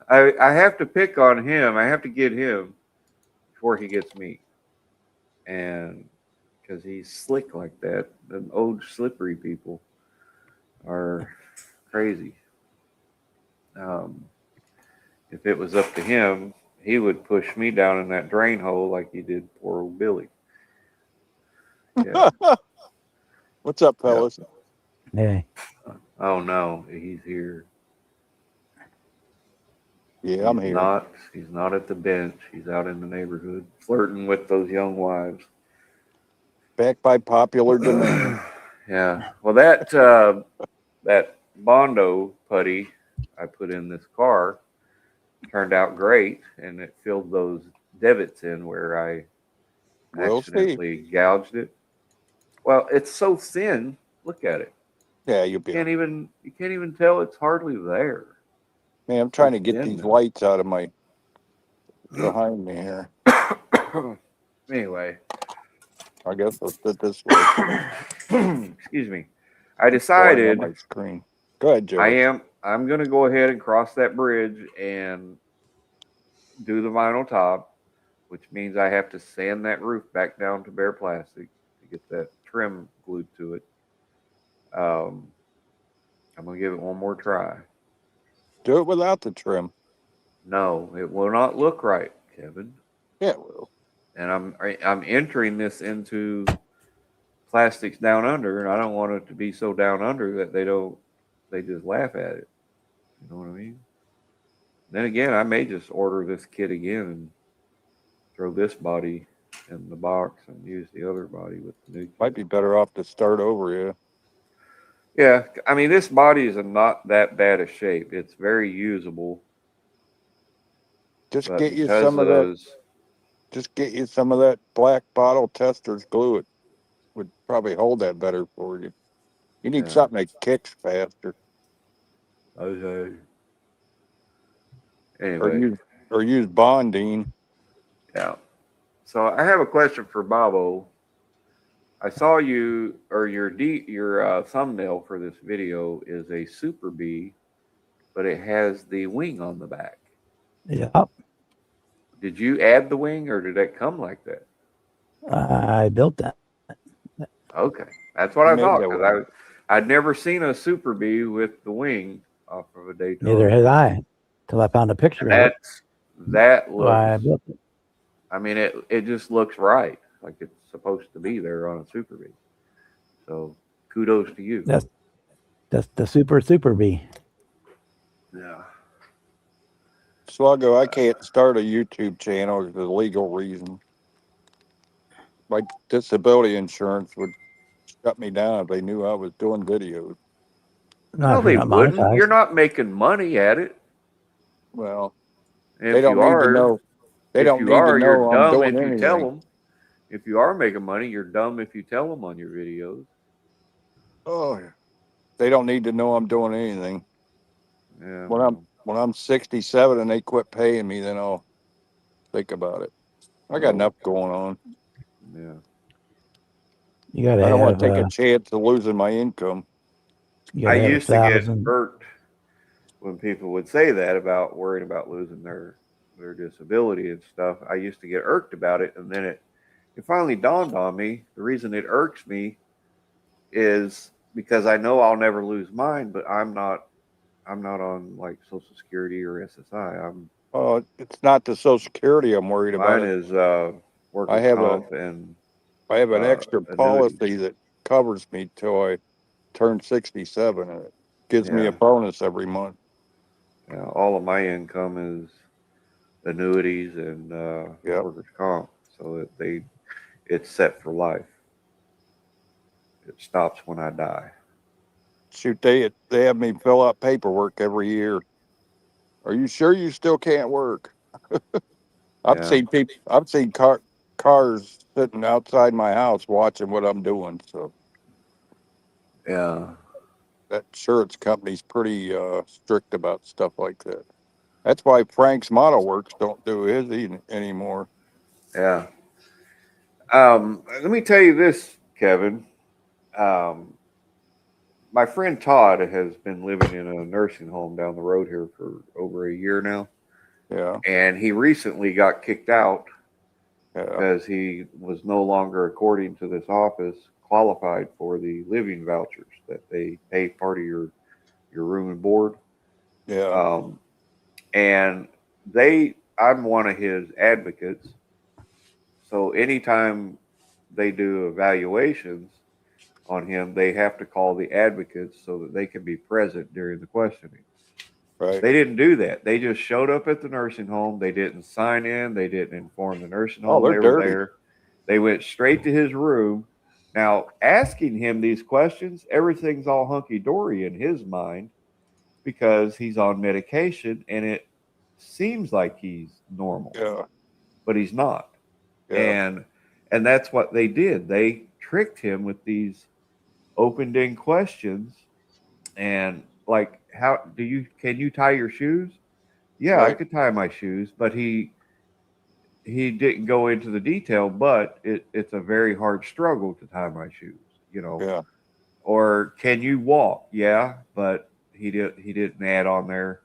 I have to pick on him. I have to get him before he gets me. And because he's slick like that, the old slippery people are crazy. If it was up to him, he would push me down in that drain hole like he did poor old Billy. Yeah. What's up, fellas? Hey, Oh no, he's here. Yeah, I'm here. He's not at the bench. He's out in the neighborhood flirting with those young wives. Back by popular demand. Yeah. Well, that Bondo putty I put in this car turned out great, and it filled those divots in where I We'll see. accidentally gouged it. Well, it's so thin. Look at it. Yeah, you'll You be. can't even tell it's hardly there. Man, I'm trying to It's get thin these now. lights out of my behind me here. Anyway, I guess I'll sit this way. excuse me. I Going on decided my screen. Go ahead, Joe. I'm going to go ahead and cross that bridge and do the vinyl top, which means I have to sand that roof back down to bare plastic to get that trim glued to it. I'm going to give it one more try. Do it without the trim. No, it will not look right, Kevin. Yeah, it will. And I'm entering this into plastics down under, and I don't want it to be so down under that they just laugh at it. You know what I mean? Then again, I may just order this kit again and throw this body in the box and use the other body with the new kit. Might be better off to start over, yeah. Yeah, I mean, this body is in not that bad a shape. It's very usable. Just But get you because some of that. those, Just get you some of that black bottle Testors glue. It would probably hold that better for you. You need Yeah. something that kicks faster. okay. Or Anyway, use bonding. yeah. So I have a question for Bobo. I saw you, or your thumbnail for this video is a Super Bee, but it has the wing on the back. yeah, Did you add the wing, or did that come like that? I built that. Okay, that's what I Made thought, that because I'd never seen a Super Bee with the wing off of a Daytona. Neither had I, till I found a picture of it. That So I looks. built it. I mean, it just looks right, like it's supposed to be there on a Super Bee. So kudos to you. That's the super bee. Yeah. Sluggo, I can't start a YouTube channel for legal reasons. My disability insurance would shut me down if they knew I was doing videos. Not No, if you're they not wouldn't. monetized. You're not making money at it. Well, And they if don't you need to are, know. They if don't you need to are, you're know I'm dumb doing if you tell anything. them. If you are making money, you're dumb if you tell them on your videos. Oh, they don't need to know I'm doing anything. Yeah. When I'm 67 and they quit paying me, then I'll think about it. I got Well, enough going on. yeah. You gotta I don't want have, to take a chance of losing my income. you I gotta have used to get 1,000. irked when people would say that about worrying about losing their disability and stuff. I used to get irked about it, and then it finally dawned on me. The reason it irks me is because I know I'll never lose mine, but I'm not on like Social Security or SSI. It's not the Social Security I'm worried Mine about. is I workers have comp and an extra annuities. policy that covers me till I turn 67, and it gives me Yeah. a bonus every month. Yeah, all of my income is annuities and workers comp, so that it's set for life. It stops when I die. Shoot, they have me fill out paperwork every year. Are you sure you still can't work? I've Yeah. seen people. I've seen cars sitting outside my house watching what I'm doing. So Yeah. that insurance company's pretty strict about stuff like that. That's why Frank's Model Works don't do his anymore. Yeah. Let me tell you this, Kevin. My friend Todd has been living in a nursing home down the road here for over a year now. Yeah. And he recently got kicked out Yeah. because he was no longer, according to this office, qualified for the living vouchers that they pay part of your room and board. Yeah. And I'm one of his advocates. So anytime they do evaluations on him, they have to call the advocates so that they can be present during the questioning. Right. They didn't do that. They just showed up at the nursing home. They didn't sign in. They didn't inform the nursing home they're they were dirty. there. They went straight to his room. Now, asking him these questions, everything's all hunky dory in his mind because he's on medication and it seems like he's normal. Yeah. But he's not. Yeah. And that's what they did. They tricked him with these open-ended questions and like, can you tie your shoes? Yeah, I Right. could tie my shoes, but he didn't go into the detail, but it's a very hard struggle to tie my shoes, Yeah. Or can you walk? Yeah, but he didn't add on there.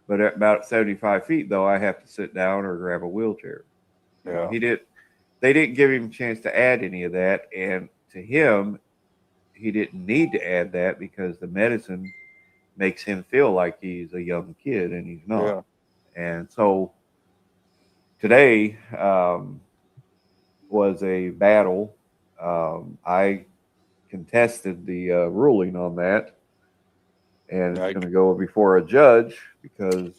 But at about 75 feet though, I have to sit down or grab a wheelchair. Yeah. They didn't give him a chance to add any of that, and to him, he didn't need to add that because the medicine makes him feel like he's a young kid and he's not. Yeah. And so today was a battle. I contested the ruling on that, and it's going to go before a judge because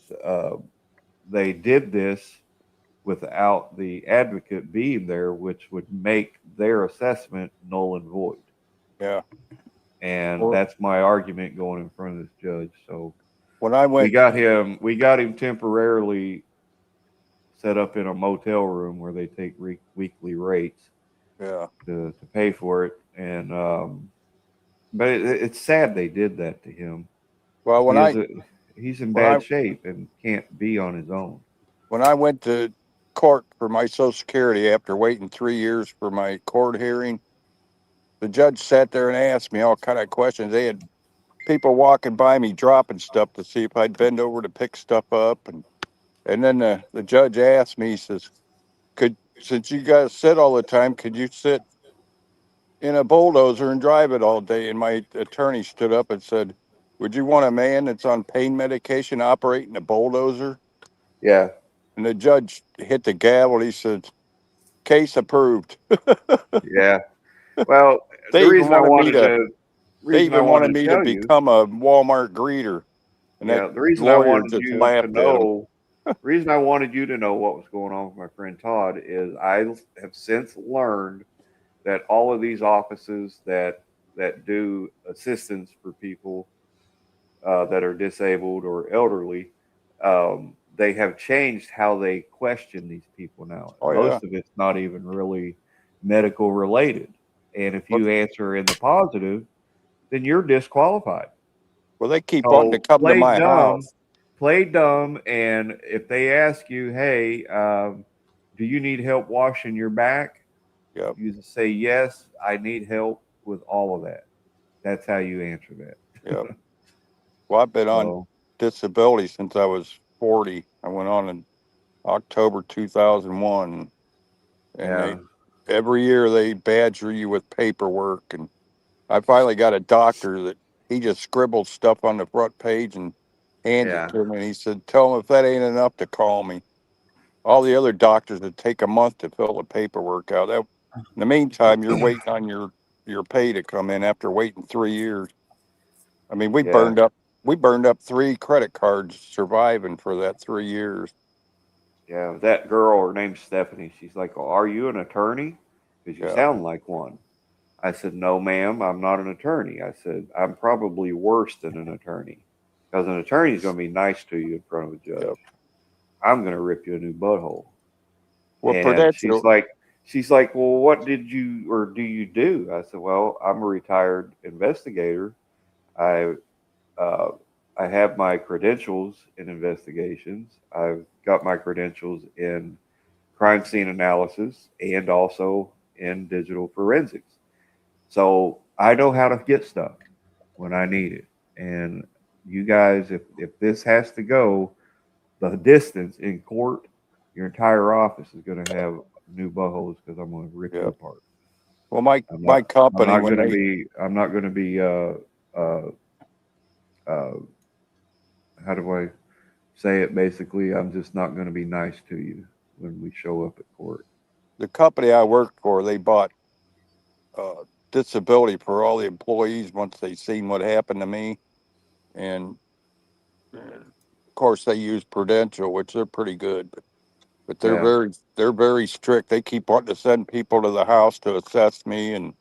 they did this without the advocate being there, which would make their assessment null and void. Yeah. And that's my argument going in front of this judge. So when I went, we got him temporarily set up in a motel room where they take weekly rates. Yeah. To pay for it, and but it's sad they did that to him. Well, he's in bad shape and can't be on his own. When I went to court for my Social Security after waiting 3 years for my court hearing, the judge sat there and asked me all kind of questions. They had people walking by me dropping stuff to see if I'd bend over to pick stuff up, and then the judge asked me, he says, since you guys sit all the time, could you sit in a bulldozer and drive it all day? And my attorney stood up and said, would you want a man that's on pain medication operating a bulldozer? Yeah. And the judge hit the gavel. He said, case approved. Yeah. Well, they the reason I wanted me to to become a Walmart greeter. And yeah, the reason I wanted you to know, the reason I wanted you to know what was going on with my friend Todd is I have since learned that all of these offices that do assistance for people that are disabled or elderly, they have changed how they question these people now. Oh, yeah. Most of it's not even really medical related. And if you answer in the positive, then you're disqualified. Well, they keep wanting to come to my house. Play dumb, and if they ask you, "Hey, do you need help washing your back?" Yep. You just say, "Yes, I need help with all of that." That's how you answer that. Yep. Well, I've been on So, disability since I was 40. I went on in October 2001, and yeah, every year they badger you with paperwork. And I finally got a doctor that he just scribbled stuff on the front page and handed yeah, it to me. And he said, "Tell him if that ain't enough to call me." All the other doctors would take a month to fill the paperwork out. In the meantime, you're waiting on your pay to come in after waiting 3 years. I mean, we yeah, burned up 3 credit cards surviving for that 3 years. yeah. That girl, her name's Stephanie. She's like, "Oh, are you an attorney? Because you Yeah. sound like one." I said, "No, ma'am, I'm not an attorney." I said, "I'm probably worse than an attorney, because an attorney is going to be nice to you in front of a judge. Yep. I'm going to rip you a new butthole." Well, And she's Prudential, like, "Well, what did you or do you do?" I said, "Well, I'm a retired investigator. I uh, I have my credentials in investigations. I've got my credentials in crime scene analysis and also in digital forensics. So I know how to get stuff when I need it. And you guys, if this has to go the distance in court, your entire office is going to have new buttholes because I'm going to rip you yeah. apart. Well, my I'm my not. I'm company not when going to they be. I'm not going to be. Uh, uh, how do I say it? Basically, I'm just not going to be nice to you when we show up at court. the company I worked for, they bought uh, disability for all the employees once they seen what happened to me, and of course they use Prudential, which they're pretty good, but Yeah. they're very strict. They keep wanting to send people to the house to assess me and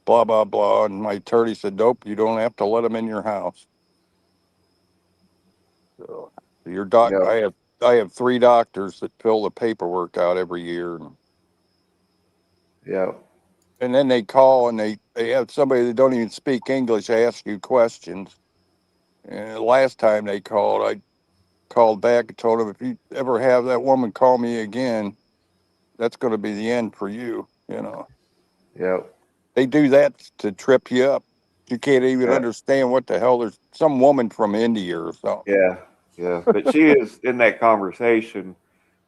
blah blah blah. And my attorney said, "Nope, you don't have to let them in your house." So your doc, Yeah. I have 3 doctors that fill the paperwork out every year, Yeah. and then they call and they have somebody that don't even speak English ask you questions. And the last time they called, I called back and told them, "If you ever have that woman call me again, that's going to be the end for you." You know, Yeah. they do that to trip you up. You can't even Yeah. understand what the hell. There's some woman from India or something. Yeah. Yeah. But she is in that conversation.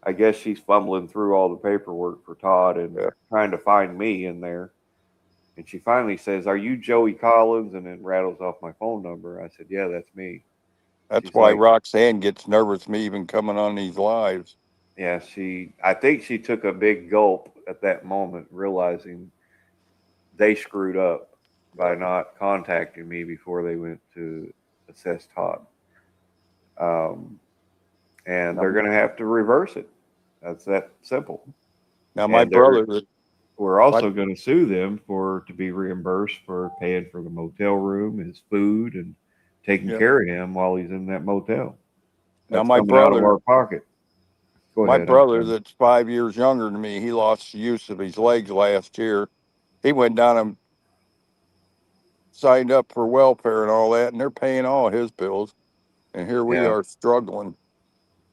I guess she's fumbling through all the paperwork for Todd and Yeah. trying to find me in there. And she finally says, "Are you Joey Collins?" And then rattles off my phone number. I said, "Yeah, that's me." That's She's why like, Roxanne gets nervous me even coming on these lives. "Yeah, I think she took a big gulp at that moment, realizing they screwed up by not contacting me before they went to assess Todd. Um, and they're going to have to reverse it. That's that simple. Now my And brother, we're also going to sue them to be reimbursed for paying for the motel room, his food, and taking yeah. care of him while he's in that motel. Now That's my coming out of brother, our pocket. Go my ahead. I'm brother sorry. that's 5 years younger than me, he lost the use of his legs last year. He went down and signed up for welfare and all that, and they're paying all his bills. And here we Yeah. are struggling.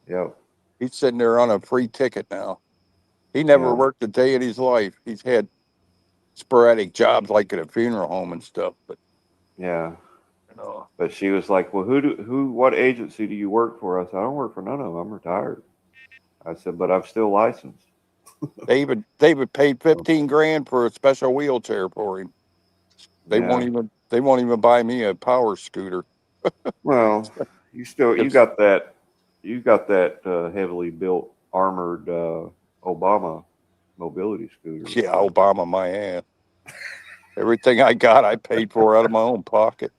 Yep. He's sitting there on a free ticket now. He never Yeah. worked a day in his life. He's had sporadic jobs like at a funeral home and stuff, but Yeah. you know, But she was like, "Well, what agency do you work for?" I said, "I don't work for none of them. I'm retired." I said, "But I'm still licensed." they would pay 15 grand for a special wheelchair for him. Yeah. They won't even buy me a power scooter. Well, It's, you got that heavily built armored Obama mobility scooter. yeah, Obama my ass. Everything I got, I paid for out of my own pocket.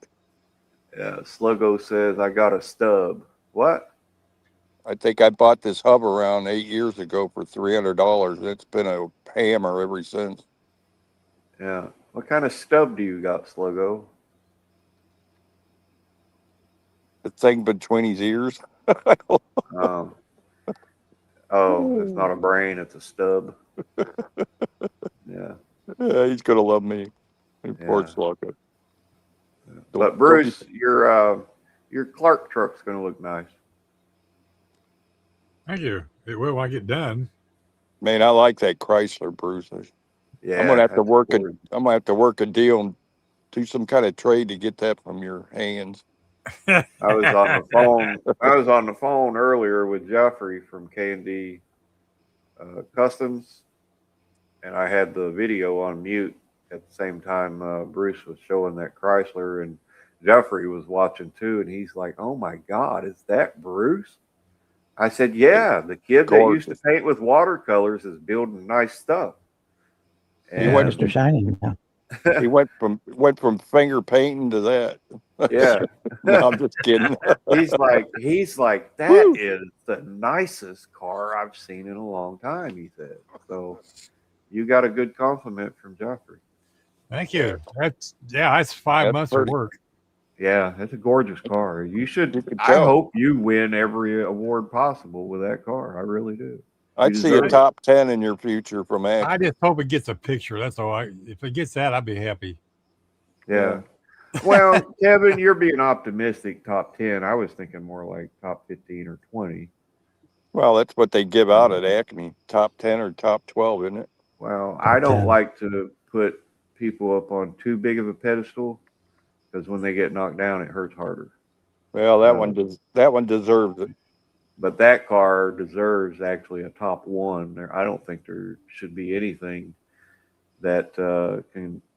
Yeah. Sluggo says I got a stub. What? I think I bought this hub around 8 years ago for $300. It's been a hammer ever since. Yeah. What kind of stub do you got, Sluggo? The thing between his ears. Um, oh, it's not a brain, it's a stub. Yeah. Yeah, he's gonna love me. Poor Yeah. Sluggo. But Bruce, your Clark truck's gonna look nice. Thank you. It will when I get done. Man, I like that Chrysler, Bruce. Yeah. I'm gonna have to that's work a. Ford. I'm gonna have to work a deal and do some kind of trade to get that from your hands. I was on the phone. I was on the phone earlier with Jeffrey from K&D Customs, and I had the video on mute at the same time Bruce was showing that Chrysler, and Jeffrey was watching too, and he's like, "Oh my God, is that Bruce?" I said, "Yeah, the kid that used to paint with watercolors is building nice stuff." He went Mr. Shining now. He went from finger painting to that. Yeah. No, I'm just kidding. he's like that is the nicest car I've seen in a long time, he said. So you got a good compliment from Jeffrey. Thank you. That's 5 months of work. Yeah, it's a gorgeous car. You should. I tell. hope you win every award possible with that car. I really do. I'd see a top 10 in your future from Acme. I just hope it gets a picture. That's all. If it gets that, I'd be happy. Yeah. Well, Kevin, you're being optimistic. Top 10. I was thinking more like top 15 or 20. Well, that's what they give out at Acme. Top 10 or top 12, isn't it? Well, I don't like to put people up on too big of a pedestal because when they get knocked down, it hurts harder. Well, that one deserves it. But that car deserves actually a top one. I don't think there should be anything that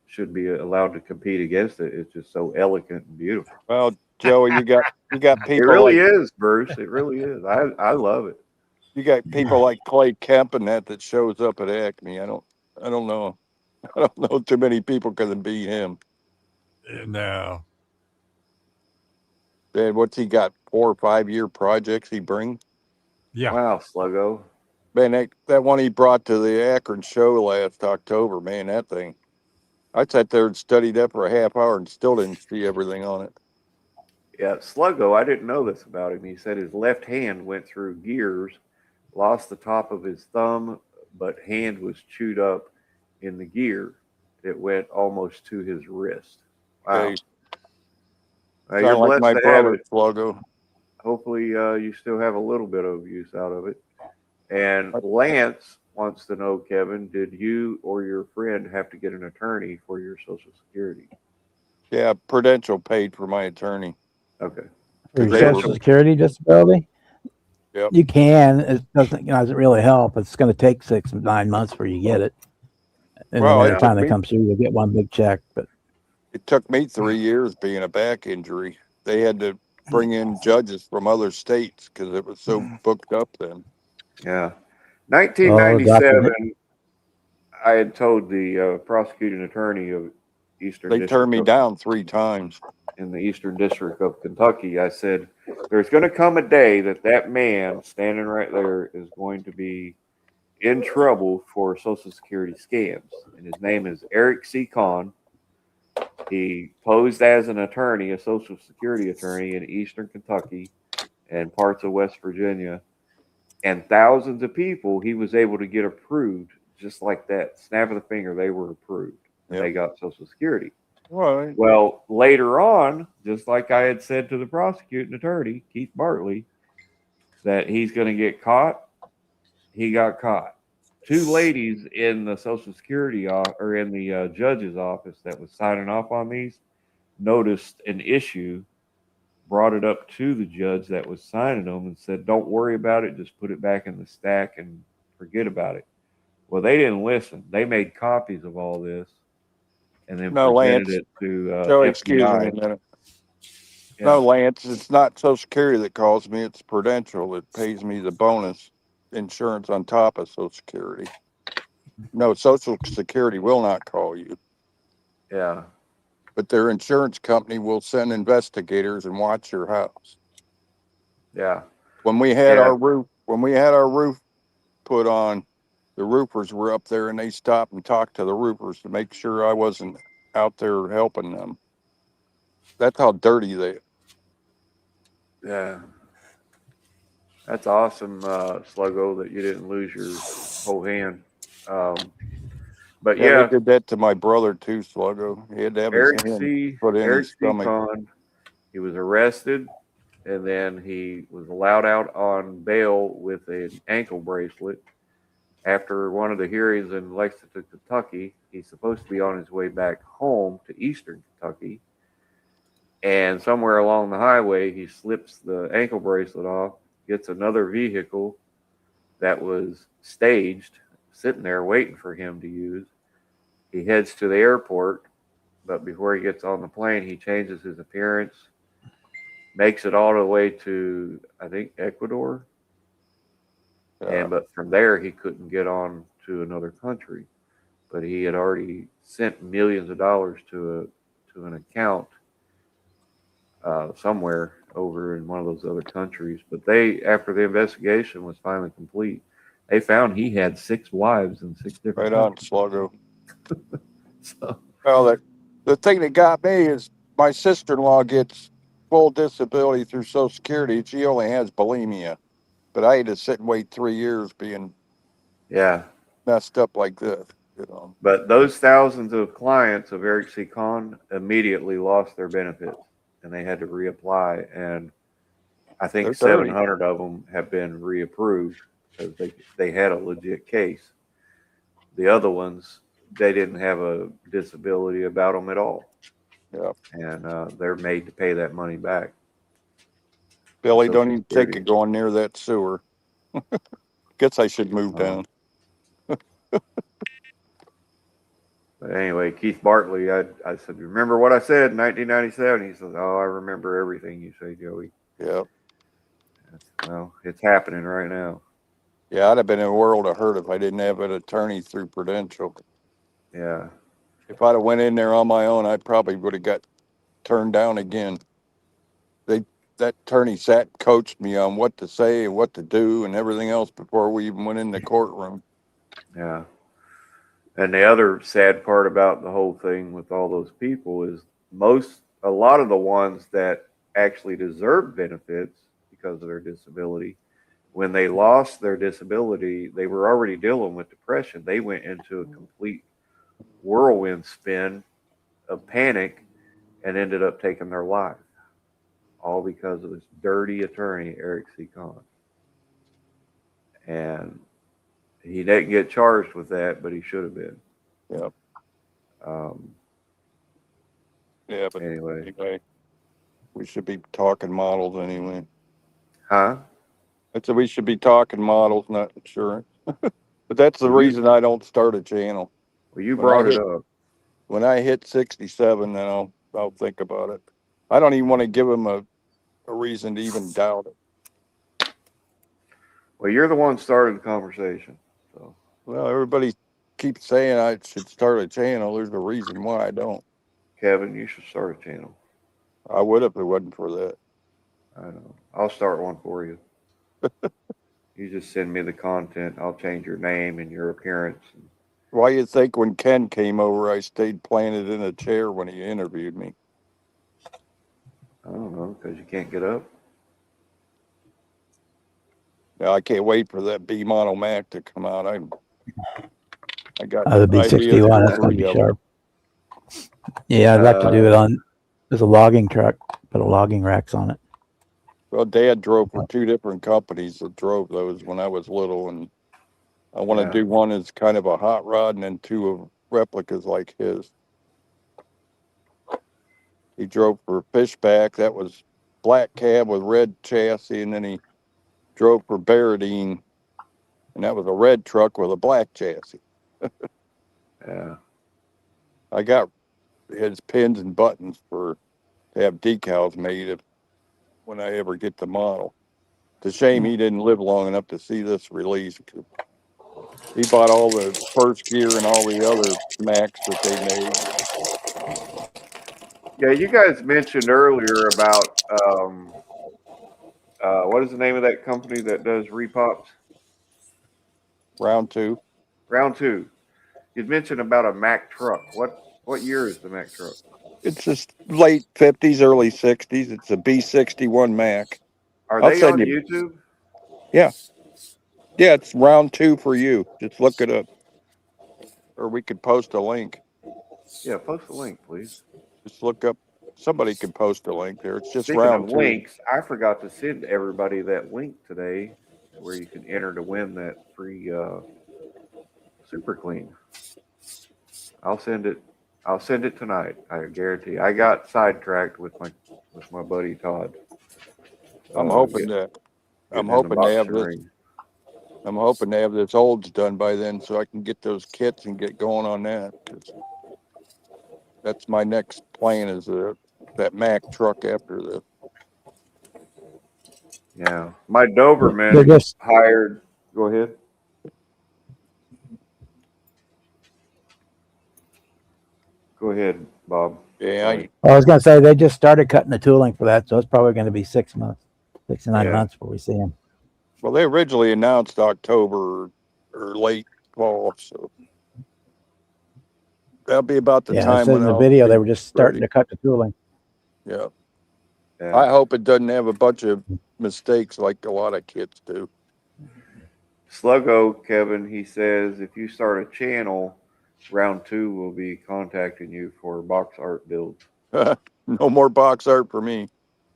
should be allowed to compete against it. It's just so elegant and beautiful. Well, Joey, you got people. It really is, Bruce. It really is. I love it. You got people like Clay Kemp and that shows up at Acme. I don't know. I don't know too many people can beat him. No. And what's he got? 4 or 5 year projects he brings? Yeah. Wow, Sluggo. Man, that one he brought to the Akron show last October, man, that thing. I sat there and studied that for a half hour and still didn't see everything on it. Yeah, Sluggo, I didn't know this about him. He said his left hand went through gears, lost the top of his thumb, but hand was chewed up in the gear. It went almost to his wrist. Wow. Hey, You're like blessed my to have brother, it. Sluggo. Hopefully you still have a little bit of use out of it. And Lance wants to know, Kevin, did you or your friend have to get an attorney for your Social Security? Yeah, Prudential paid for my attorney. Okay. For your Social Security disability? Yep. You can. It doesn't really help. It's going to take 6 to 9 months before you get it. And Well, then by it the time took it me- comes through, you'll get one big check. But It took me 3 years being a back injury. They had to bring in judges from other states because it was so booked up then. Yeah. 1997, I had told the prosecuting attorney of Eastern They District turned me of- down 3 times. in the Eastern District of Kentucky, I said, there's going to come a day that man standing right there is going to be in trouble for Social Security scams. And his name is Eric C. Kahn. He posed as an attorney, a Social Security attorney in Eastern Kentucky and parts of West Virginia. And thousands of people he was able to get approved just like that. Snap of the finger, they were approved. And they got Social Security. Right. Well, later on, just like I had said to the prosecuting attorney, Keith Bartley, that he's going to get caught, he got caught. 2 ladies in the Social Security or in the judge's office that was signing off on these noticed an issue, brought it up to the judge that was signing them and said, don't worry about it. Just put it back in the stack and forget about it. Well, they didn't listen. They made copies of all this and then No, presented Lance. it to Joe, excuse me FBI. a minute. Yeah. No, Lance, it's not Social Security that calls me. It's Prudential that pays me the bonus insurance on top of Social Security. No, Social Security will not call you. Yeah. But their insurance company will send investigators and watch your house. Yeah. When we had our roof put on, the roofers were up there and they stopped and talked to the roofers to make sure I wasn't out there helping them. That's how dirty they. Yeah. That's awesome, Sluggo, that you didn't lose your whole hand. But Yeah, yeah, they did that to my brother too, Sluggo. He had to have his hand put in Eric his C. stomach. Kahn, he was arrested, and then he was allowed out on bail with an ankle bracelet. After one of the hearings in Lexington, Kentucky, he's supposed to be on his way back home to Eastern Kentucky. And somewhere along the highway, he slips the ankle bracelet off, gets another vehicle that was staged, sitting there waiting for him to use. He heads to the airport, but before he gets on the plane, he changes his appearance, makes it all the way to, I think, Ecuador. But from there, he couldn't get on to another country. But he had already sent millions of dollars to an account somewhere over in one of those other countries. But after the investigation was finally complete, they found he had 6 wives in 6 different Right on, countries. Sluggo. So, Well, the thing that got me is my sister-in-law gets full disability through Social Security. She only has bulimia, but I had to sit and wait 3 years being yeah. messed up like this. You know. But those thousands of clients of Eric C. Kahn immediately lost their benefits, and they had to reapply. And I think They're 700 of them have been reapproved because they had a legit case. The other ones, they didn't have a disability about them at all. Yeah. And they're made to pay that money back. Billy, Social don't even think Security. of going near that sewer. Guess I should move down. But anyway, Keith Bartley, I said, remember what I said in 1997? He says, oh, I remember everything you say, Joey. Yeah. Well, it's happening right now. Yeah, I'd have been in a world of hurt if I didn't have an attorney through Prudential. Yeah. If I'd have went in there on my own, I probably would have got turned down again. That attorney sat and coached me on what to say and what to do and everything else before we even went in the courtroom. Yeah. And the other sad part about the whole thing with all those people is a lot of the ones that actually deserve benefits because of their disability, when they lost their disability, they were already dealing with depression. They went into a complete whirlwind spin of panic and ended up taking their life. All because of this dirty attorney, Eric C. Kahn. And he didn't get charged with that, but he should have been. Yep. Yeah, but anyway, we should be talking models anyway. Huh? I said we should be talking models, not insurance. But that's the reason I don't start a channel. Well, you brought it up. When I hit 67, then I'll think about it. I don't even want to give them a reason to even doubt it. Well, you're the one started the conversation. So. Well, everybody keeps saying I should start a channel. There's a reason why I don't. Kevin, you should start a channel. I would if it wasn't for that. I know. I'll start one for you. You just send me the content. I'll change your name and your appearance. Why you think when Ken came over, I stayed planted in a chair when he interviewed me? I don't know, because you can't get up. Yeah, I can't wait for that B Mono Mac to come out. I got the B61. That's going to be sharp. Yeah, I'd like to do it on. There's a logging truck. Put a logging racks on it. Well, Dad drove for 2 different companies that drove those when I was little, and I want to do one as kind of a hot rod and then 2 of replicas like his. He drove for Fishback. That was black cab with red chassis, and then he drove for Baradine, and that was a red truck with a black chassis. Yeah. I got his pins and buttons to have decals made when I ever get the model. It's a shame he didn't live long enough to see this release. He bought all the first gear and all the other Macs that they made. Yeah, you guys mentioned earlier about what is the name of that company that does repops? Round 2. Round 2. You'd mentioned about a Mack truck. What year is the Mack truck? It's just late 50s, early 60s. It's a B61 Mac. Are I'll they send on you. YouTube? Yeah, it's round 2 for you. Just look it up, or we could post a link. Yeah, post a link, please. Just look up. Somebody can post a link there. It's just Speaking round of 2. links, I forgot to send everybody that link today where you can enter to win that free Super Clean. I'll send it tonight. I guarantee. I got sidetracked with my buddy Todd. I'm hoping to. I'm hoping to have this. I'm hoping to have this olds done by then, so I can get those kits and get going on that. 'Cause that's my next plan is that Mack truck after the. Yeah, my Doberman They're just hired. Go ahead. Go ahead, Bob. Yeah, Sorry. I was going to say they just started cutting the tooling for that, so it's probably going to be 6 months, 6 to 9 Yeah. months before we see them. well, they originally announced October or late fall, so that'll be about the Yeah, it time said when in the I'll video be they were just starting ready. to cut the tooling. Yeah, Yeah. I hope it doesn't have a bunch of mistakes like a lot of kits do. Sluggo Kevin, he says if you start a channel, round 2 will be contacting you for box art builds. No more box art for me.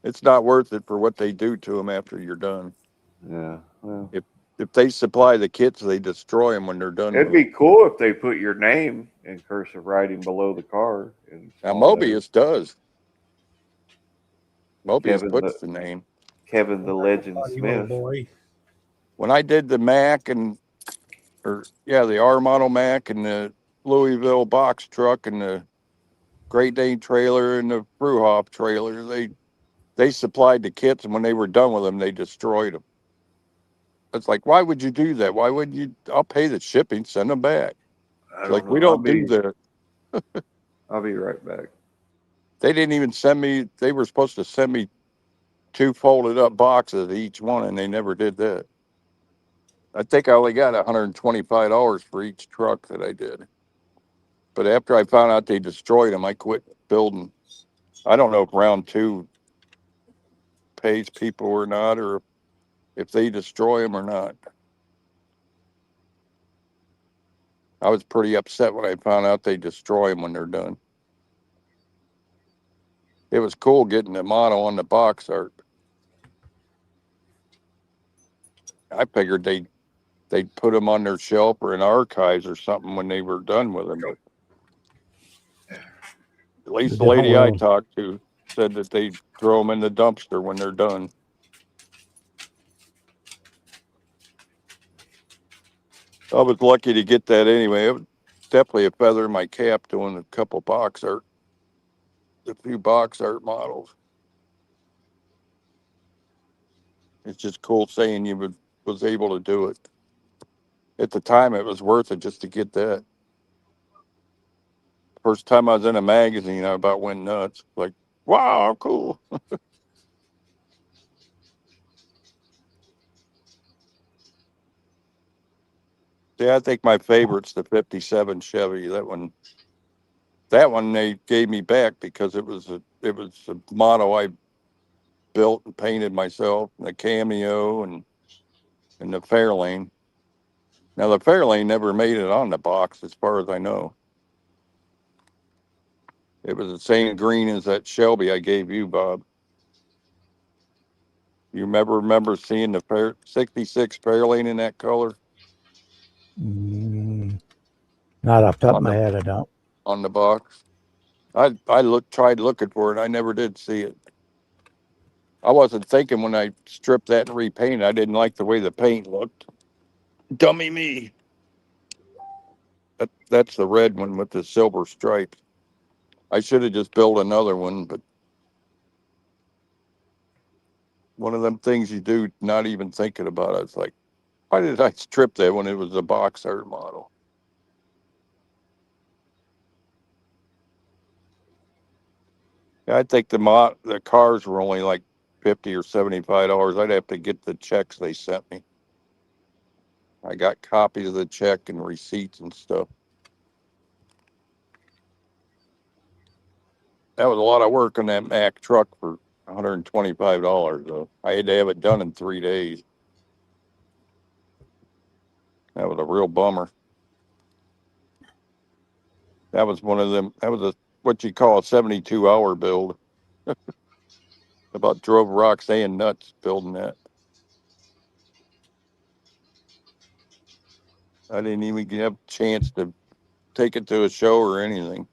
It's not worth it for what they do to them after you're done. Yeah. Well, If they supply the kits, they destroy them when they're done. it'd with be cool if they put your name in cursive writing below the car. Now Mobius does. Mobius Kevin puts the name. Kevin the Legend Buddy, Smith. little boy. When I did the Mack the R model Mack and the Louisville box truck and the Great Dane trailer and the Fruhoff trailer, they supplied the kits, and when they were done with them, they destroyed them. It's like, why would you do that? Why wouldn't you? I'll pay the shipping, send them back. I Like, don't we know. don't do that. I'll be right back. They didn't even send me, they were supposed to send me 2 folded up boxes each one, and they never did that. I think I only got $125 for each truck that I did. But after I found out they destroyed them, I quit building. I don't know if round 2 pays people or not, or if they destroy them or not. I was pretty upset when I found out they destroy them when they're done. It was cool getting the motto on the box art. I figured they'd put them on their shelf or in archives or something when they were done with them. But at least the lady I talked to said that they throw them in the dumpster when they're done. I was lucky to get that anyway. It was definitely a feather in my cap doing a couple box art, a few box art models. It's just cool saying you was able to do it. At the time, it was worth it just to get that. First time I was in a magazine, I about went nuts. Like, wow, cool. Yeah, I think my favorite's the 57 Chevy. That one they gave me back because it was a model I built and painted myself, and the Cameo and the Fairlane. Now the Fairlane never made it on the box, as far as I know. It was the same green as that Shelby I gave you, Bob. You remember seeing the 66 Fairlane in that color? Not off the top of my head, I don't. On the box. I tried looking for it. I never did see it. I wasn't thinking when I stripped that and repainted. I didn't like the way the paint looked. Dummy me. That's the red one with the silver stripes. I should have just built another one, but one of them things you do not even thinking about it. It's like, why did I strip that when it was a box art model? I think the cars were only like $50 or $75. I'd have to get the checks they sent me. I got copies of the check and receipts and stuff. That was a lot of work on that Mack truck for $125 though. I had to have it done in 3 days. That was a real bummer. That was one of them. That was what you call a 72-hour build. About drove Roxanne nuts building that. I didn't even have a chance to take it to a show or anything.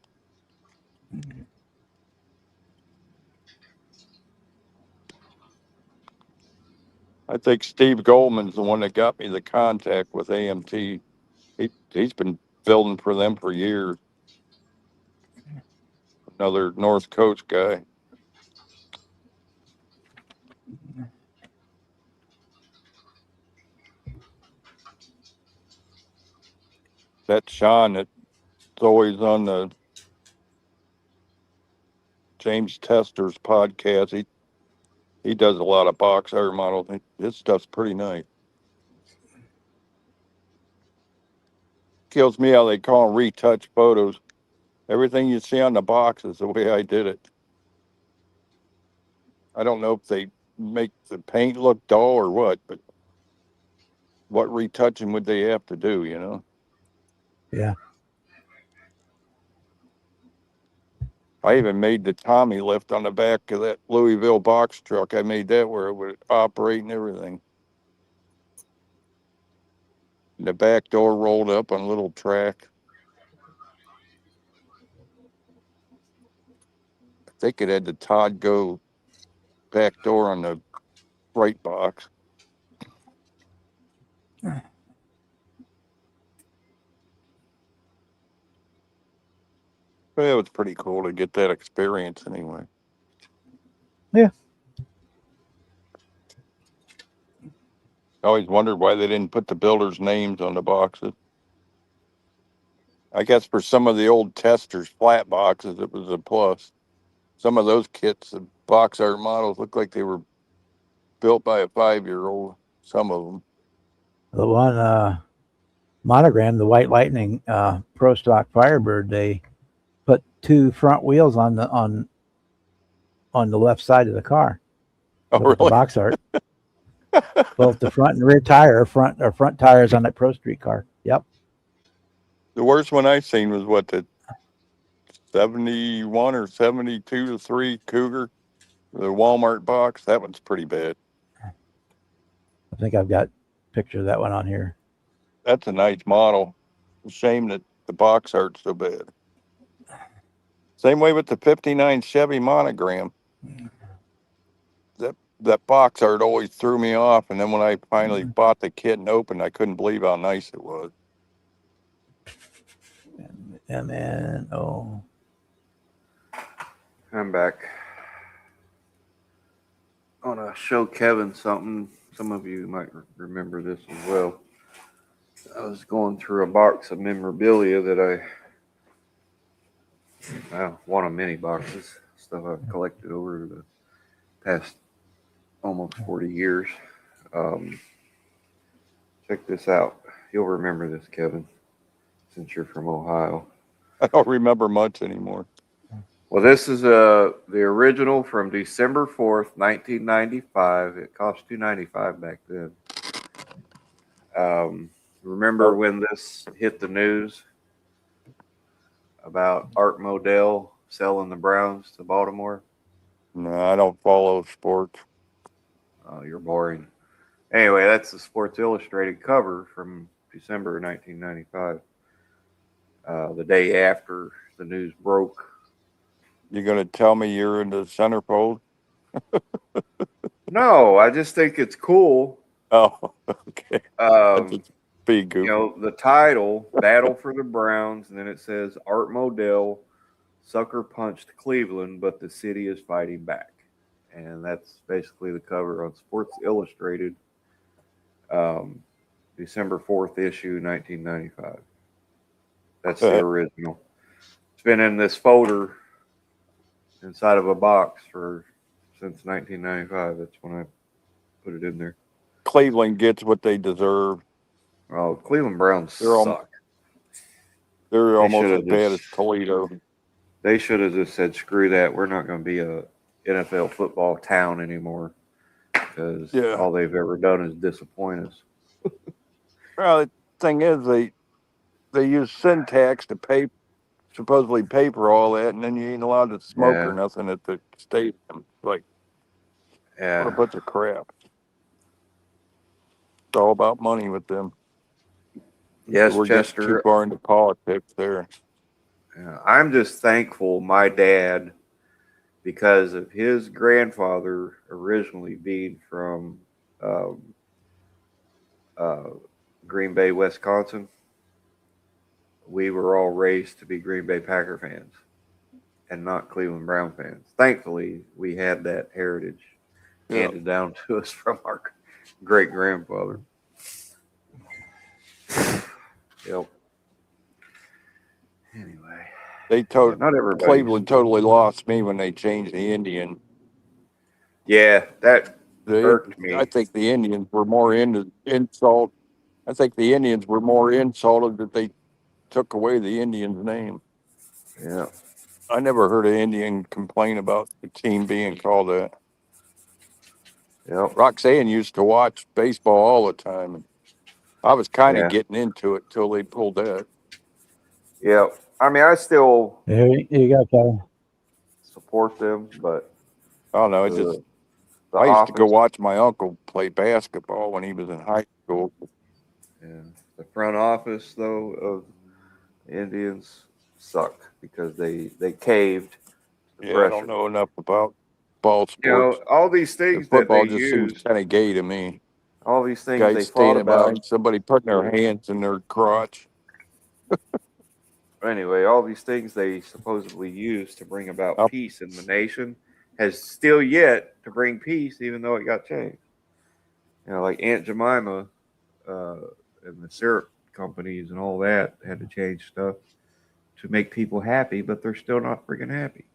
I think Steve Goldman's the one that got me the contact with AMT. He's been building for them for years. Another North Coast guy. That Sean that's always on the James Tester's podcast. He does a lot of box art models. His stuff's pretty nice. Kills me how they call them retouch photos. Everything you see on the box is the way I did it. I don't know if they make the paint look dull or what, but what retouching would they have to do, you know? Yeah. I even made the Tommy lift on the back of that Louisville box truck. I made that where it would operate and everything. And the back door rolled up on a little track. I think it had the Todd Go back door on the right box. But it was pretty cool to get that experience anyway. Yeah. I always wondered why they didn't put the builders' names on the boxes. I guess for some of the old Testers flat boxes, it was a plus. Some of those kits, the box art models, looked like they were built by a 5-year-old. Some of them. The one monogram, the White Lightning Pro Stock Firebird, they put 2 front wheels on the left side of the car. Oh, with the really? box art. Both the front and rear tire, front tires on that Pro Street car. Yep. The worst one I seen was what, the 71 or 72 to 3 Cougar, the Walmart box. That one's pretty bad. I think I've got a picture of that one on here. That's a nice model. Shame that the box art's so bad. Same way with the 59 Chevy Monogram. That box art always threw me off, and then when I finally bought the kit and opened, I couldn't believe how nice it was. MNO. I'm back. I want to show Kevin something. Some of you might remember this as well. I was going through a box of memorabilia that one of many boxes, stuff I've collected over the past almost 40 years. Check this out. You'll remember this, Kevin, since you're from Ohio. I don't remember much anymore. Well, this is the original from December 4th, 1995. It cost $2.95 back then. Remember when this hit the news about Art Modell selling the Browns to Baltimore? No, I don't follow sports. Oh, you're boring. Anyway, that's the Sports Illustrated cover from December 1995. The day after the news broke. You gonna tell me you're in the centerfold? No, I just think it's cool. Oh, okay. Be goofy. You know, the title, Battle for the Browns, and then it says Art Modell sucker punched Cleveland, but the city is fighting back. And that's basically the cover on Sports Illustrated, December 4th issue, 1995. That's the original. It's been in this folder inside of a box since 1995. That's when I put it in there. Cleveland gets what they deserve. Oh, Cleveland Browns suck. They're almost as bad as Toledo. They should have just said, screw that. We're not going to be a NFL football town anymore because Yeah. all they've ever done is disappoint us. Well, the thing is, they use syntax to supposedly pay for all that, and then you ain't allowed to smoke Yeah. or nothing at the stadium. Like, what a Yeah. bunch of crap. It's all about money with them. Yes, We're getting too Chester. far into politics there. Yeah, I'm just thankful my dad, because of his grandfather originally being from um, uh, Green Bay, Wisconsin, we were all raised to be Green Bay Packer fans and not Cleveland Brown fans. Thankfully, we had that heritage handed down to us from our great grandfather. Yep. Anyway, not everybody. Cleveland totally lost me when they changed the Indian. Yeah, that irked me. I think the Indians were more insult. I think the Indians were more insulted that they took away the Indian's name. Yeah. I never heard an Indian complain about the team being called that. Yep. Roxanne used to watch baseball all the time. And I was kind of Yeah. getting into it till they pulled that. Yeah. I mean, I still Here you go, Kevin. support them, but I don't know. I used to go watch my uncle play basketball when he was in high school. Yeah. The front office, though, of the Indians suck because they caved to Yeah, pressure. I don't know enough about ball sports. You know, all these things that Football they just use, seems kind of gay to me. all these things Guys they fought standing about. behind somebody putting their hands in their crotch. Anyway, all these things they supposedly use to bring about peace in the nation has still yet to bring peace, even though it got changed. You know, like Aunt Jemima and the syrup companies and all that had to change stuff to make people happy, but they're still not freaking happy.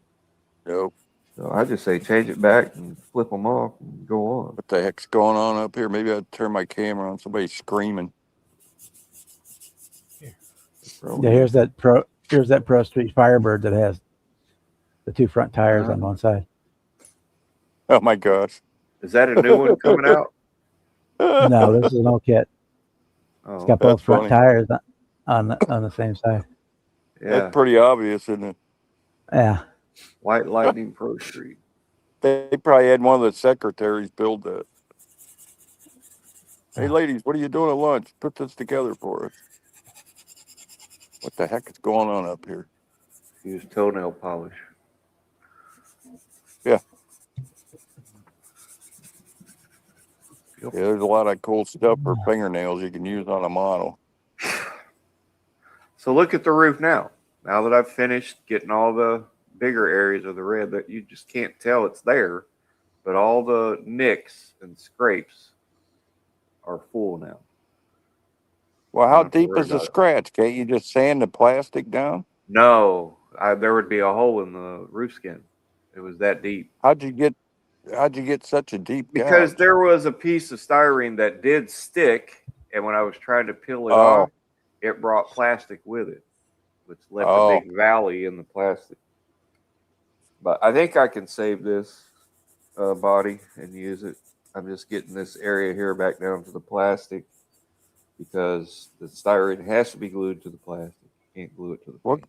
Nope. So I just say change it back and flip them off and go on. What the heck's going on up here? Maybe I'd turn my camera on. Somebody's screaming. Yeah, here's that Pro Street Firebird that has the two front tires on one side. Oh my gosh. Is that a new one coming out? No, this is an old kit. Oh, It's got both that's front funny. tires on the same side. Yeah. That's pretty obvious, isn't it? Yeah. White Lightning Pro Street. They probably had one of the secretaries build that. Hey, ladies, what are you doing at lunch? Put this together for us. What the heck is going on up here? Use toenail polish. Yeah. Yeah, there's a lot of cool stuff for fingernails you can use on a model. So look at the roof now. Now that I've finished getting all the bigger areas of the red that you just can't tell it's there, but all the nicks and scrapes are full now. Well, how Don't have to deep worry is the about it. scratch? Can't you just sand the plastic down? No, there would be a hole in the roof skin. It was that deep. How'd you get such a deep Because gouge? there was a piece of styrene that did stick, and when I was trying to peel it Oh. off, it brought plastic with it, which left Oh. a big valley in the plastic. But I think I can save this body and use it. I'm just getting this area here back down to the plastic because the styrene has to be glued to the plastic. You can't glue it to the What?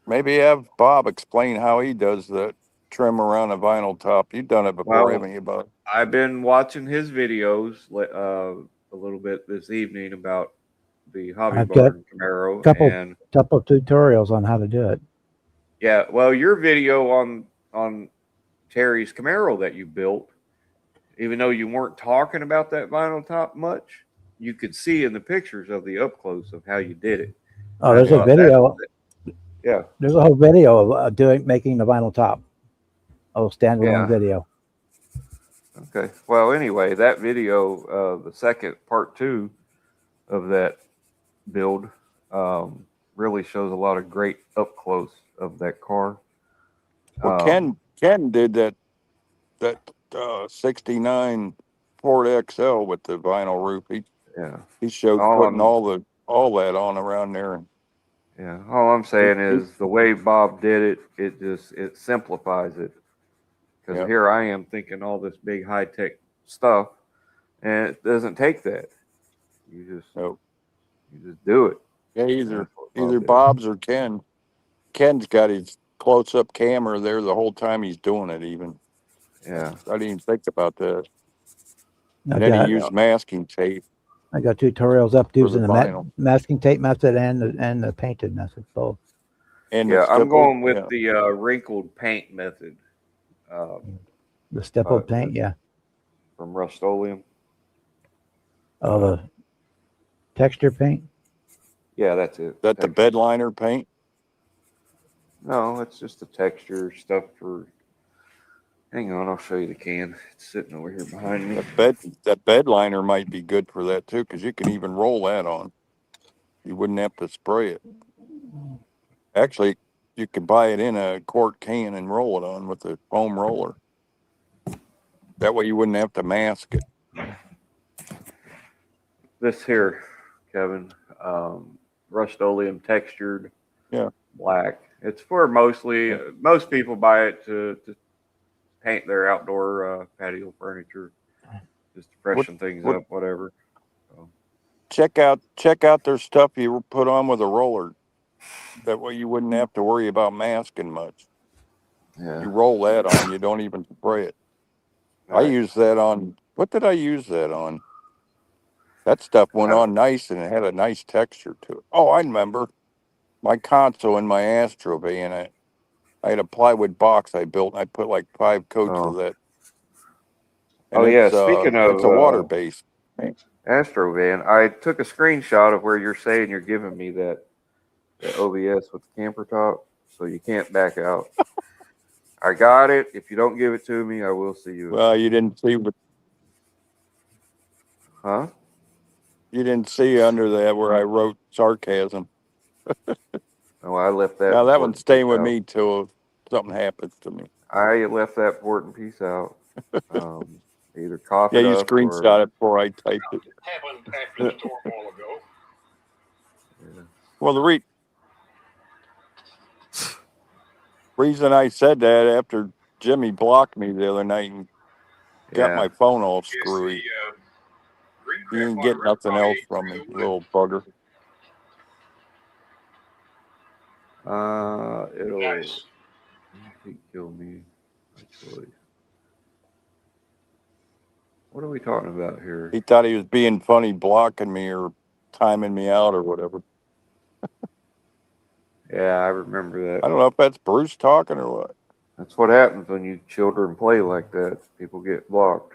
Maybe have Bob explain how he does the trim around a vinyl top. You've done it before, Well, haven't you, Bob? I've been watching his videos a little bit this evening about the Hobby I've got Barn Camaro. couple And tutorials on how to do it. yeah, well, your video on Terry's Camaro that you built, even though you weren't talking about that vinyl top much, you could see in the pictures of the up close of how you did it. Oh, there's a video. Yeah. There's a whole video of making the vinyl top. Oh, standalone Yeah. video. Okay. Well, anyway, that video, the second part 2 of that build, really shows a lot of great up close of that car. Well, Ken did that 69 Ford XL with the vinyl roof. He showed putting all that on around there. Yeah, all I'm saying is the way Bob did it, it simplifies it. Because Yep. here I am thinking all this big high tech stuff, and it doesn't take that. You Nope. just do it. Yeah, And either that's what Bob either did. Bob's or Ken. Ken's got his close up camera there the whole time he's doing it. Even Yeah. I didn't even think about that. I And then got he used masking tape tutorials up for using the the vinyl masking tape method and the painted method both. and Yeah, the I'm stipple. going with Yeah. the wrinkled paint method The stippled paint, yeah. from Rust-Oleum. Oh, the texture paint. Yeah, that's it. That the Texture. bed liner paint. No, it's just the texture stuff for. Hang on, I'll show you the can. It's sitting over here behind me. That bed liner might be good for that too, because you can even roll that on. You wouldn't have to spray it. Actually, you could buy it in a quart can and roll it on with a foam roller. That way you wouldn't have to mask it. This here, Kevin, Rust-Oleum textured. Yeah. Black. It's for mostly most people buy it to paint their outdoor patio furniture, just to freshen things up, whatever. So, Check out their stuff you put on with a roller. That way you wouldn't have to worry about masking much. yeah. You roll that on, you don't even spray it. I use that on, what did I use that on? That stuff went on nice and it had a nice texture to it. Oh, I remember my console in my Astro van. I had a plywood box I built. And I put like 5 coats of that. And Oh yeah, it's, speaking of it's a water base. Astro van, I took a screenshot of where you're saying you're giving me that OBS with the camper top, so you can't back out. I got it. If you don't give it to me, I will see you. Well, you didn't see, but Huh? you didn't see under that where I wrote sarcasm. Oh, I left that. Now that important one's staying with piece me till something happens to me. out. I left that important piece out. Either cough Yeah, it you up screenshot it before I typed it. Happened after the storm a while ago. Well, the reason I said that after Jimmy blocked me the other night and got Yeah. my phone all screwy. You didn't get nothing else from me, you little bugger. It'll Nice. kill me. Actually. What are we talking about here? He thought he was being funny, blocking me or timing me out or whatever. Yeah, I remember that. I don't know if that's Bruce talking or what. That's what happens when you children play like that. People get blocked.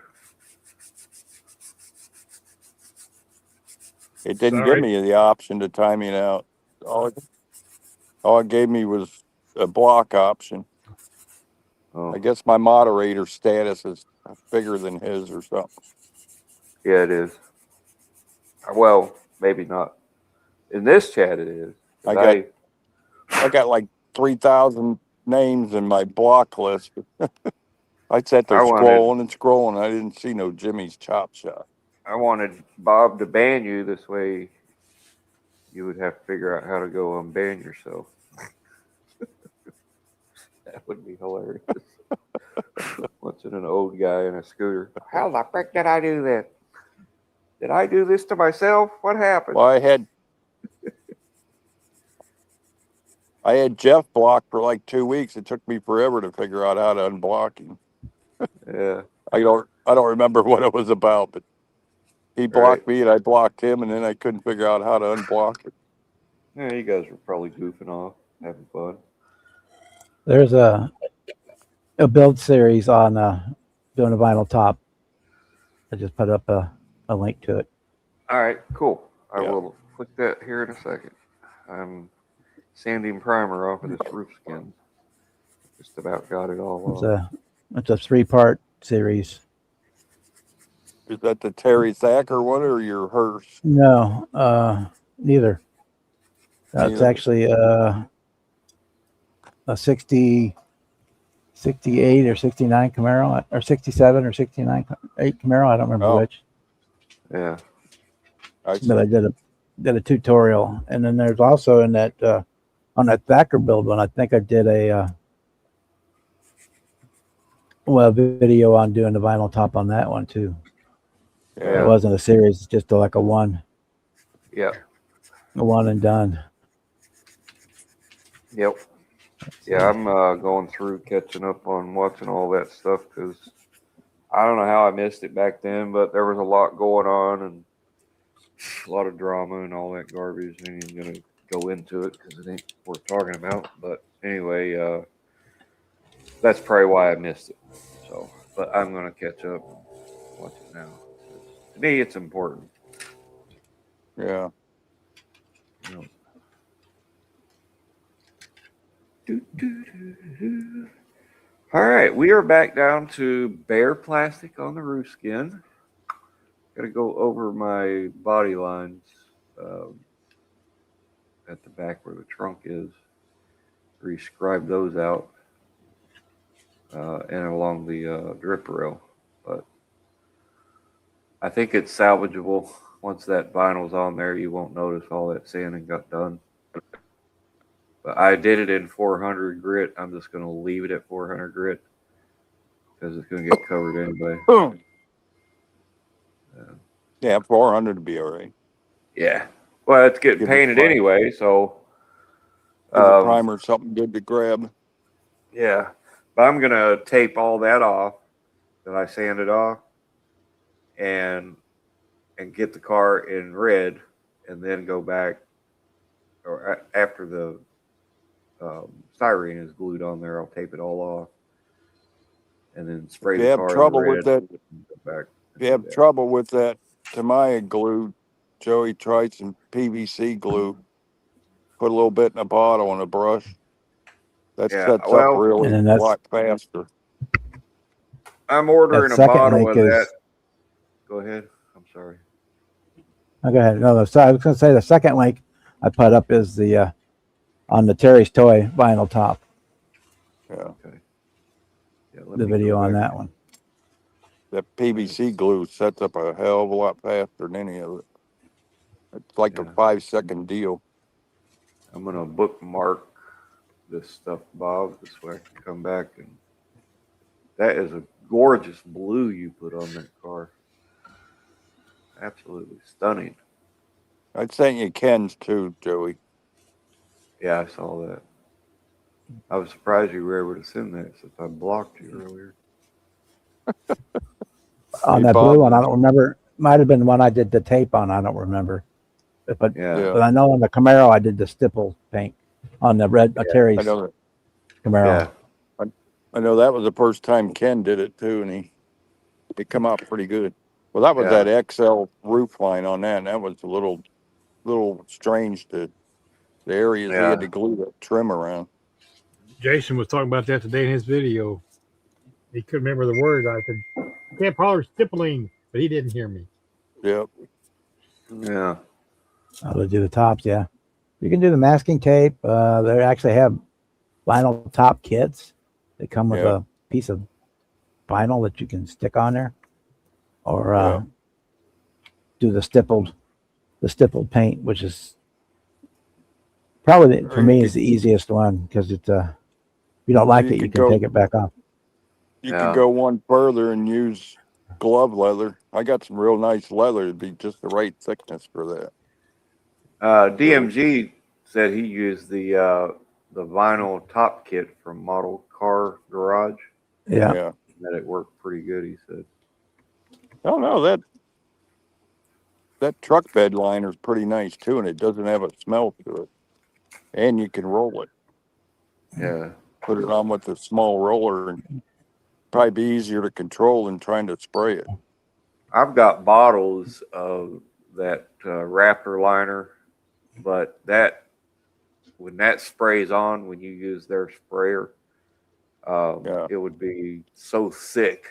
It didn't Sorry. give me the option to time it out. All it gave me was a block option. Oh, I guess my moderator status is bigger than his or something. yeah, it is. Well, maybe not. In this chat, it is. 'Cause I got like 3,000 names in my block list. I sat there I wanted- scrolling and scrolling. I didn't see no Jimmy's Chop Shop. I wanted Bob to ban you. This way, you would have to figure out how to go unban yourself. That would be hilarious. What's in an old guy in a scooter? How the frick did I do that? Did I do this to myself? What happened? Well, I had Jeff blocked for like 2 weeks. It took me forever to figure out how to unblock him. Yeah. I don't remember what it was about, but he blocked me and I blocked him, and then I couldn't figure out how to unblock it. Yeah, you guys were probably goofing off, having fun. There's a build series on doing a vinyl top. I just put up a link to it. All right, cool. I Yeah. will click that here in a second. I'm sanding primer off of this roof skin. Just about got it all off. It's a 3-part series. Is that the Terry Thacker one or your hearse? No, neither. That's Neither. actually a 68 or 69 Camaro, or 67 or 69 Camaro. I don't remember Oh. which. Yeah. But I did a tutorial, and then there's also in that on that Thacker build one. I think I did well, video on doing the vinyl top on that one too. It Yeah. wasn't a series, it's just like a one Yep. and done. Yep. Yeah, I'm going through catching up on watching all that stuff because I don't know how I missed it back then, but there was a lot going on and a lot of drama and all that garbage. I ain't even gonna go into it because it ain't worth talking about. But anyway, that's probably why I missed it. So, but I'm gonna catch up and watch it now. To me, it's important. Yeah. You know. All right, we are back down to bare plastic on the roof skin. Got to go over my body lines at the back where the trunk is. Rescribe those out and along the drip rail. But I think it's salvageable. Once that vinyl's on there, you won't notice all that sanding got done. But I did it in 400 grit. I'm just going to leave it at 400 grit because it's going to get covered anyway. Yeah, 400 would be all right. Yeah. Well, it's getting Give it painted primer. anyway, so. Give the primer something good to grab. Yeah. But I'm going to tape all that off that I sanded off and get the car in red and then go back or after the styrene is glued on there, I'll tape it all off and then spray If you the have car trouble in red. with that, if you have trouble with that Tamiya glue, Joey, try some PVC glue. Put a little bit in a bottle and a brush. That sets up really And then a that's- lot faster. I'm ordering a That second bottle link of is- that. Go ahead. I'm sorry. Oh, go ahead. No, sorry, I was going to say the second link I put up is the on the Terry's Toy vinyl top. Yeah. Okay. Yeah, let The me video go on back. that one. That PVC glue sets up a hell of a lot faster than any of it. It's like a 5-second deal. I'm going to bookmark this stuff, Bob. This way I can come back and that is a gorgeous blue you put on that car. Absolutely stunning. I'd sent you Ken's too, Joey. Yeah, I saw that. I was surprised you were able to send that since I blocked you earlier. On that blue one, I don't remember. Might have been the one I did the tape on. I don't remember. But Yeah. but I know on the Camaro I did the stipple paint on the red Terry's I know that. Camaro. I know that was the first time Ken did it too, and it come out pretty good. Well, that was that XL roof line on that, and that was a little strange to the areas he had to glue that trim around. Jason was talking about that today in his video. He couldn't remember the word. I said, I can't holler stippling, but he didn't hear me. Yep. Yeah. They do the tops, yeah. You can do the masking tape. They actually have vinyl top kits that come with a piece of vinyl that you can stick on there, or do the stippled paint, which is probably for me is the easiest one because it's if you don't like it, you can take it back off. You could go one further and use glove leather. I got some real nice leather. It'd be just the right thickness for that. DMG said he used the vinyl top kit from Model Car Garage. Yeah. That it worked pretty good, he said. Oh no, that truck bed liner is pretty nice too, and it doesn't have a smell to it. And you can roll it. Yeah. Put it on with a small roller, and probably be easier to control than trying to spray it. I've got bottles of that Raptor liner, but when that sprays on, when you use their sprayer, it would be so thick,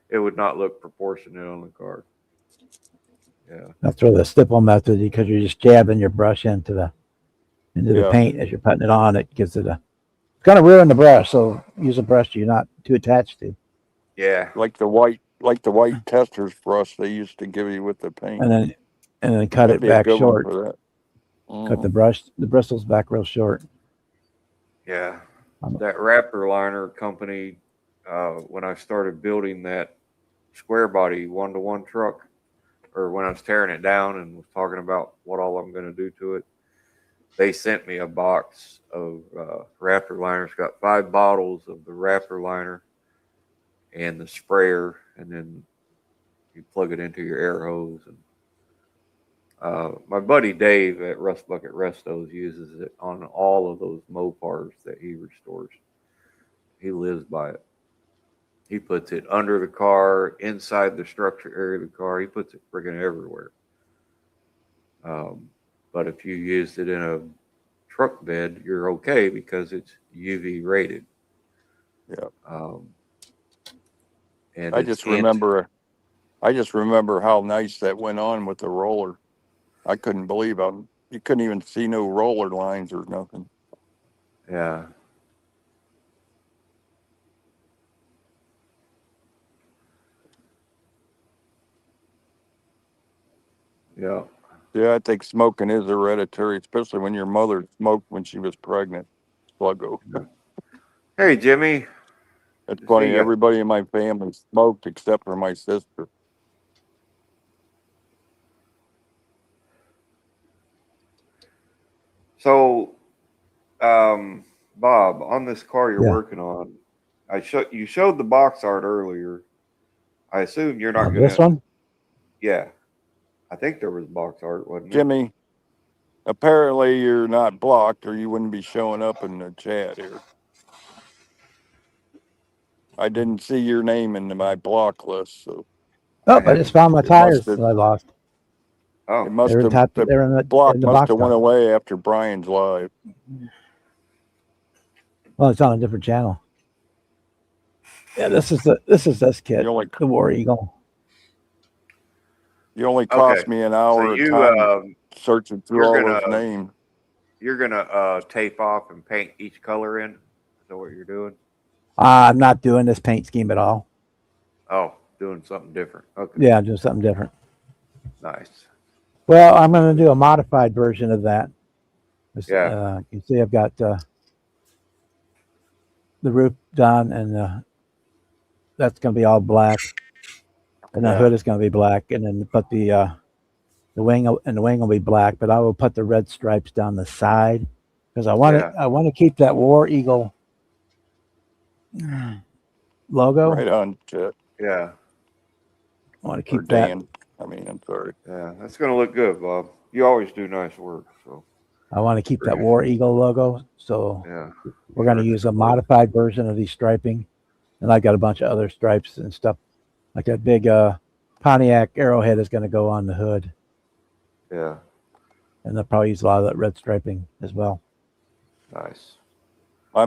it would not look proportionate on the car. Yeah. That's really the stipple method because you're just jabbing your brush into the paint as you're putting it on. It gives it it's going to ruin the brush, so use a brush you're not too attached to. Yeah. Like the white testers brush they used to give you with the paint. And then cut That'd it be a back good one short. for that. Cut the bristles back real short. Yeah. That Raptor liner company when I started building that square body 1-to-1 truck, or when I was tearing it down and was talking about what all I'm going to do to it, they sent me a box of Raptor liners. Got 5 bottles of the Raptor liner and the sprayer, and then you plug it into your air hose. And my buddy Dave at Rust Bucket Restos uses it on all of those Mopars that he restores. He lives by it. He puts it under the car, inside the structure area of the car. He puts it friggin' everywhere. But if you used it in a truck bed, you're okay because it's UV rated. Yeah. And I just remember how nice that went on with the roller. I couldn't believe how you couldn't even see no roller lines or nothing. Yeah. Yeah. Yeah, I think smoking is hereditary, especially when your mother smoked when she was pregnant. Sluggo. Hey, Jimmy. It's See funny. ya. Everybody in my family smoked except for my sister. So, Bob, on this car you're Yeah. working on, you showed the box art earlier. I assume you're not This gonna. one? Yeah, I think there was box art, wasn't it? Jimmy, apparently you're not blocked, or you wouldn't be showing up in the chat here. I didn't see your name in my block list, so Oh, I just found my it tires must have. that I lost. Oh, It must They're in have. top. The They're in block the must box have went top. away after Brian's live. Well, it's on a different channel. Yeah, this is this kit, You only the War Eagle. cost me an hour of time searching through all those names. You're gonna tape off and paint each color in. Is that what you're doing? I'm not doing this paint scheme at all. Oh, doing something different. Okay. Yeah, I'm doing something different. Nice. Well, I'm going to do a modified version of that. Yeah. You can see I've got the roof done, and that's going to be all black, and the hood is going to be black, and then the wing will be black. But I will put the red stripes down the side because I want Yeah. I want to keep that War Eagle logo. Right on, Chet. Yeah. I want to Or keep that. Dan. I mean, I'm sorry. Yeah, that's gonna look good, Bob. You always do nice work. So I want to keep that War Eagle logo. So yeah, we're going to use a modified version of these striping. And I got a bunch of other stripes and stuff. Like that big Pontiac Arrowhead is going to go on the hood. Yeah. And they'll probably use a lot of that red striping as well. Nice. My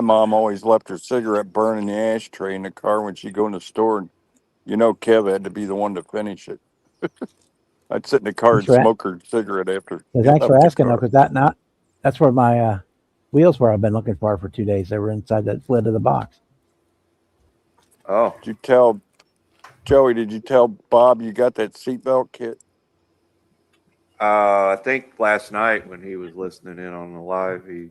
mom always left her cigarette burn in the ashtray in the car when she'd go in the store. And, Kev had to be the one to finish it. I'd sit in the car and smoke her cigarette after. Thanks for asking, though, because that's where my wheels were I've been looking for 2 days. They were inside that lid of the box. Oh. Did you tell Bob you got that seatbelt kit? I think last night when he was listening in on the live, he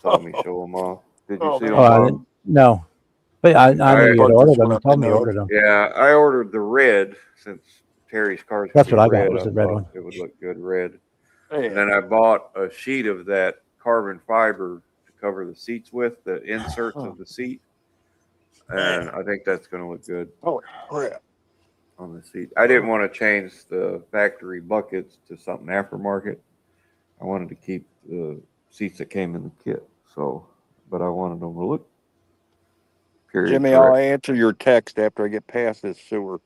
saw me show them off. Did you see them? I didn't, no. But I knew you'd ordered them. You told me you ordered them. Yeah, I ordered the red since Terry's car's. That's what I got, was the red one. It would look good red. Hey. And then I bought a sheet of that carbon fiber to cover the seats with, the inserts of the seat. And I think that's going to look good. Holy crap. On the seat. I didn't want to change the factory buckets to something aftermarket. I wanted to keep the seats that came in the kit. So, but I wanted them to look. Jimmy, correct. I'll answer your text after I get past this sewer.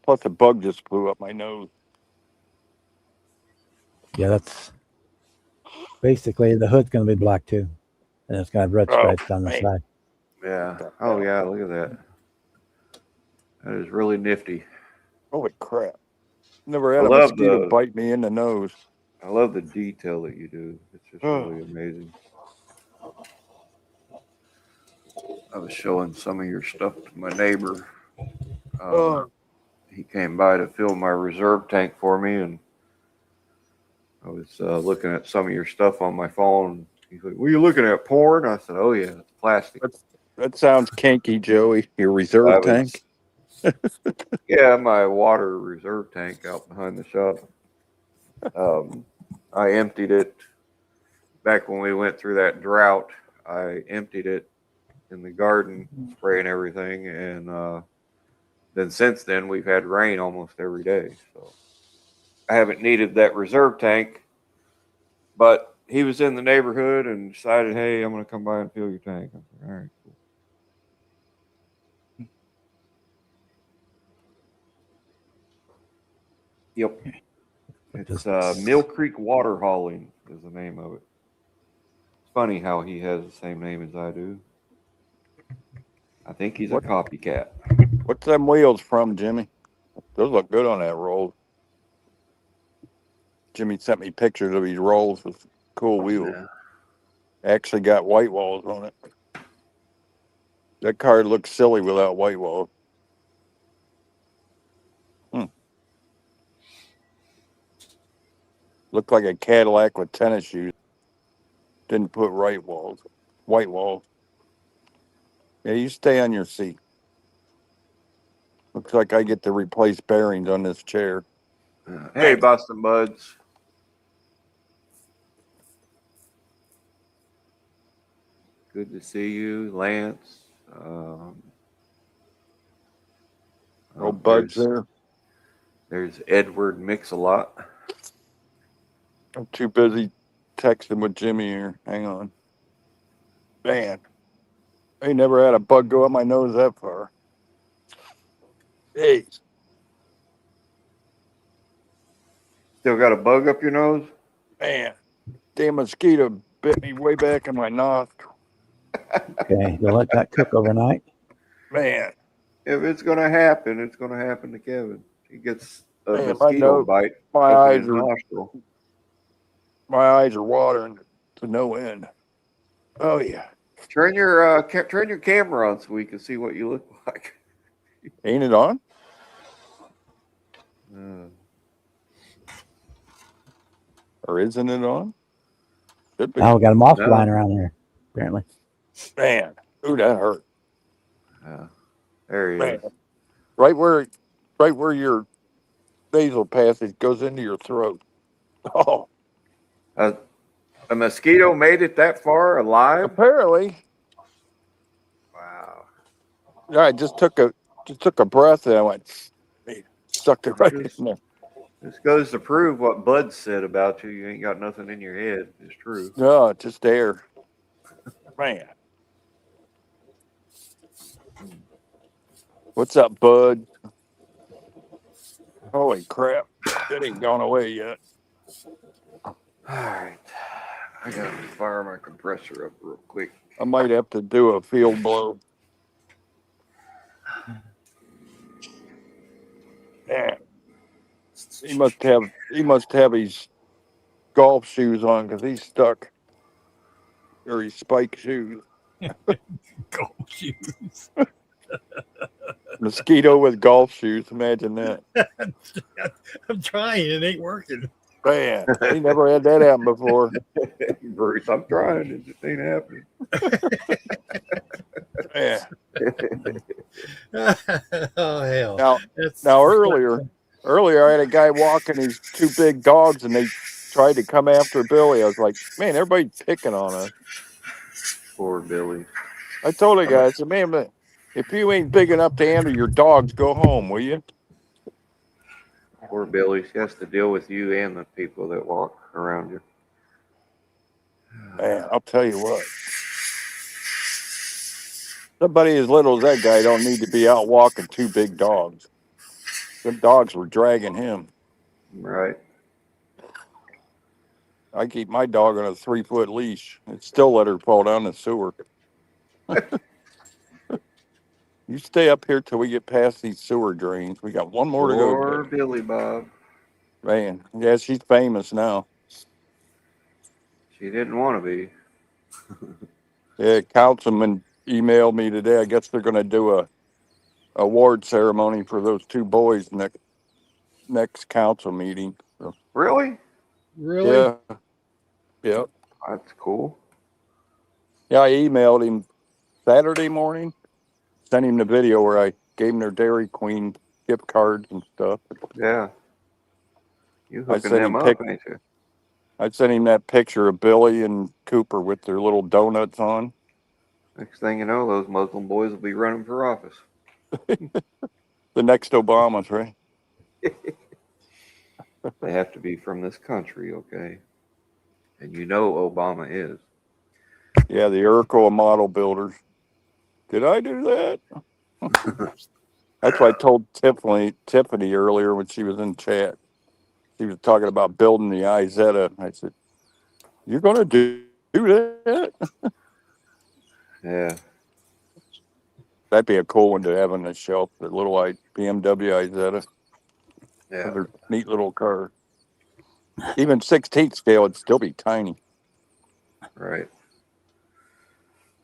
Plus, a bug just flew up my nose. Yeah, that's basically the hood's going to be black too. And it's going to have red stripes down the side. Yeah. Oh, yeah. Look at that. That is really nifty. Holy crap. Never had a mosquito bite me in the nose. I love the detail that you do. It's just really amazing. I was showing some of your stuff to my neighbor. He came by to fill my reserve tank for me, and I was looking at some of your stuff on my phone. He's like, "What are you looking at, porn?" I said, "Oh yeah, it's plastic." That sounds kinky, Joey. Your reserve I was- tank. Yeah, my water reserve tank out behind the shop. I emptied it back when we went through that drought. I emptied it in the garden, spraying everything, and then since then we've had rain almost every day. So I haven't needed that reserve tank, but he was in the neighborhood and decided, hey, I'm going to come by and fill your tank. I was like, all right, cool. Yep. It's Mill Creek Water Hauling is the name of it. It's funny how he has the same name as I do. I think he's a copycat. What's them wheels from, Jimmy? Those look good on that roll. Jimmy sent me pictures of these rolls with cool wheels. Yeah. Actually got white walls on it. That car looks silly without white walls. Looked like a Cadillac with tennis shoes. Didn't put white walls. Yeah, you stay on your seat. Looks like I get to replace bearings on this chair. Hey, Boston Buds. Good to see you, Lance. No buds there. There's Edward Mix-a-Lot. I'm too busy texting with Jimmy here. Hang on. Man, I ain't never had a bug go up my nose that far. Hey, Still got a bug up your nose? man, damn mosquito bit me way back in my nostril. Okay, you'll let that cook overnight. Man, If it's going to happen, it's going to happen to Kevin. He gets a Man, my mosquito nose- bite my up in eyes his are nostril. my eyes are watering to no end. Oh yeah, Turn your camera on so we can see what you look like. ain't it on? Or isn't it on? Should be. Oh, we got a moth No. flying around here, apparently. Man, ooh, that hurt. There he Man, is. right where your nasal passage goes into your throat. Oh, A mosquito made it that far alive? apparently. Wow. Yeah, I just took a breath and I went, sucked it right in there. This goes to prove what Bud said about you. You ain't got nothing in your head. It's true. No, just air. Man. What's up, Bud? Holy crap. It ain't gone away yet. All right. I got to fire my compressor up real quick. I might have to do a field blow. Man. He must have his golf shoes on because he's stuck. Or his spike shoes. Golf shoes. Mosquito with golf shoes. Imagine that. I'm trying. It ain't working. Man, he never had that happen before. Bruce, I'm trying. It just ain't happening. Yeah. Oh hell! Now earlier I had a guy walking his two big dogs and they tried to come after Billy. I was like, man, everybody's picking on us. Poor Billy. I told the guy, I said, man, but if you ain't big enough to handle your dogs, go home, will you? Poor Billy. She has to deal with you and the people that walk around you. Man, I'll tell you what. Somebody as little as that guy don't need to be out walking two big dogs. Them dogs were dragging him. Right. I keep my dog on a 3-foot leash. It still let her fall down the sewer. You stay up here till we get past these sewer drains. We got one more to go. Poor Billy Bob. Man, yeah, she's famous now. She didn't want to be. Yeah, councilman emailed me today. I guess they're going to do a award ceremony for those two boys next council meeting. So, Really? Really? yeah. Yep. That's cool. Yeah, I emailed him Saturday morning. Sent him the video where I gave him their Dairy Queen gift cards and stuff. Yeah. You I hooking sent them him up, ain't you? I sent him that picture of Billy and Cooper with their little donuts on. Next thing you know, those Muslim boys will be running for office. The next Obama's, right? They have to be from this country, okay? And you know Obama is. Yeah, the Urkel model builders. Did I do that? That's what I told Tiffany earlier when she was in chat. She was talking about building the Izetta. I said, "You're gonna do that?" Yeah. That'd be a cool one to have on the shelf. The little BMW Izetta. Yeah. They're neat little car. Even 16th scale, it'd still be tiny. Right.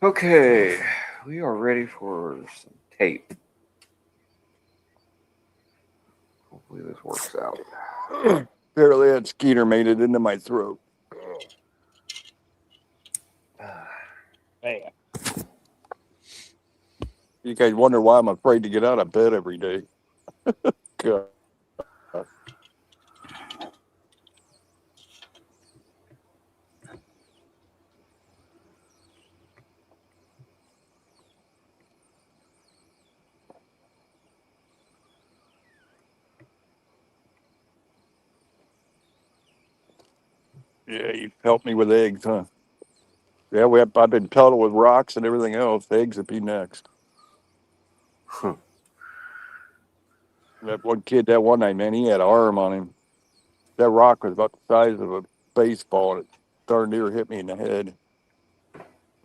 Okay. We are ready for some tape. Hopefully this works out. Apparently that Skeeter made it into my throat. Man. You guys wonder why I'm afraid to get out of bed every day. God. Yeah, you helped me with eggs, huh? Yeah, I've been pelted with rocks and everything else. Eggs would be next. That one kid that one night, man, he had an arm on him. That rock was about the size of a baseball, and it darn near hit me in the head.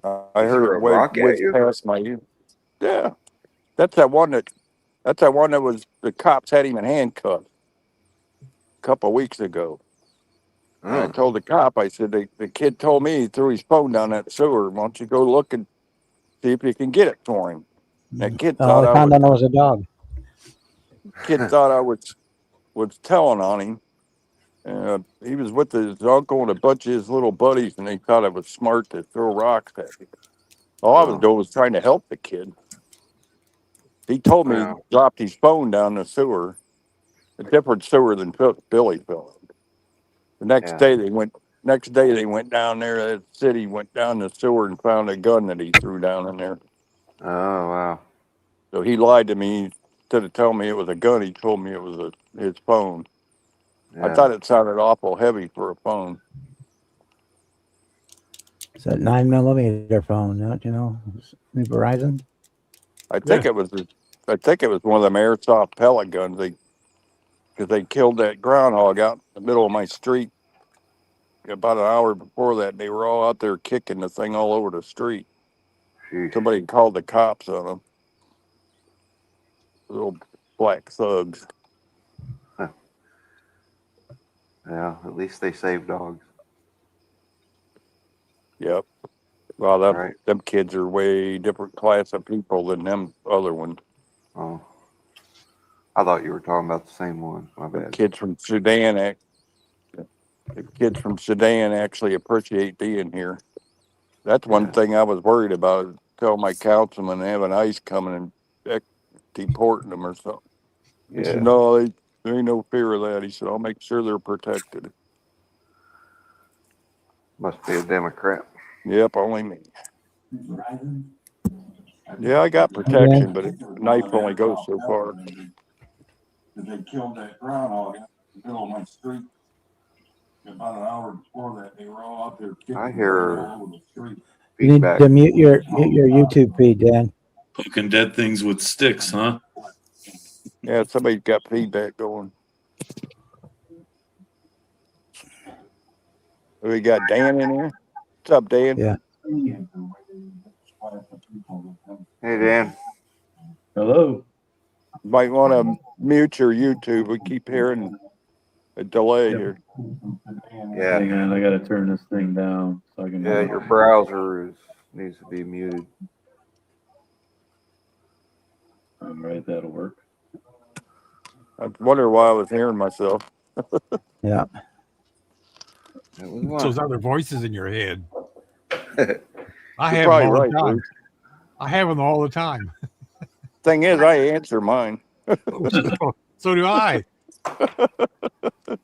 I heard threw it a rock at whiz you? past my ear. Yeah, that's that one that was the cops had him in handcuffs a couple of weeks ago. And I told the cop, I said, the kid told me he threw his phone down that sewer. Why don't you go look and see if you can get it for him? That kid thought I found out it was a dog. I was telling on him. He was with his uncle and a bunch of his little buddies, and they thought it was smart to throw rocks at him. All I was doing was trying to help the kid. He told me he dropped his phone down the sewer, a different sewer than Billy fell in. The next day they went down there. That city went down the sewer and found a gun that he threw down in there. Oh, wow. So he lied to me. Instead of telling me it was a gun, he told me it was his phone. Yeah. I thought it sounded awful heavy for a phone. It's a 9mm phone, don't you know? New Verizon. I think it was one of them airsoft pellet guns. Because they killed that groundhog out in the middle of my street about an hour before that. They were all out there kicking the thing all over the street. Sheesh. Somebody called the cops on them. Little black thugs. Huh. Yeah, at least they saved dogs. Yep. Well, them kids are way different class of people than them other ones. Oh. I thought you were talking about the same one. My bad. Kids from Sudan actually appreciate being here. That's one thing I was worried about. Tell my councilman they have an ICE coming and deporting them or something. He said, no, there ain't no fear of that. He said, I'll make sure they're protected. Must be a Democrat. Yep, only me. Yeah, I got protection, but a knife only goes so far. They killed that groundhog in the middle of my street. About an hour before that, they were all out there kicking I hear all over the street. You need to mute your YouTube feed, Dan. Poking dead things with sticks, huh? Yeah, somebody's got feedback going. We got Dan in here. What's up, Dan? Yeah. Hey, Dan. Hello. You might want to mute your YouTube. We keep hearing a delay here. Yeah. Hang on, I got to turn this thing down so I can. Yeah, your browser needs to be muted. All right, that'll work. I wonder why I was hearing myself. Yeah. Those other voices in your head. You're I have them probably all right, the time. Bruce. I have them all the time. Thing is, I answer mine. So do I.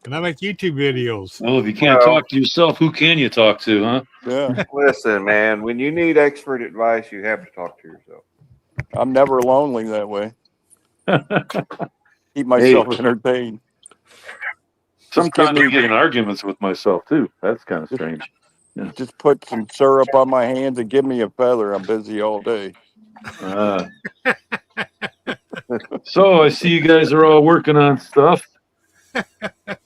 And I make YouTube videos. Well, if you can't talk to yourself, who can you talk to, huh? Yeah. Listen, man, when you need expert advice, you have to talk to yourself. I'm never lonely that way. Keep myself entertained. Sometimes I get in arguments with myself too. That's kind of strange. Yeah. Just put some syrup on my hands and give me a feather. I'm busy all day. So I see you guys are all working on stuff.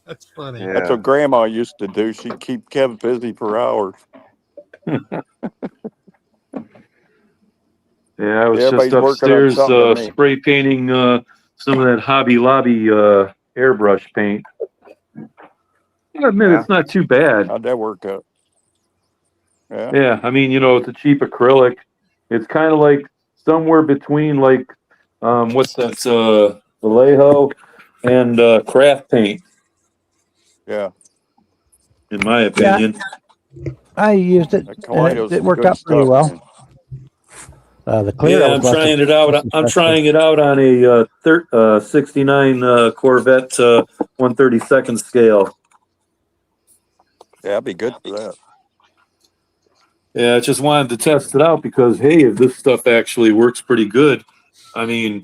That's funny. Yeah. That's what Grandma used to do. She'd keep Kev busy for hours. Yeah, I was Everybody's just working on upstairs something to me. spray painting some of that Hobby Lobby airbrush paint. I admit it's not too bad. How'd that work out? Yeah. Yeah, I mean, it's a cheap acrylic. It's kind of like somewhere between like what's that Vallejo and craft paint, Yeah. in my opinion. I used it. That And Kaleido's it worked good out pretty stuff, well. man. The clear. Yeah, I'm trying it out. I'm trying it out on a 69 Corvette 132nd scale. Yeah, I'd be good for that. Yeah, I just wanted to test it out because, hey, if this stuff actually works pretty good, I mean,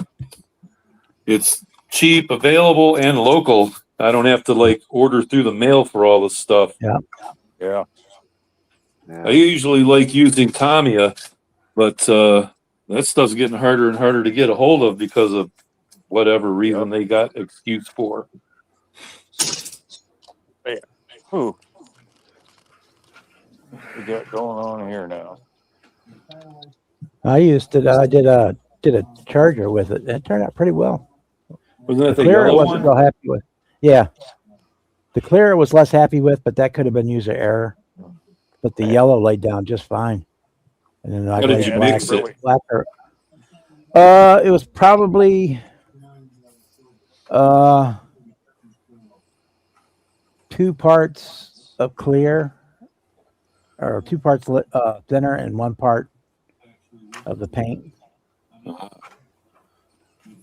it's cheap, available, and local. I don't have to like order through the mail for all this stuff. Yeah. Yeah. I usually like using Tamiya, but that stuff's getting harder and harder to get a hold of because of whatever reason they got excuse for. Man. Whew. What we got going on here now? I used it. I did a charger with it. It turned out pretty well. Wasn't that The the clear I yellow wasn't one? real happy with. Yeah. The clear I was less happy with, but that could have been user error. But the yellow laid down just fine. And then I How did laid you black, mix it? blacker. It was probably 2 parts of clear, or 2 parts thinner and 1 part of the paint.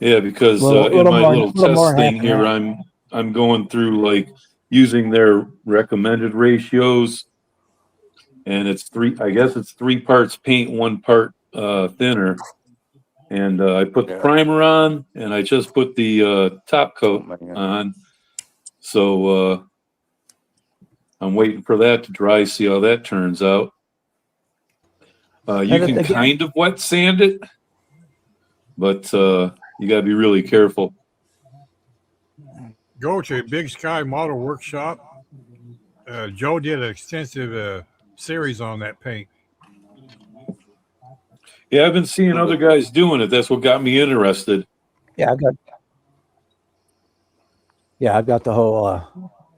Yeah, because in my little test thing here, I'm going through like using their recommended ratios, and it's 3. I guess it's 3 parts paint, 1 part thinner. And I put the primer on, and I just put the top coat on. So I'm waiting for that to dry, see how that turns out. You can kind of wet sand it, but you got to be really careful. Go to Big Sky Model Workshop. Joe did an extensive series on that paint. Yeah, I've been seeing other guys doing it. That's what got me interested. Yeah, I've got the whole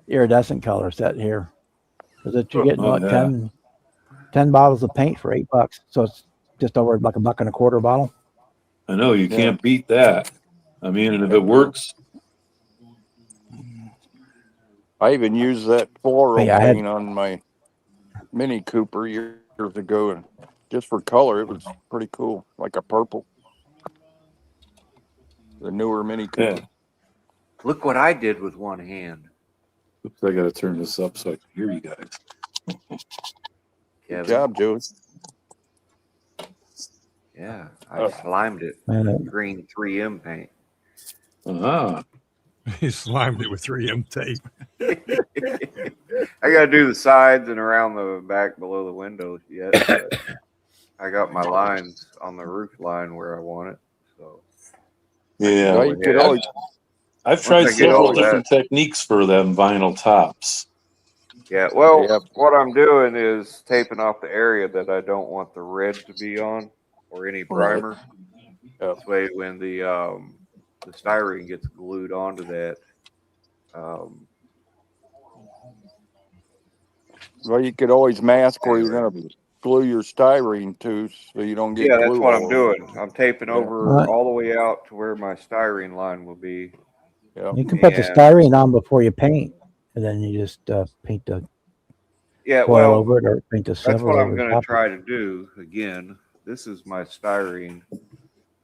iridescent color set here. Because you're getting Oh, what, yeah. 10 bottles of paint for $8. So it's just over like $1.25 bottle. I know you can't beat that. I mean, and if it works, I even used that floral Yeah, I had- paint on my Mini Cooper years ago, and just for color, it was pretty cool, like a purple. The newer Mini Cooper. yeah. Look what I did with one hand. Oops, I got to turn this up so I can hear you guys. Good job, Joey. Yeah, I slimed it. Green 3M paint. Uh-huh. He slimed it with 3M tape. I got to do the sides and around the back below the windows yet. But I got my lines on the roof line where I want it. So Yeah. Well, you could always, I've tried several different techniques for them vinyl tops. yeah, well, what I'm doing is taping off the area that I don't want the red to be on or any primer. This way, when the styrene gets glued onto that, well, you could always mask where you're going to glue your styrene to, so you don't get yeah, that's glue what all I'm over. doing. I'm taping over all the way out to where my styrene line will be. Yeah. You can put the styrene on before you paint, and then you just paint the Yeah, foil well, over it or paint the that's silver what over I'm the going top. to try to do again. this is my styrene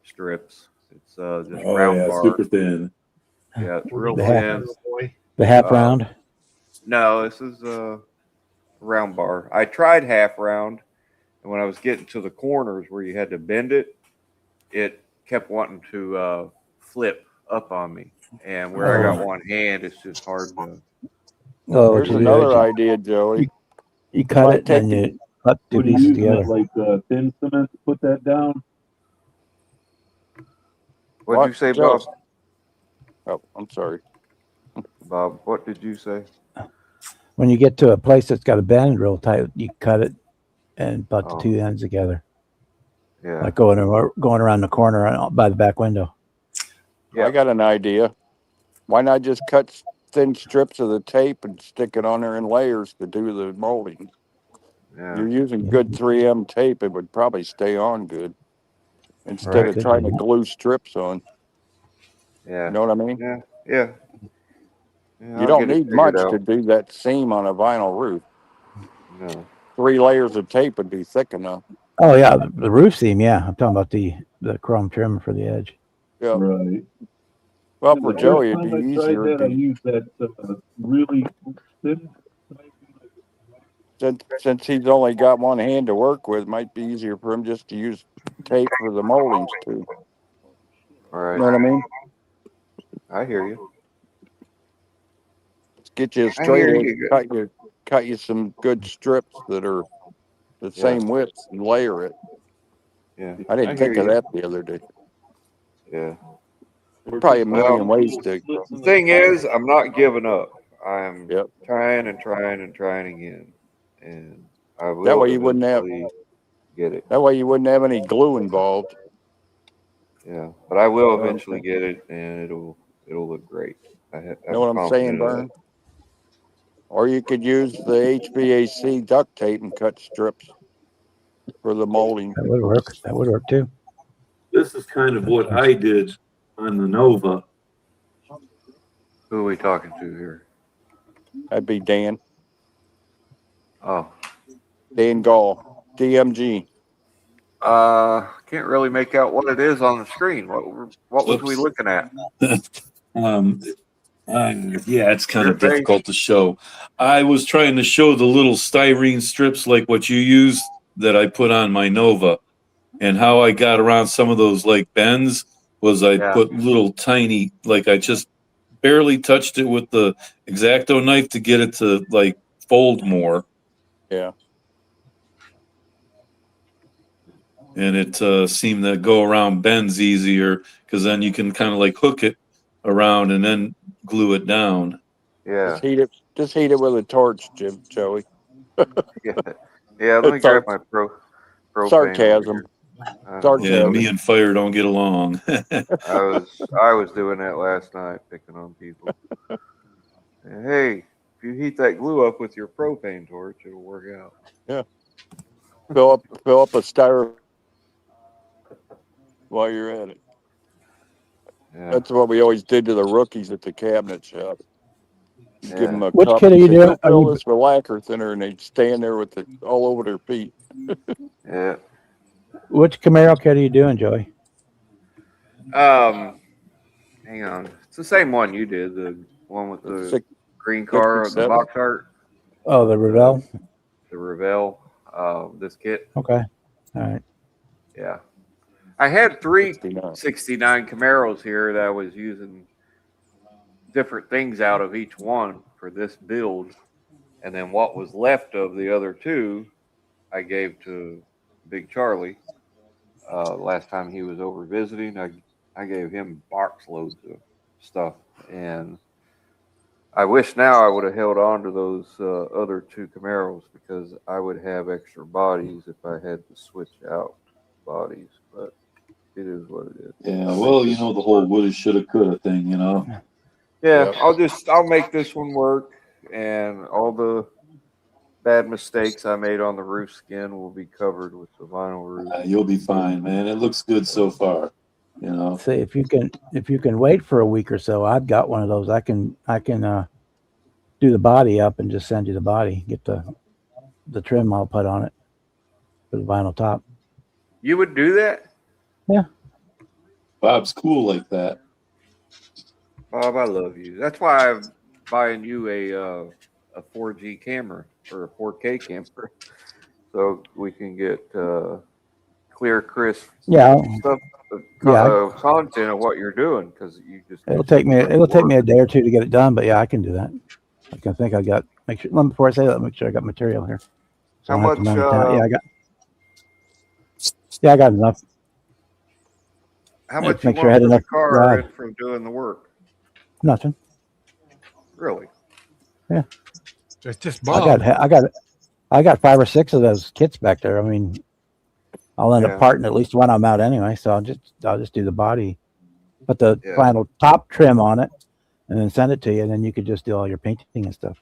strips. It's just Oh round yeah, bar. super thin. Yeah, it's real The half- thin. The half round. No, this is a round bar. I tried half round, and when I was getting to the corners where you had to bend it, it kept wanting to flip up on me. And where I got one hand, it's just hard to. Oh, Here's what you another do, idea, Joey. you cut Might it and take you cut two pieces together. Like thin cement to put that down? What'd you say, Bob? Oh, I'm sorry. Bob, what did you say? When you get to a place that's got a bend real tight, you cut it and put the Oh. two ends together, Yeah. like going around the corner by the back window. Yeah. I got an idea. Why not just cut thin strips of the tape and stick it on there in layers to do the molding? Yeah. You're using good 3M tape, it would probably stay on good instead Right. of trying to glue strips on. Yeah. You know what I mean? Yeah. Yeah. Yeah, You I'll don't get it need figured much out. to do that seam on a vinyl roof. No. 3 layers of tape would be thick enough. Oh yeah, the roof seam. Yeah, I'm talking about the chrome trim for the edge. Yeah. Right. Well, And for the Joey, first it'd time be I tried easier. that, I used that really thin. Since he's only got one hand to work with, it might be easier for him just to use tape for the moldings too. All right. You know what I mean? I hear you. Let's get you a I straight hear edge, you. cut you some good strips that are the Yeah. same width and layer it. Yeah. I didn't hear think of you. that the other day. Yeah. There's probably a million Well, ways to. the thing is, I'm not giving up. I'm Yep. trying and trying and trying again, and I will That way you wouldn't have. eventually get it. That way you wouldn't have any glue involved. Yeah, but I will eventually get it, and it'll look great. You know what I'm saying, Vern? Or you could use the HVAC duct tape and cut strips for the molding. That would work. That would work too. This is kind of what I did on the Nova. Who are we talking to here? That'd be Dan. Oh, Dan Gall, DMG. Can't really make out what it is on the screen. What was we Oops. looking at? Yeah, it's kind Your of face. difficult to show. I was trying to show the little styrene strips like what you use that I put on my Nova, and how I got around some of those like bends was I Yeah. put little tiny, like I just barely touched it with the X-Acto knife to get it to like fold more. Yeah. And it seemed to go around bends easier because then you can kind of like hook it around and then glue it down. Yeah. Just heat it with a torch, Joey. Yeah. Yeah. Let me It's grab my propane. sarcasm. Yeah, me and fire don't get along. I was doing that last night, picking on people. And, hey, if you heat that glue up with your propane torch, it'll work out. Yeah. Fill up a styrofoam while you're at it. Yeah. That's what we always did to the rookies at the cabinet shop. You give them a Which cup. kit are you and say, doing? "Go Are fill you- this with lacquer thinner," and they'd stand there with it all over their feet. Yeah. Which Camaro kit are you doing, Joey? Hang on. It's the same one you did, the one with the green car, the 67? box art, Oh, the Revell. the Revell. This kit. Okay. All right. Yeah. I had three 69. 69 Camaros here that I was using different things out of each one for this build. And then what was left of the other two, I gave to Big Charlie. Last time he was over visiting, I gave him box loads of stuff. And I wish now I would have held on to those other two Camaros because I would have extra bodies if I had to switch out bodies. But it is what it is. Yeah, well, you know, the whole woulda, shoulda, coulda thing, you know. Yeah, I'll make this one work, and all the bad mistakes I made on the roof skin will be covered with the vinyl roof. You'll be fine, man. It looks good so far, you know. See if you can wait for a week or so. I've got one of those. I can do the body up and just send you the body. Get the trim I'll put on it for the vinyl top. You would do that? Bob's cool like that. Bob, I love you. That's why I'm buying you a 4G camera or a 4K camera, so we can get clear, crisp stuff, content of what you're doing. Because you just It'll take me a day or two to get it done, but yeah, I can do that. I think I got make sure. Before I say that, make sure I got material here. So How I don't have to much, number it down. I got enough. How much make you sure I want had for the enough car ride. in from doing the work? Nothing. Really? Yeah. It's just Bob. I got 5 or 6 of those kits back there. I mean, I'll end up parting at least one of them out anyway. So I'll just do the body, put the final top trim on it, and then send it to you. And then you could just do all your painting and stuff.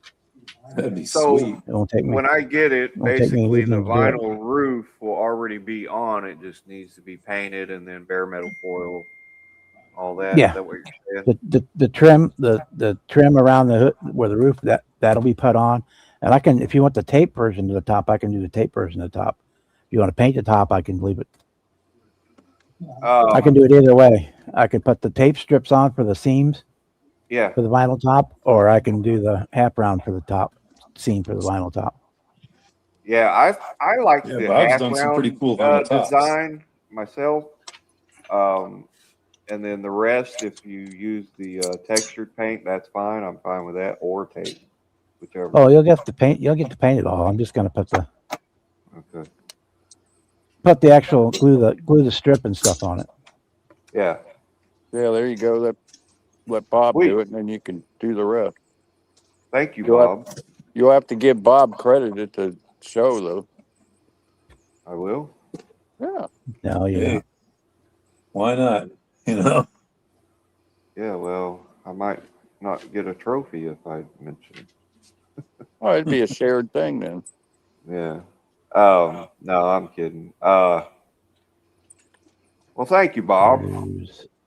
That'd be So sweet. It won't take me. when I get it, won't take me an basically the evening to do it. vinyl roof will already be on. It just needs to be painted and then bare metal foil, all that. Yeah. Is that what you're saying? The trim the trim around the hood where the roof that'll be put on, and I can, if you want the tape version to the top, I can do the tape version of the top. If you want to paint the top, I can leave it. I can do it either way. I could put the tape strips on for the seams, Yeah. for the vinyl top, or I can do the half round for the top seam for the vinyl top. Yeah, I like the Bob's half done some round pretty cool vinyl tops. design myself. And then the rest, if you use the textured paint, that's fine. I'm fine with that, or tape, whichever. Oh, you'll get to paint it all. I'm just gonna put the actual glue the strip and stuff on it. Yeah. Yeah, there you go. Let Bob do it, and then you can do the rest. Thank you, Bob. You'll have to give Bob credit at the show, though. I will. Yeah. No, Hey, why not? You know. Yeah, well, I might not get a trophy if I mention it. Oh, it'd be a shared thing then. Yeah. No, I'm kidding. Well, thank you, Bob.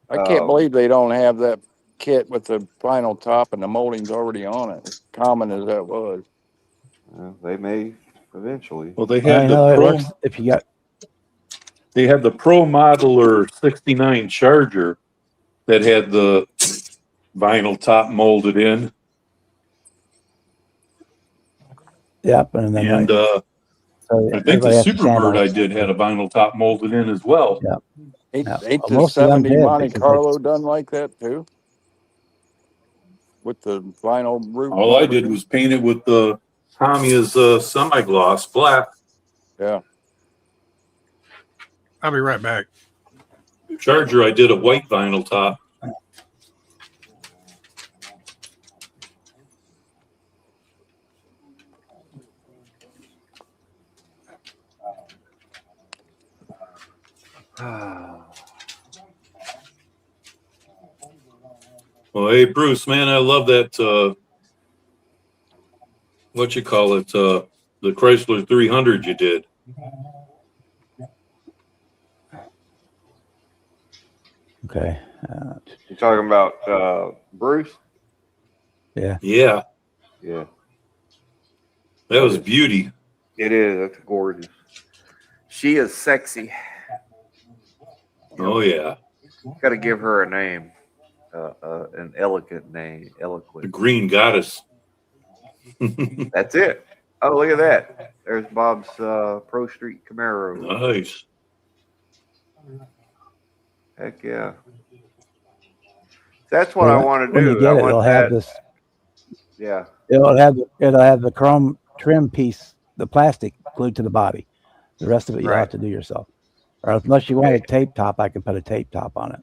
I can't believe they don't have that kit with the final top and the molding's already on it. As common as that was. They may eventually. Well, they had the Pro. If you got. They had the Pro Modeler 69 Charger that had the vinyl top molded in. Yep, and then I think the Superbird I did had a vinyl top molded in as well. Yep. Ain't the 70 Monte Carlo done like that too? With the vinyl roof? All I did was paint it with the Tamiya's semi-gloss black. Yeah. I'll be right back. Charger, I did a white vinyl top. Well, hey, Bruce, man, I love that, what you call it, the Chrysler 300 you did. Okay. You talking about Bruce? Yeah. Yeah. Yeah. That was beauty. It is. That's gorgeous. She is sexy. Oh, yeah. Got to give her a name, an elegant name, eloquent. The Green Goddess. That's it. Oh, look at that. There's Bob's Pro Street Camaro. Nice. Heck yeah. That's what I want to When do. you get it, it'll have this. Yeah. It'll have the chrome trim piece, the plastic glued to the body. The rest of it you have to do yourself. Or unless you want a tape top, I can put a tape top on it.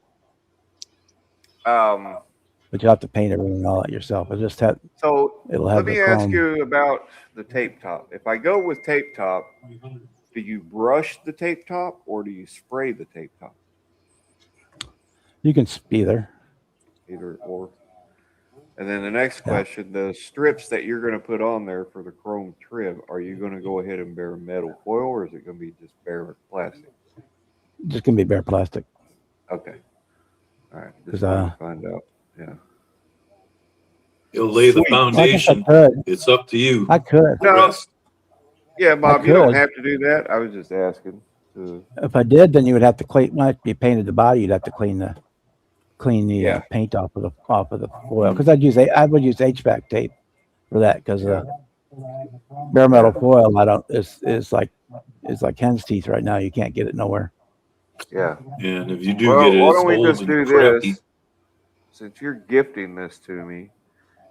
But you'll have to paint everything and all that yourself. It'll just have. So it'll have let me ask you about the tape top. If I go with tape top, do you brush the tape top or do you spray the tape top? You can either. Either or. And then the next question, the strips that you're going to put on there for the chrome trim, are you going to go ahead and bare metal foil or is it going to be just bare plastic? Just gonna be bare plastic. Okay. All right. Just Because trying to find out. Yeah. You'll lay the foundation. It's up to you. I could. No. Yeah, Bob, you don't could. have to do that. I was just asking. If I did, then you would have to clean. When you painted the body, you'd have to clean the Yeah. paint off of the foil. Because I would use HVAC tape for that. Because bare metal foil, is like hen's teeth right now. You can't get it nowhere. Yeah. And if you do Well, get it, why it's don't we old just and do crappy. this? Since you're gifting this to me,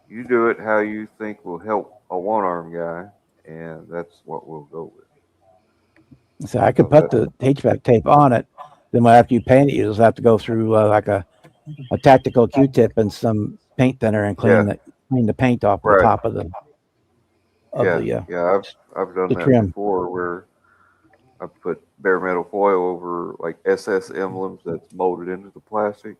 you do it how you think will help a one-arm guy, and that's what we'll go with. So I could put the HVAC tape on it. Then after you paint it, you just have to go through like a tactical Q-tip and some paint thinner and clean the paint off the top of the I've done the that trim. before where I put bare metal foil over like SS emblems that's molded into the plastic.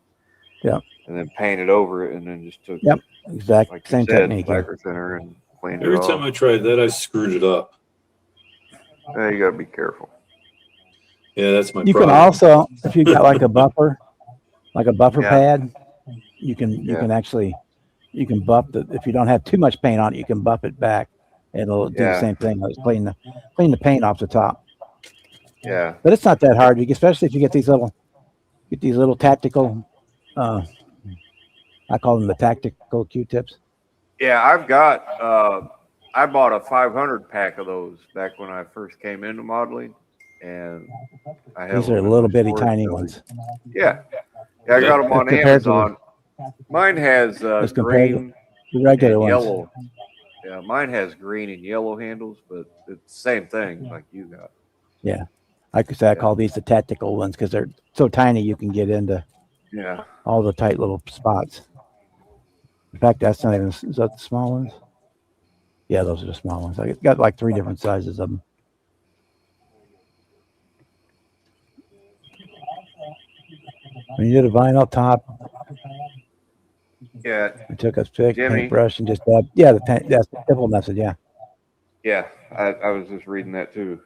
Yeah. And then painted over it, and then just took exact like same you said, technique. lacquer thinner and cleaned Every it time off. I tried that, I screwed it up. You gotta be careful. Yeah, that's my You problem. can also, if you got like a buffer Yeah. pad, you can actually buff if you don't have too much paint on it, you can buff it back. It'll do the Yeah. same thing. Let's clean the paint off the top. Yeah. But it's not that hard, especially if you get these little tactical. I call them the tactical Q-tips. Yeah, I've got. I bought a 500 pack of those back when I first came into modeling, and I have. These are them in little my bitty storage tiny building. ones. Yeah, I got them on Compared to Amazon. Mine has as compared to green the regular and ones. yellow. Yeah, mine has green and yellow handles, but it's the same thing like you got. Yeah, like I said, I call these the tactical ones because they're so tiny you can get into all the tight little spots. In fact, that's not even, is that the small ones? Yeah, those are the small ones. I got like 3 different sizes of them. When you did a vinyl top, Yeah. I took a thick Jimmy. paintbrush and just dabbed. Yeah, that's the simple method. Yeah. Yeah, I was just reading that too.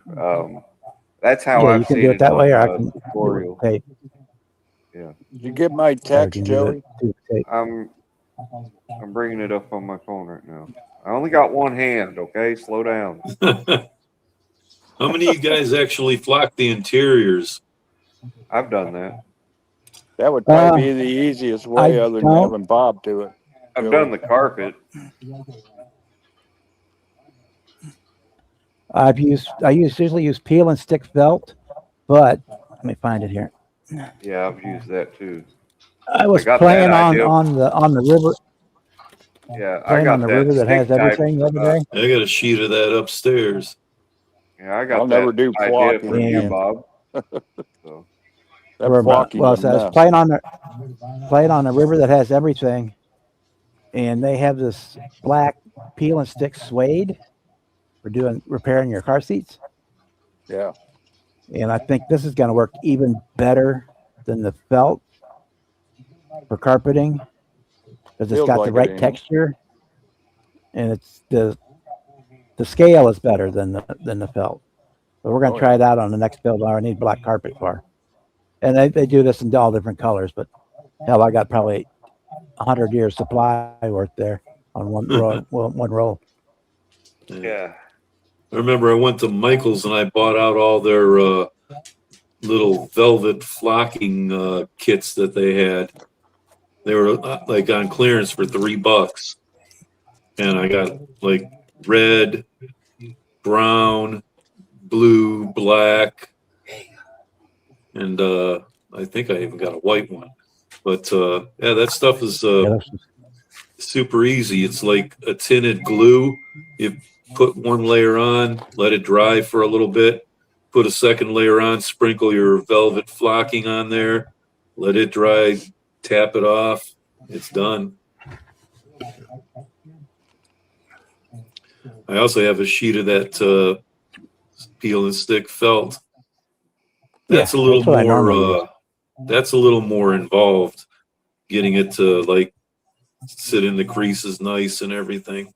That's how Yeah, I've you can seen do it that on way, or I the can do it tutorial. with tape. Yeah. Did you get my Or you text, can do Joey? it with tape. I'm bringing it up on my phone right now. I only got one hand. Okay, slow down. How many of you guys actually flock the interiors? I've done that. That would probably be the easiest way, I other than don't- having Bob do it. I've done the carpet. I usually use peel and stick felt, but let me find it here. Yeah, I've used that too. I was got playing that on idea. on the river. Yeah, I Playing got on the that river that has stick type, everything the other day. I got a sheet of that upstairs. Yeah, I got I'll that never do idea flocking from you, again. Bob. So, That Well, flocking I is was nuts. playing on a river that has everything, and they have this black peel and stick suede for repairing your car seats. Yeah. And I think this is going to work even better than the felt for carpeting because it's Feels got like the it, right ain't it? texture, and it's the scale is better than the felt. But we're going to Oh, try it out on the next build I need black carpet for. And they do this in all different colors, but hell, I got probably 100 years supply worth there on one roll. One roll. yeah. I remember I went to Michael's and I bought out all their little velvet flocking kits that they had. They were like on clearance for $3. And I got like red, brown, blue, black, and I think I even got a white one. But yeah, that stuff is super easy. It's like a tinted glue. You put one layer on, let it dry for a little bit, put a second layer on, sprinkle your velvet flocking on there, let it dry, tap it off. It's done. I also have a sheet of that peel and stick felt. That's Yeah, a little that's what I normally more. That's a little more involved. Getting it to like sit in the creases nice and everything.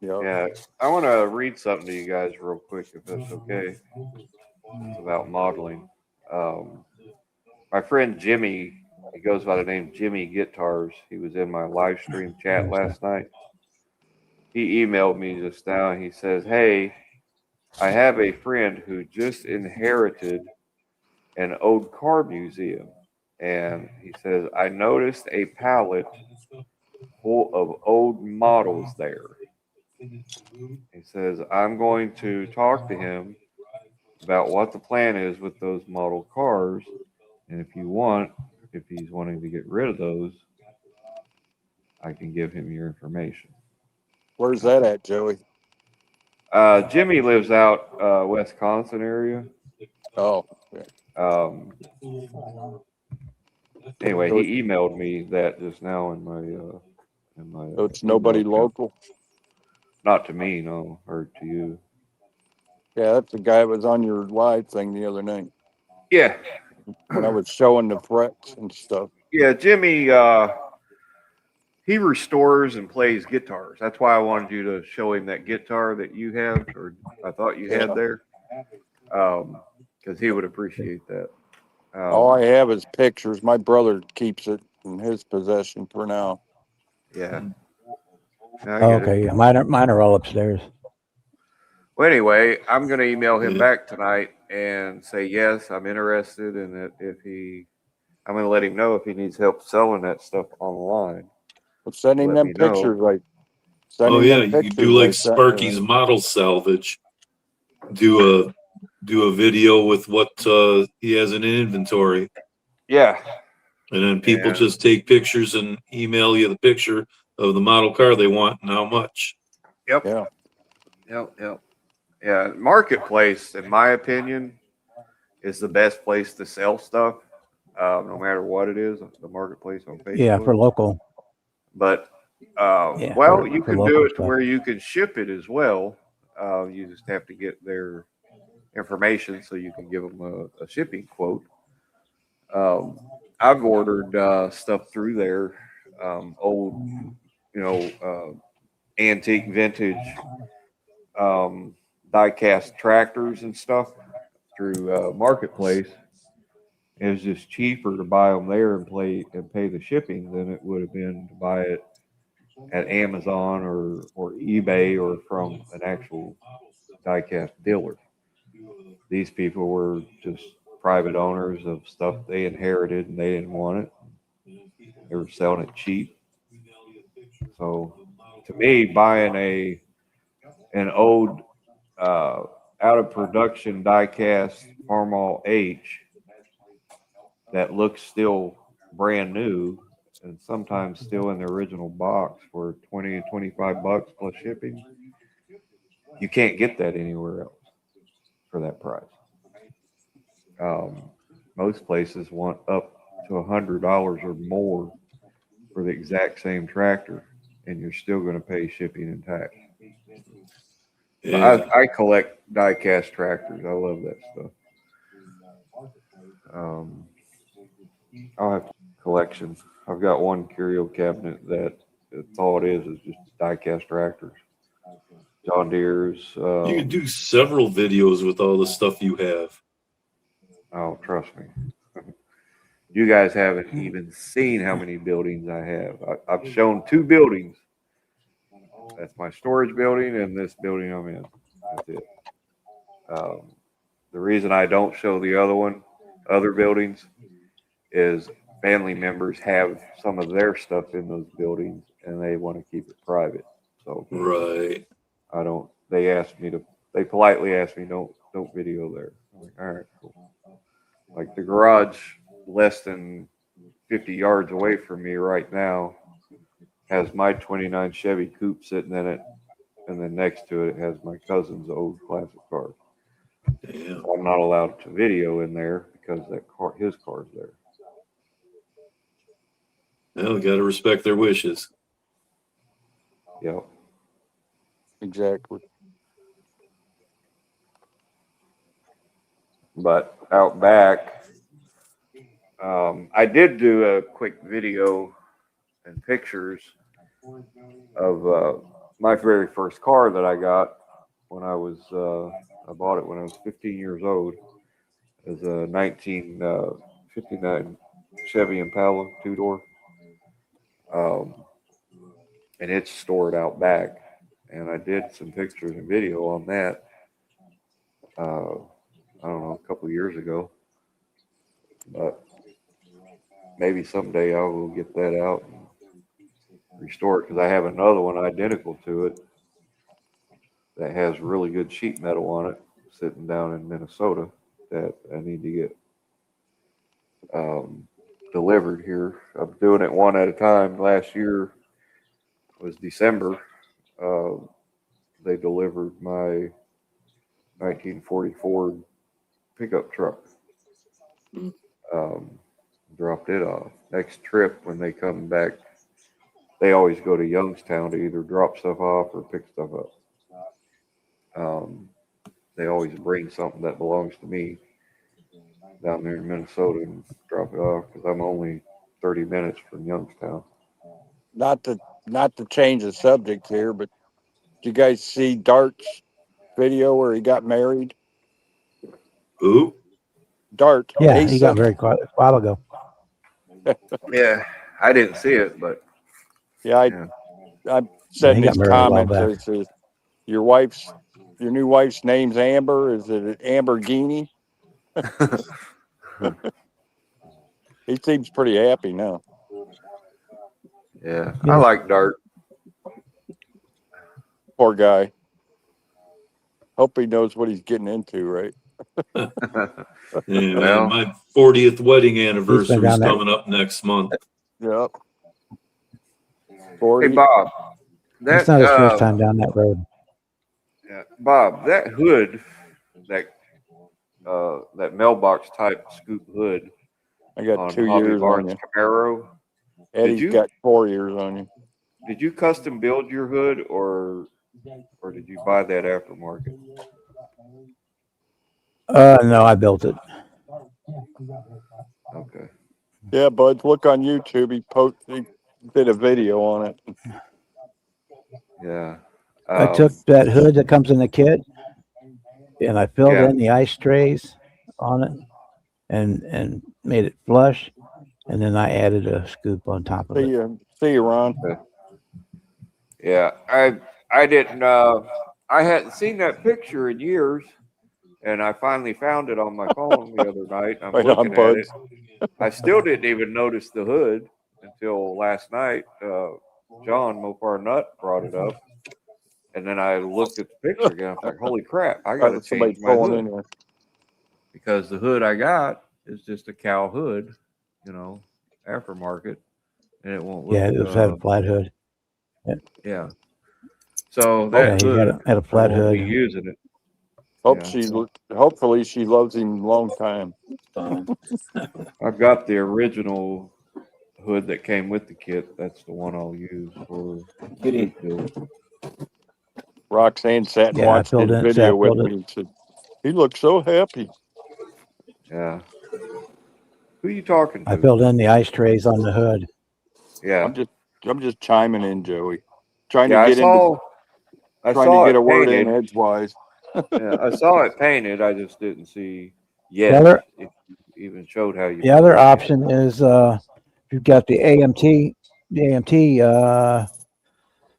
Yeah, I want to read something to you guys real quick, if that's okay. It's about modeling. My friend Jimmy, he goes by the name Jimmy Guitars. He was in my live stream chat last night. He emailed me just now. He says, "Hey, I have a friend who just inherited an old car museum. And he says, I noticed a pallet full of old models there. He says, I'm going to talk to him about what the plan is with those model cars. And if he's wanting to get rid of those, I can give him your information. Where's that at, Joey? Jimmy lives out Wisconsin area. Oh, anyway, he emailed me that just now in my. So it's nobody local. Not to me, no, or to you. Yeah, that's the guy that was on your live thing the other night. Yeah, when I was showing the frets and stuff. Yeah, Jimmy. He restores and plays guitars. That's why I wanted you to show him that guitar that you have, or I thought you had there, because he would appreciate that. All I have is pictures. My brother keeps it in his possession for now. Yeah. Okay, yeah. Mine are all upstairs. Well, anyway, I'm going to email him back tonight and say, yes, I'm interested. And that I'm going to let him know if he needs help selling that stuff online. Well, send him them pictures. Oh yeah, you can do like Sparky's Model Salvage. Do a video with what he has in inventory. Yeah. And then people just take pictures and email you the picture of the model car they want and how much. Yep. Yeah. Marketplace, in my opinion, is the best place to sell stuff, no matter what it is. The marketplace on Facebook. Yeah, for local. But you can do it to where you can ship it as well. You just have to get their information so you can give them a shipping quote. I've ordered stuff through there, old, antique, vintage, die-cast tractors and stuff through Marketplace. It was just cheaper to buy them there and pay the shipping than it would have been to buy it at Amazon or eBay or from an actual die-cast dealer. These people were just private owners of stuff they inherited and they didn't want it. They were selling it cheap. So to me, buying an old out of production die-cast Farmall H that looks still brand new and sometimes still in the original box for $20 to $25 plus shipping, you can't get that anywhere else for that price. Most places want up to $100 or more for the exact same tractor, and you're still going to pay shipping and tax. Yeah. I collect die-cast tractors. I love that stuff. I'll have collections. I've got one curio cabinet that's all it is just die-cast tractors. John Deere's. You can do several videos with all the stuff you have. Oh, trust me. You guys haven't even seen how many buildings I have. I've shown 2 buildings. That's my storage building and this building I'm in. That's it. The reason I don't show the other buildings, is family members have some of their stuff in those buildings and they want to keep it private. So right. They politely asked me, don't video there. I'm like, all right, cool. Like the garage less than 50 yards away from me right now has my 29 Chevy Coupe sitting in it. And then next to it has my cousin's old classic car. Damn. I'm not allowed to video in there because his car's there. Well, got to respect their wishes. Yep. Exactly. But out back, I did do a quick video and pictures of my very first car that I got when I bought it when I was 15 years old. It was a 1959 Chevy Impala 2-door. And it's stored out back. And I did some pictures and video on that. I don't know, a couple of years ago. But maybe someday I will get that out and restore it because I have another one identical to it that has really good sheet metal on it sitting down in Minnesota that I need to get delivered here. I'm doing it one at a time. Last year was December. They delivered my 1940 Ford pickup truck. Dropped it off. Next trip when they come back, they always go to Youngstown to either drop stuff off or pick stuff up. They always bring something that belongs to me down there in Minnesota and drop it off because I'm only 30 minutes from Youngstown. Not to change the subject here, but did you guys see Dart's video where he got married? Who? Dart. Yeah, he Asa. got married quite a while ago. Yeah, I didn't see it, but Yeah, I said he in got his married a while comments, back. it says, your new wife's name's Amber. Is it Amberghini? He seems pretty happy now. yeah, I like Dart. Poor guy. Hope he knows what he's getting into, right? Yeah, Well, my 40th wedding anniversary is down there. coming up next month. Yep. Hey Bob, It's not his first time down that road. Yeah, Bob, that hood, that mailbox type scoop hood. I got on 2 Hobby years on Barnes you. Camaro. Eddie's got 4 years on you. Did you custom build your hood or did you buy that aftermarket? No, I built it. Okay. Yeah, Bud, look on YouTube. He did a video on it. Yeah. I took that hood that comes in the kit and I filled Yeah. in the ice trays on it and made it flush. And then I added a scoop on top of See it. you, Ron. Yeah, I didn't. I hadn't seen that picture in years, and I finally found it on my phone the other night. I'm Right on, looking at Bud. it. I still didn't even notice the hood until last night. John Mopar Nut brought it up, and then I looked at the picture again. I was like, "Holy crap! I got to Somebody change my pulling hood in here. because the hood I got is just a cow hood, aftermarket, and it won't look." Yeah, it had a flat hood. Yeah. So Yeah, that he hood, had a flat I won't be hood. using it. Hopefully she loves him a long time. I've got the original hood that came with the kit. That's the one I'll use for the build. Roxanne sat and Yeah, I watched his filled it. video I with filled me it. and said, he looks so happy. Yeah. Who are you talking to? I filled in the ice trays on the hood. Yeah. I'm just chiming in, Joey. Trying Yeah, to I get saw get it a word painted. in edgewise. Yeah, I saw it painted. I just didn't see The yet other, if you even showed how you. the other option is you've got the AMT. The AMT,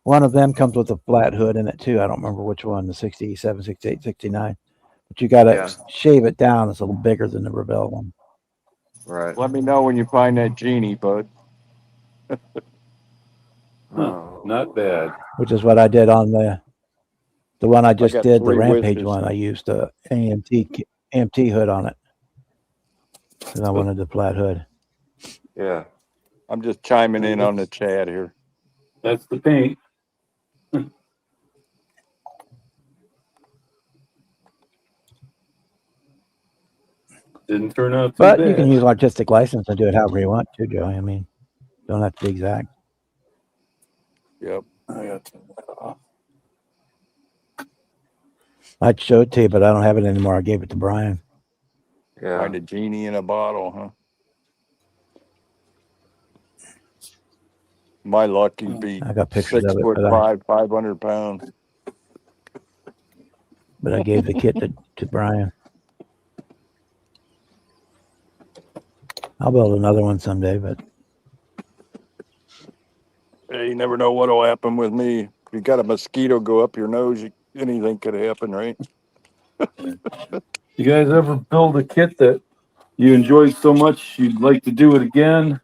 one of them comes with a flat hood in it too. I don't remember which one, the 67, 68, 69. But you got to Yeah. shave it down. It's a little bigger than the Rebel one. Right. Let me know when you find that genie, bud. Not bad. Which is what I did on the one I just got did, the 3 Rampage whiskers. one. I used the AMT hood on it. And I wanted the flat hood. Yeah. I'm just chiming in on the chat here. That's the paint. Didn't turn out too But bad. you can use artistic license and do it however you want to, Joey. I mean, don't have to be exact. Yep. I got to turn that off. I'd show it to you, but I don't have it anymore. I gave it to Brian. Yeah. Find a genie in a bottle, huh? My luck, he'd be I got pictures of it, 6'5", 500 pounds. but I gave the kit to Brian. I'll build another one someday, but Hey, you never know what'll happen with me. If you got a mosquito go up your nose, anything could happen, right? You guys ever build a kit that you enjoyed so much, you'd like to do it again.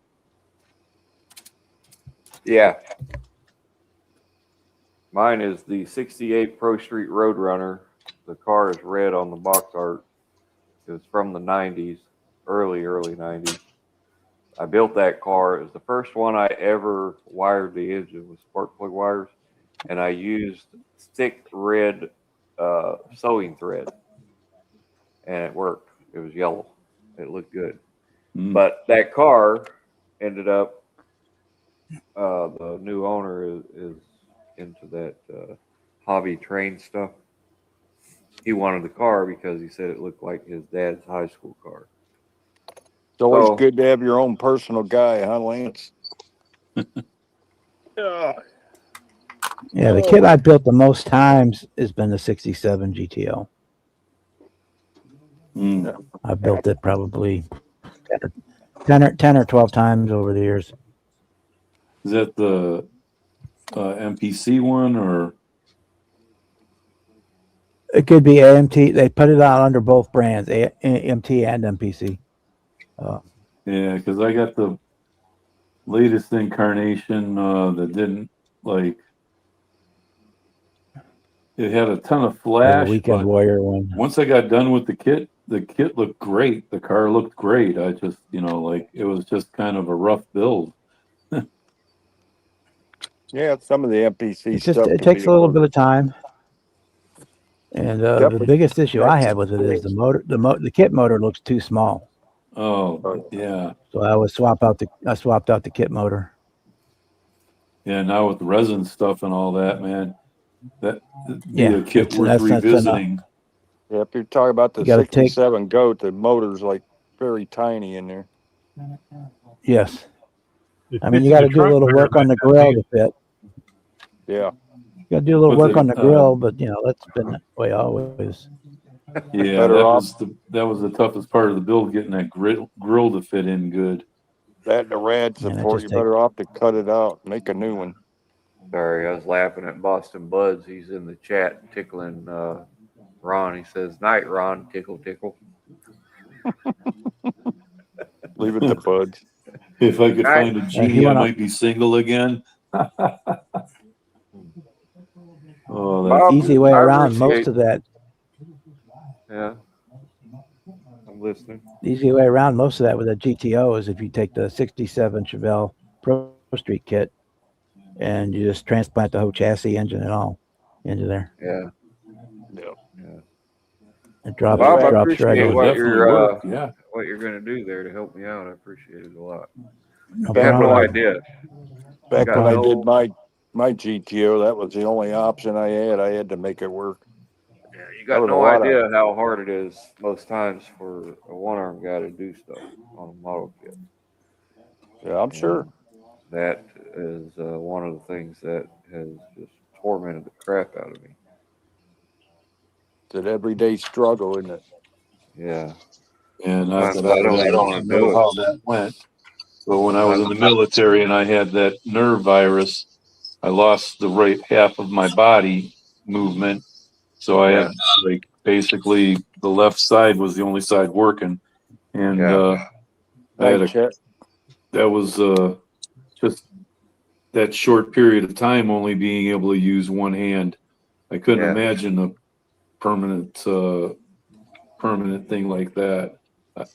Yeah. Mine is the 68 Pro Street Roadrunner. The car is red on the box art. It was from the 90s, early 90s. I built that car. It was the first one I ever wired the engine with spark plug wires. And I used thick red sewing thread. And it worked. It was yellow. It looked good. But that car ended up, the new owner is into that hobby train stuff. He wanted the car because he said it looked like his dad's high school car. It's always good to have your own personal guy, huh, Lance? Yeah, the kit I built the most times has been the 67 GTO. I built it probably 10 or 12 times over the years. Is that the MPC one or? It could be AMT. They put it out under both brands, AMT and MPC. Yeah, because I got the latest incarnation that didn't like. It had a ton of flash. The Weekend Warrior one. Once I got done with the kit looked great. The car looked great. I just, like it was just kind of a rough build. Yeah, some of the MPC stuff. It takes a little bit of time. And the biggest issue I had with it is the motor. The kit motor looks too small. Oh, yeah. So I swapped out the kit motor. Yeah, now with the resin stuff and all that, man, that Yeah, the kit worth revisiting. Yeah, if you're talking about the 67 GOAT, the motor's like very tiny in there. Yes. I mean, you got to do a little work on the grill to fit. Yeah. You got to do a little work on the grill, but that's been that way always. Yeah, that was the toughest part of the build, getting that grill to fit in good. That and the rad support, you're better off to cut it out, make a new one. Sorry, I was laughing at Boston Buds. He's in the chat tickling Ron. He says, "Night, Ron. Tickle, tickle." Leave it to Buds. If I could find a genie, I might be single again. Oh, that's easy way around most of that. Yeah, I'm listening. The easy way around most of that with a GTO is if you take the 67 Chevelle Pro Street kit and you just transplant the whole chassis, engine, and all into there. Yeah. It drops. Bob, I drops appreciate right what over. you're going to do there to help me out. I appreciate it a lot. No I have no problem. idea. Back Got when I no- did my GTO, that was the only option I had. I had to make it work. You got no idea how hard it is most times for a one-arm guy to do stuff on a model kit. Yeah, I'm sure. That is one of the things that has just tormented the crap out of me. It's an everyday struggle, isn't it? Yeah. And I don't know how that went. So when I was in the military and I had that nerve virus, I lost the right half of my body movement. So I had basically the left side was the only side working. And I had that was just that short period of time only being able to use one hand. I couldn't imagine a permanent thing like that.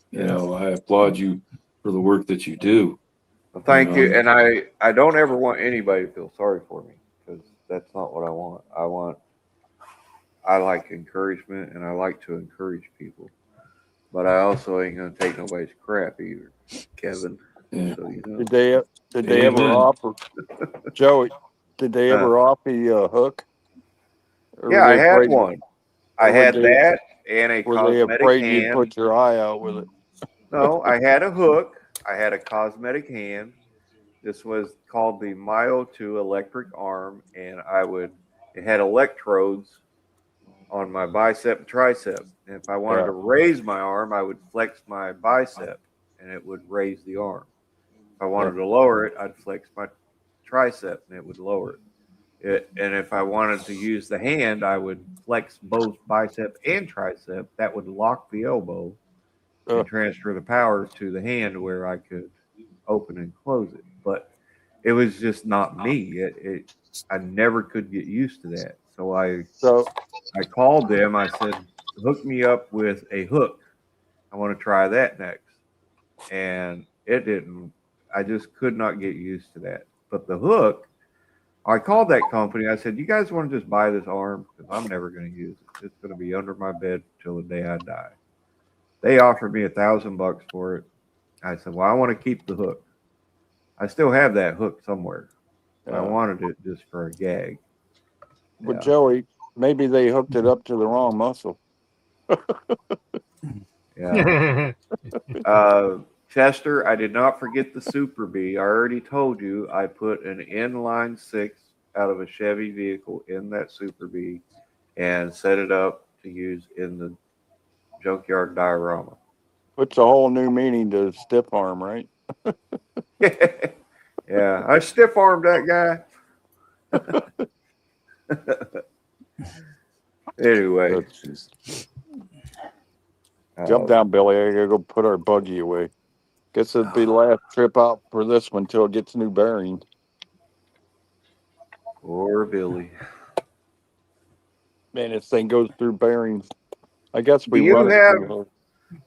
You know, I applaud you for the work that you do. Well, thank you. And I don't ever want anybody to feel sorry for me, because that's not what I want. I like encouragement and I like to encourage people, but I also ain't going to take nobody's crap either, Kevin. Yeah. So, you know. Did they ever offer, Joey, did they ever offer you a hook? Or Yeah, were I they had afraid- one. I or had were they- that and a Were they cosmetic afraid you'd hand. put your eye out with it? No, I had a hook. I had a cosmetic hand. This was called the Myo 2 electric arm, and it had electrodes on my bicep and tricep. And if I wanted to raise my arm, I would flex my bicep and it would raise the arm. If I wanted to lower it, I'd flex my tricep and it would lower it. And if I wanted to use the hand, I would flex both bicep and tricep. That would lock the elbow. and transfer the power to the hand where I could open and close it. But it was just not me. I never could get used to that. So I called them. I said, hook me up with a hook. I want to try that next. And it didn't. I just could not get used to that. But the hook, I called that company. I said, you guys want to just buy this arm? Because I'm never going to use it. It's going to be under my bed till the day I die. They offered me $1,000 for it. I said, well, I want to keep the hook. I still have that hook somewhere. But I wanted it just for a gag. But Joey, maybe they hooked it up to the wrong muscle. Yeah. Chester, I did not forget the Super Bee. I already told you I put an inline 6 out of a Chevy vehicle in that Super Bee and set it up to use in the junkyard diorama. Puts a whole new meaning to stiff arm, right? Yeah, I stiff armed that guy. Anyway. Jump down, Billy. I gotta go put our buggy away. Guess it'll be the last trip out for this one until it gets new bearings. Poor Billy. Man, this thing goes through bearings. I guess we Do you run it have, through.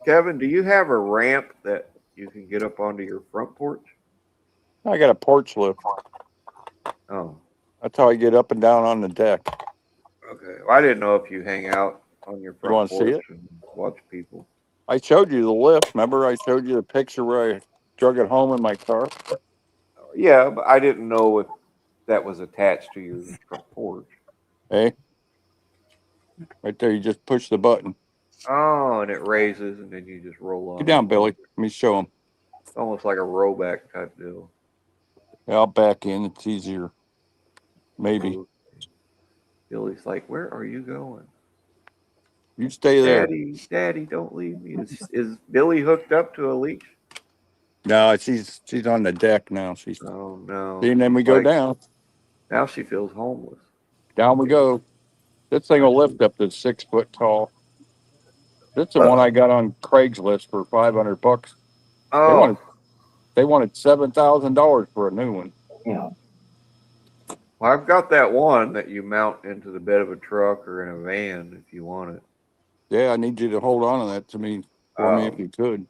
Kevin, do you have a ramp that you can get up onto your front porch? I got a porch lift. Oh. That's how I get up and down on the deck. Okay. Well, I didn't know if you hang out on your front wanna porch see it? and watch people. I showed you the lift. Remember I showed you the picture where I drug it home in my car? Yeah, but I didn't know if that was attached to your front porch. Hey, right there, you just push the button. Oh, and it raises, and then you just roll on. Get down, Billy. Let me show him. It's almost like a rollback type deal. Yeah, I'll back in. It's easier. Maybe. Billy's like, where are you going? You stay there. Daddy, don't leave me. Is Billy hooked up to a leash? No, she's on the deck now. She's. Oh no. See, and then we go down. Now she feels homeless. Down we go. This thing will lift up to 6 foot tall. This is the one I got on Craigslist for $500. Oh. They wanted $7,000 for a new one. Yeah. Well, I've got that one that you mount into the bed of a truck or in a van if you want it. Yeah, I need you to hold on to that to me for me if you could.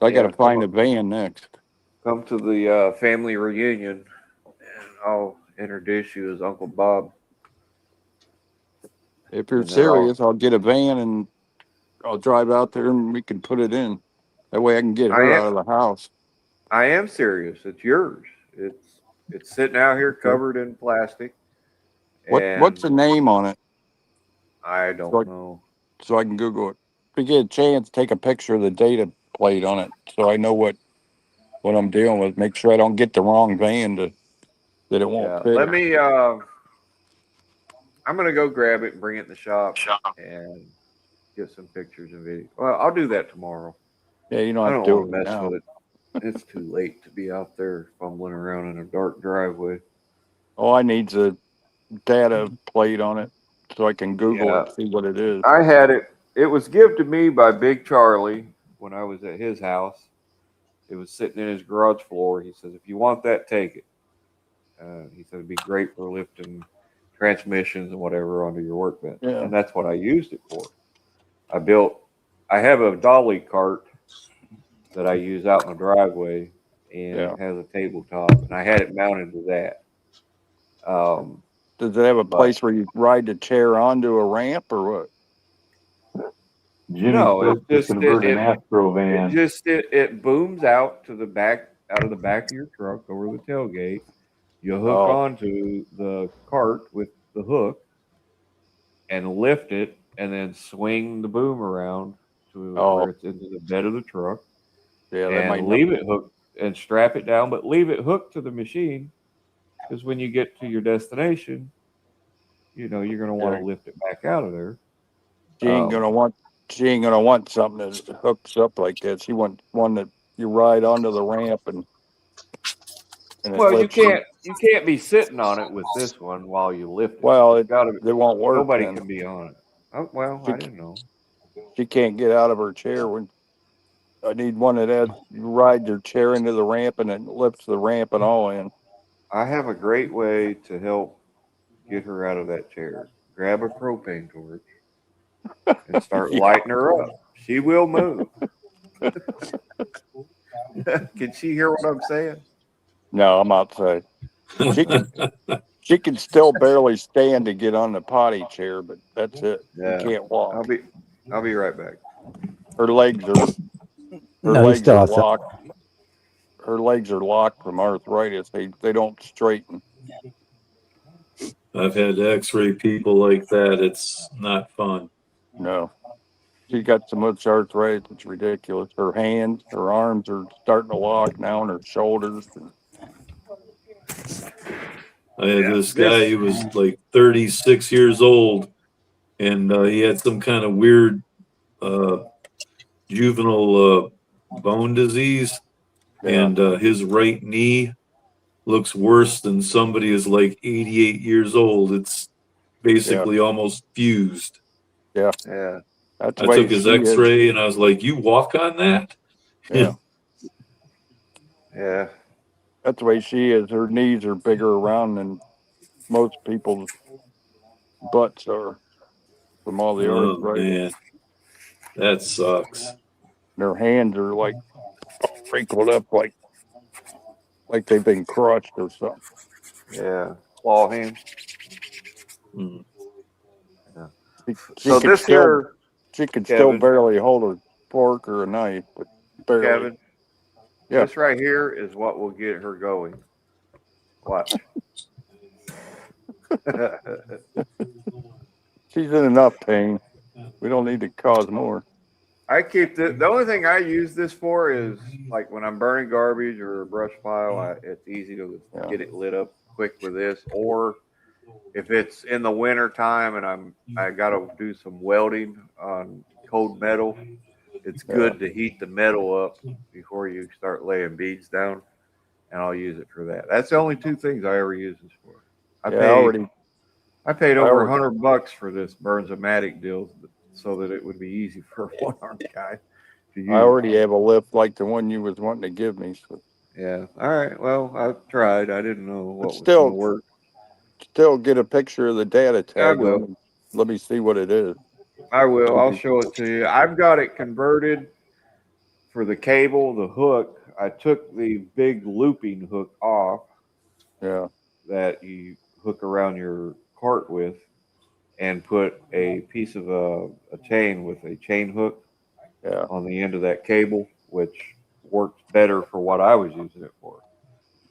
I yeah, got to find a van next. Come to the family reunion, and I'll introduce you as Uncle Bob. If you're serious, I'll get a van and I'll drive out there and we can put it in. That way I can get her out of the house. I am serious. It's yours. It's sitting out here covered in plastic. What's the name on it? I don't know. So I can Google it. If you get a chance, take a picture of the data plate on it so I know what I'm dealing with. Make sure I don't get the wrong van that it won't fit. Let me I'm gonna go grab it and bring it in the shop and get some pictures and video. Well, I'll do that tomorrow. Yeah, you don't I have don't to want do to it mess now. with it. It's too late to be out there fumbling around in a dark driveway. All I need's a data plate on it so I can Google it and see what it is. I had it. It was given to me by Big Charlie when I was at his house. It was sitting in his garage floor. He says, if you want that, take it. He said it'd be great for lifting transmissions and whatever onto your workbench. Yeah. And that's what I used it for. I have a dolly cart that I use out in the driveway, and it has a tabletop, and I had it mounted to that. Does it have a place where you ride the chair onto a ramp or what? No, it's just Astrovan. it booms out to the back, out of the back of your truck over the tailgate. You hook onto the cart with the hook and lift it, and then swing the boom around to where it's into the bed of the truck. Yeah, that might and leave it hooked and strap it down, but leave it hooked to the machine, because when you get to your destination, you're going to want to lift it back out of there. She ain't gonna want something that hooks up like that. She wants one that you ride onto the ramp and well, you can't be sitting on it with this one while you lift it. Well, it won't work. Nobody then. can be on it. Oh, well, I didn't know. She can't get out of her chair when I need one that has you ride your chair into the ramp and it lifts the ramp and all in. I have a great way to help get her out of that chair. Grab a propane torch and start lighting her up. She will move. Can she hear what I'm saying? No, I'm outside. She can still barely stand to get on the potty chair, but that's it. Yeah. You can't walk. I'll be right back. Her legs are No, he's still outside. locked. Her legs are locked from arthritis. They don't straighten. I've had x-ray people like that. It's not fun. No. She got so much arthritis, it's ridiculous. Her hands, her arms are starting to lock now, and her shoulders. I had this guy, he was like 36 years old, and he had some kind of weird juvenile bone disease, and his right knee looks worse than somebody is like 88 years old. It's basically almost fused. Yeah. Yeah. I took his x-ray and I was like, you walk on that? Yeah. Yeah. That's the way she is. Her knees are bigger around than most people's butts are from all the arthritis. Man. That sucks. And her hands are like wrinkled up like they've been crushed or something. Yeah. Claw hands. Mm. Yeah. She can still barely hold a fork or a knife, but barely. Kevin, yeah. This right here is what will get her going. Watch. She's in enough pain. We don't need to cause more. I keep the only thing I use this for is like when I'm burning garbage or a brush pile. It's easy to get it lit up quick with this, or if it's in the winter time and I got to do some welding on cold metal, it's good to heat the metal up before you start laying beads down, and I'll use it for that. That's the only two things I ever use this for. I paid over $100 for this Burns-O-Matic deal so that it would be easy for a one-armed guy to use. I already have a lift like the one you was wanting to give me. So. Yeah. All right. Well, I tried. I didn't know what was going to work. Still get a picture of the data tag. I will. Let me see what it is. I will. I'll show it to you. I've got it converted for the cable, the hook. I took the big looping hook off. Yeah. That you hook around your cart with, and put a piece of a chain with a chain hook on the end of that cable, which worked better for what I was using it for.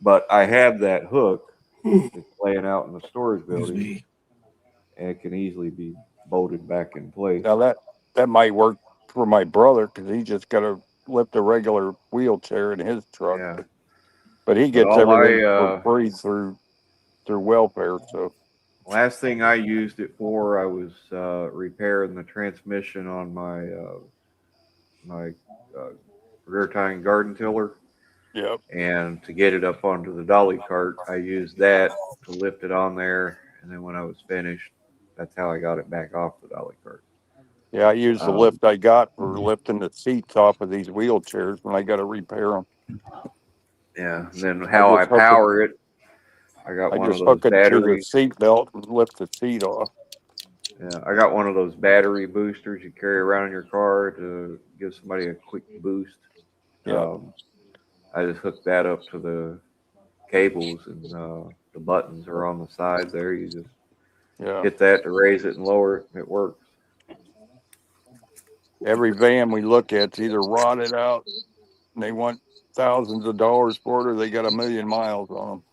But I have that hook. It's laying out in the storage building, and it can easily be bolted back in place. Now that might work for my brother because he just got to lift a regular wheelchair in his truck. Yeah. But he gets everything for free through welfare. So last thing I used it for, I was repairing the transmission on my my rear tying garden tiller. Yep. And to get it up onto the dolly cart, I used that to lift it on there. And then when I was finished, that's how I got it back off the dolly cart. Yeah, I used the lift I got for lifting the seats off of these wheelchairs when I got to repair them. Yeah. And then how I power it, I got one of those battery seat belt and lift the seat off. Yeah, I got one of those battery boosters you carry around in your car to give somebody a quick boost. Yeah. I just hooked that up to the cables, and the buttons are on the side there. You just hit that to raise it and lower it. It works. Every van we look at is either rotted out and they want thousands of dollars for it, or they got 1 million miles on them.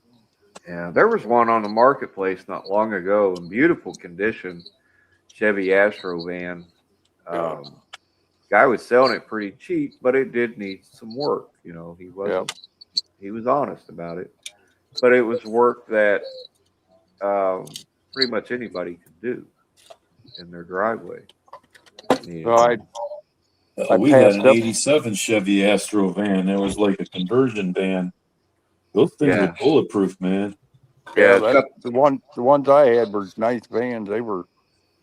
Yeah, there was one on the marketplace not long ago in beautiful condition, Chevy Astro van. Guy was selling it pretty cheap, but it did need some work. You know, he was honest about it, but it was work that pretty much anybody could do in their driveway. we had an 87 Chevy Astro van. That was like a conversion van. Those things were bulletproof, man. Yeah, the ones I had were nice vans.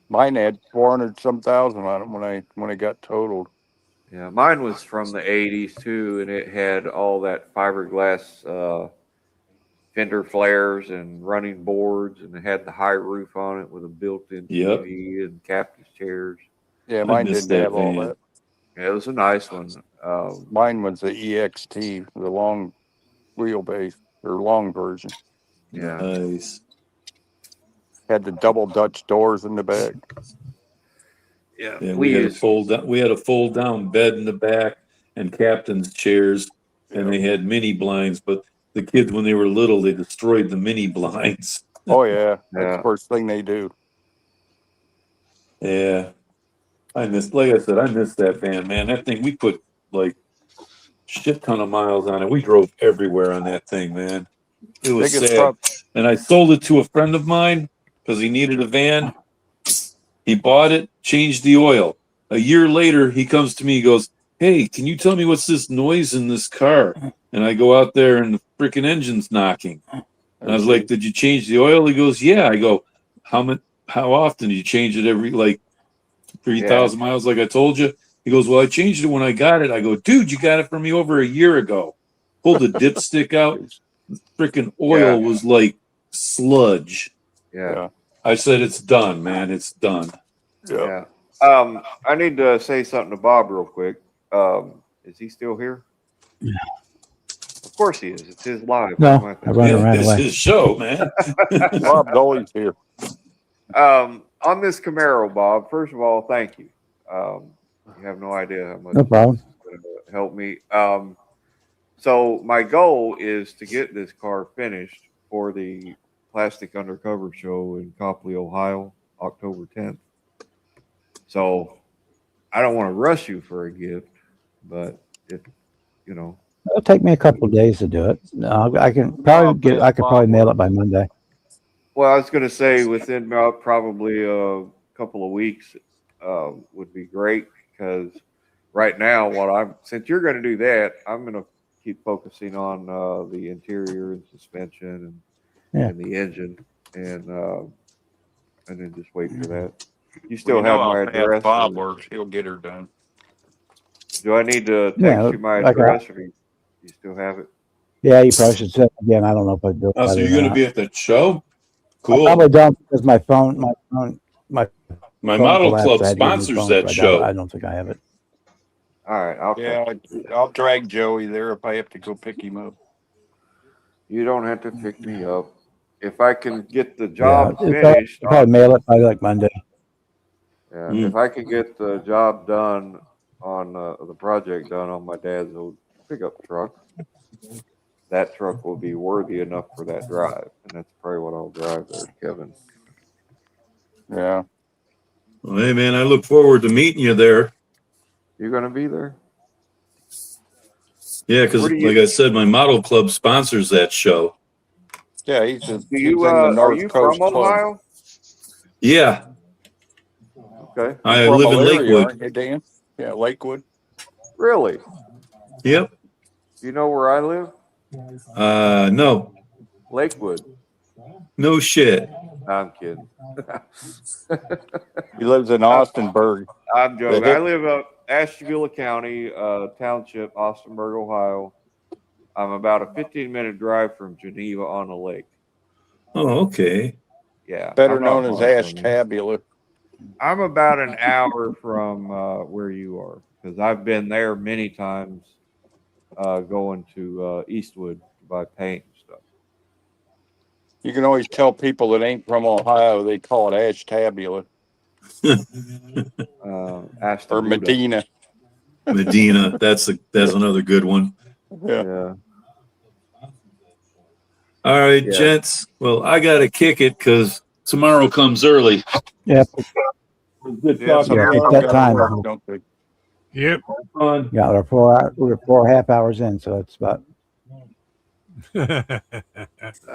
Mine had 400 some thousand on them when I got totaled. Yeah, mine was from the '80s too, and it had all that fiberglass fender flares and running boards, and it had the high roof on it with a built-in Yep. TV and captain's chairs. Yeah, I mine missed didn't that have all van. that. Yeah, it was a nice one. Mine was the EXT, the long wheelbase or long version. Yeah, Nice. Had the double Dutch doors in the back. yeah. Yeah, we had a fold down bed in the back and captain's chairs, and they had mini blinds, but the kids, when they were little, they destroyed the mini blinds. Oh yeah, that's Yeah. the first thing they do. Yeah. I missed that van, man. That thing, we put like shit ton of miles on it. We drove everywhere on that thing, man. It was Biggest sad. prob- And I sold it to a friend of mine because he needed a van. He bought it, changed the oil. A year later, he comes to me, he goes, "Hey, can you tell me what's this noise in this car?" And I go out there and the freaking engine's knocking. And I was like, "Did you change the oil?" He goes, "Yeah." I go, How often do you change it? Every like 3,000 miles, like I told you? He goes, "Well, I changed it when I got it." I go, "Dude, you got it from me over a year ago." Pulled the dipstick out. Freaking oil was like sludge. Yeah. I said, "It's done, man. It's done." Yeah. I need to say something to Bob real quick. Is he still here? Yeah. Of course he is. It's his live. No, I run around It's away. his show, man. Bob's always here. On this Camaro, Bob, first of all, thank you. You have no idea how much No problem. it's gonna help me. So my goal is to get this car finished for the Plastic Undercover show in Copley, Ohio, October 10th. So I don't want to rush you for a gift, but if you know, It'll take me a couple of days to do it. I can probably mail it by Monday. well, I was going to say within about probably a couple of weeks would be great because right now, since you're going to do that, I'm going to keep focusing on the interior and suspension and the engine and then just wait for that. You still have my address? Bob or- works. He'll get her done. Do I need to text Yeah, you my like address, or you still have it? Yeah, you probably should set again. I don't know if I do. Oh, so you're going to be at the show? I Cool. probably don't because my phone. My phone model collapsed. club I had to use my sponsors phone, that so show. I don't think I have it. All right, I'll drag Joey there if I have to go pick him up. You don't have to pick me up. If I can get the job Yeah, finished, I'll probably mail it by like Monday. yeah, if I can get the job done on the project done on my dad's old pickup truck, that truck will be worthy enough for that drive, and that's probably what I'll drive there, Kevin. Yeah. Well, hey, man, I look forward to meeting you there. You're gonna be there? Yeah, because Where do you- like I said, my model club sponsors that show. Yeah, he's in Do you the are North you Coast from Club. Ohio? Yeah, Okay, I From live in Elyria, Lakewood. aren't you, Dan? Yeah, Lakewood. really? Yep. You know where I live? No, Lakewood. no shit. I'm kidding. He lives in Austinburg. I'm joking. The hip- I live up Ashtabula County, Township, Austinburg, Ohio. I'm about a 15-minute drive from Geneva on the lake. Oh, okay. Yeah. Better I'm not known as far from you. Ashtabula. I'm about an hour from where you are because I've been there many times going to Eastwood to buy paint and stuff. You can always tell people that ain't from Ohio, they call it Ashtabula or Ashtabula. Medina. Medina. That's another good one. Yeah. Yeah. All right, Yeah. gents. Well, I got to kick it because tomorrow comes early. Yep. Good Yeah, talking. Yeah, Some it's people that gotta time. work, don't they? Yep. On. Yeah, we're 4.5 hours in, so it's about.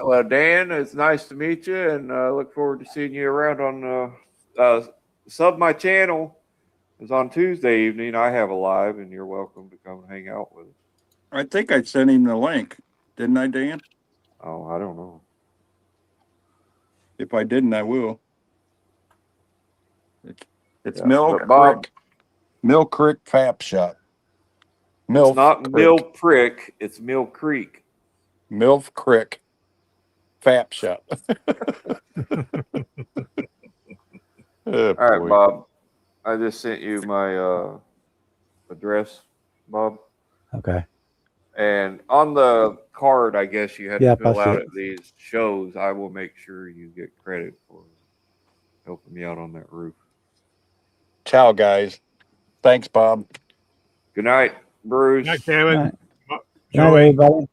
Well, Dan, it's nice to meet you, and look forward to seeing you around on sub my channel. It's on Tuesday evening. I have a live, and you're welcome to come hang out with us. I think I sent him the link. Didn't I, Dan? Oh, I don't know. If I didn't, I will. It's Yeah, Mill but Bob- Creek. Mill Creek Fap Shop. Milf not Creek. Mill Prick, it's Mill Creek. Milf Crick Fap Shop. Oh, All right, boy. Bob. I just sent you my address, Bob. Okay. And on the card, I guess you had Yeah, to fill I see out it. at these shows. I will make sure you get credit for helping me out on that roof. Ciao, guys. Thanks, Bob. Good night, Bruce. Night, Kevin. All right. Bo- Good night, Joey, everybody.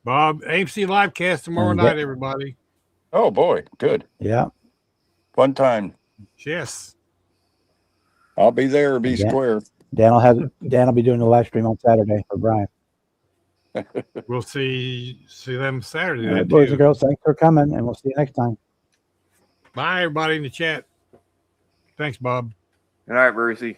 Bob, AMC Livecast tomorrow And night, everybody. Oh, boy. Good. Yeah. Fun time. Yes. I'll be there or be Yeah. square. Dan will be doing the live stream on Saturday for Brian. We'll see them Saturday. All right, then, boys too. and girls, thanks for coming, and we'll see you next time. Bye, everybody in the chat. Thanks, Bob. Good night, Brucey.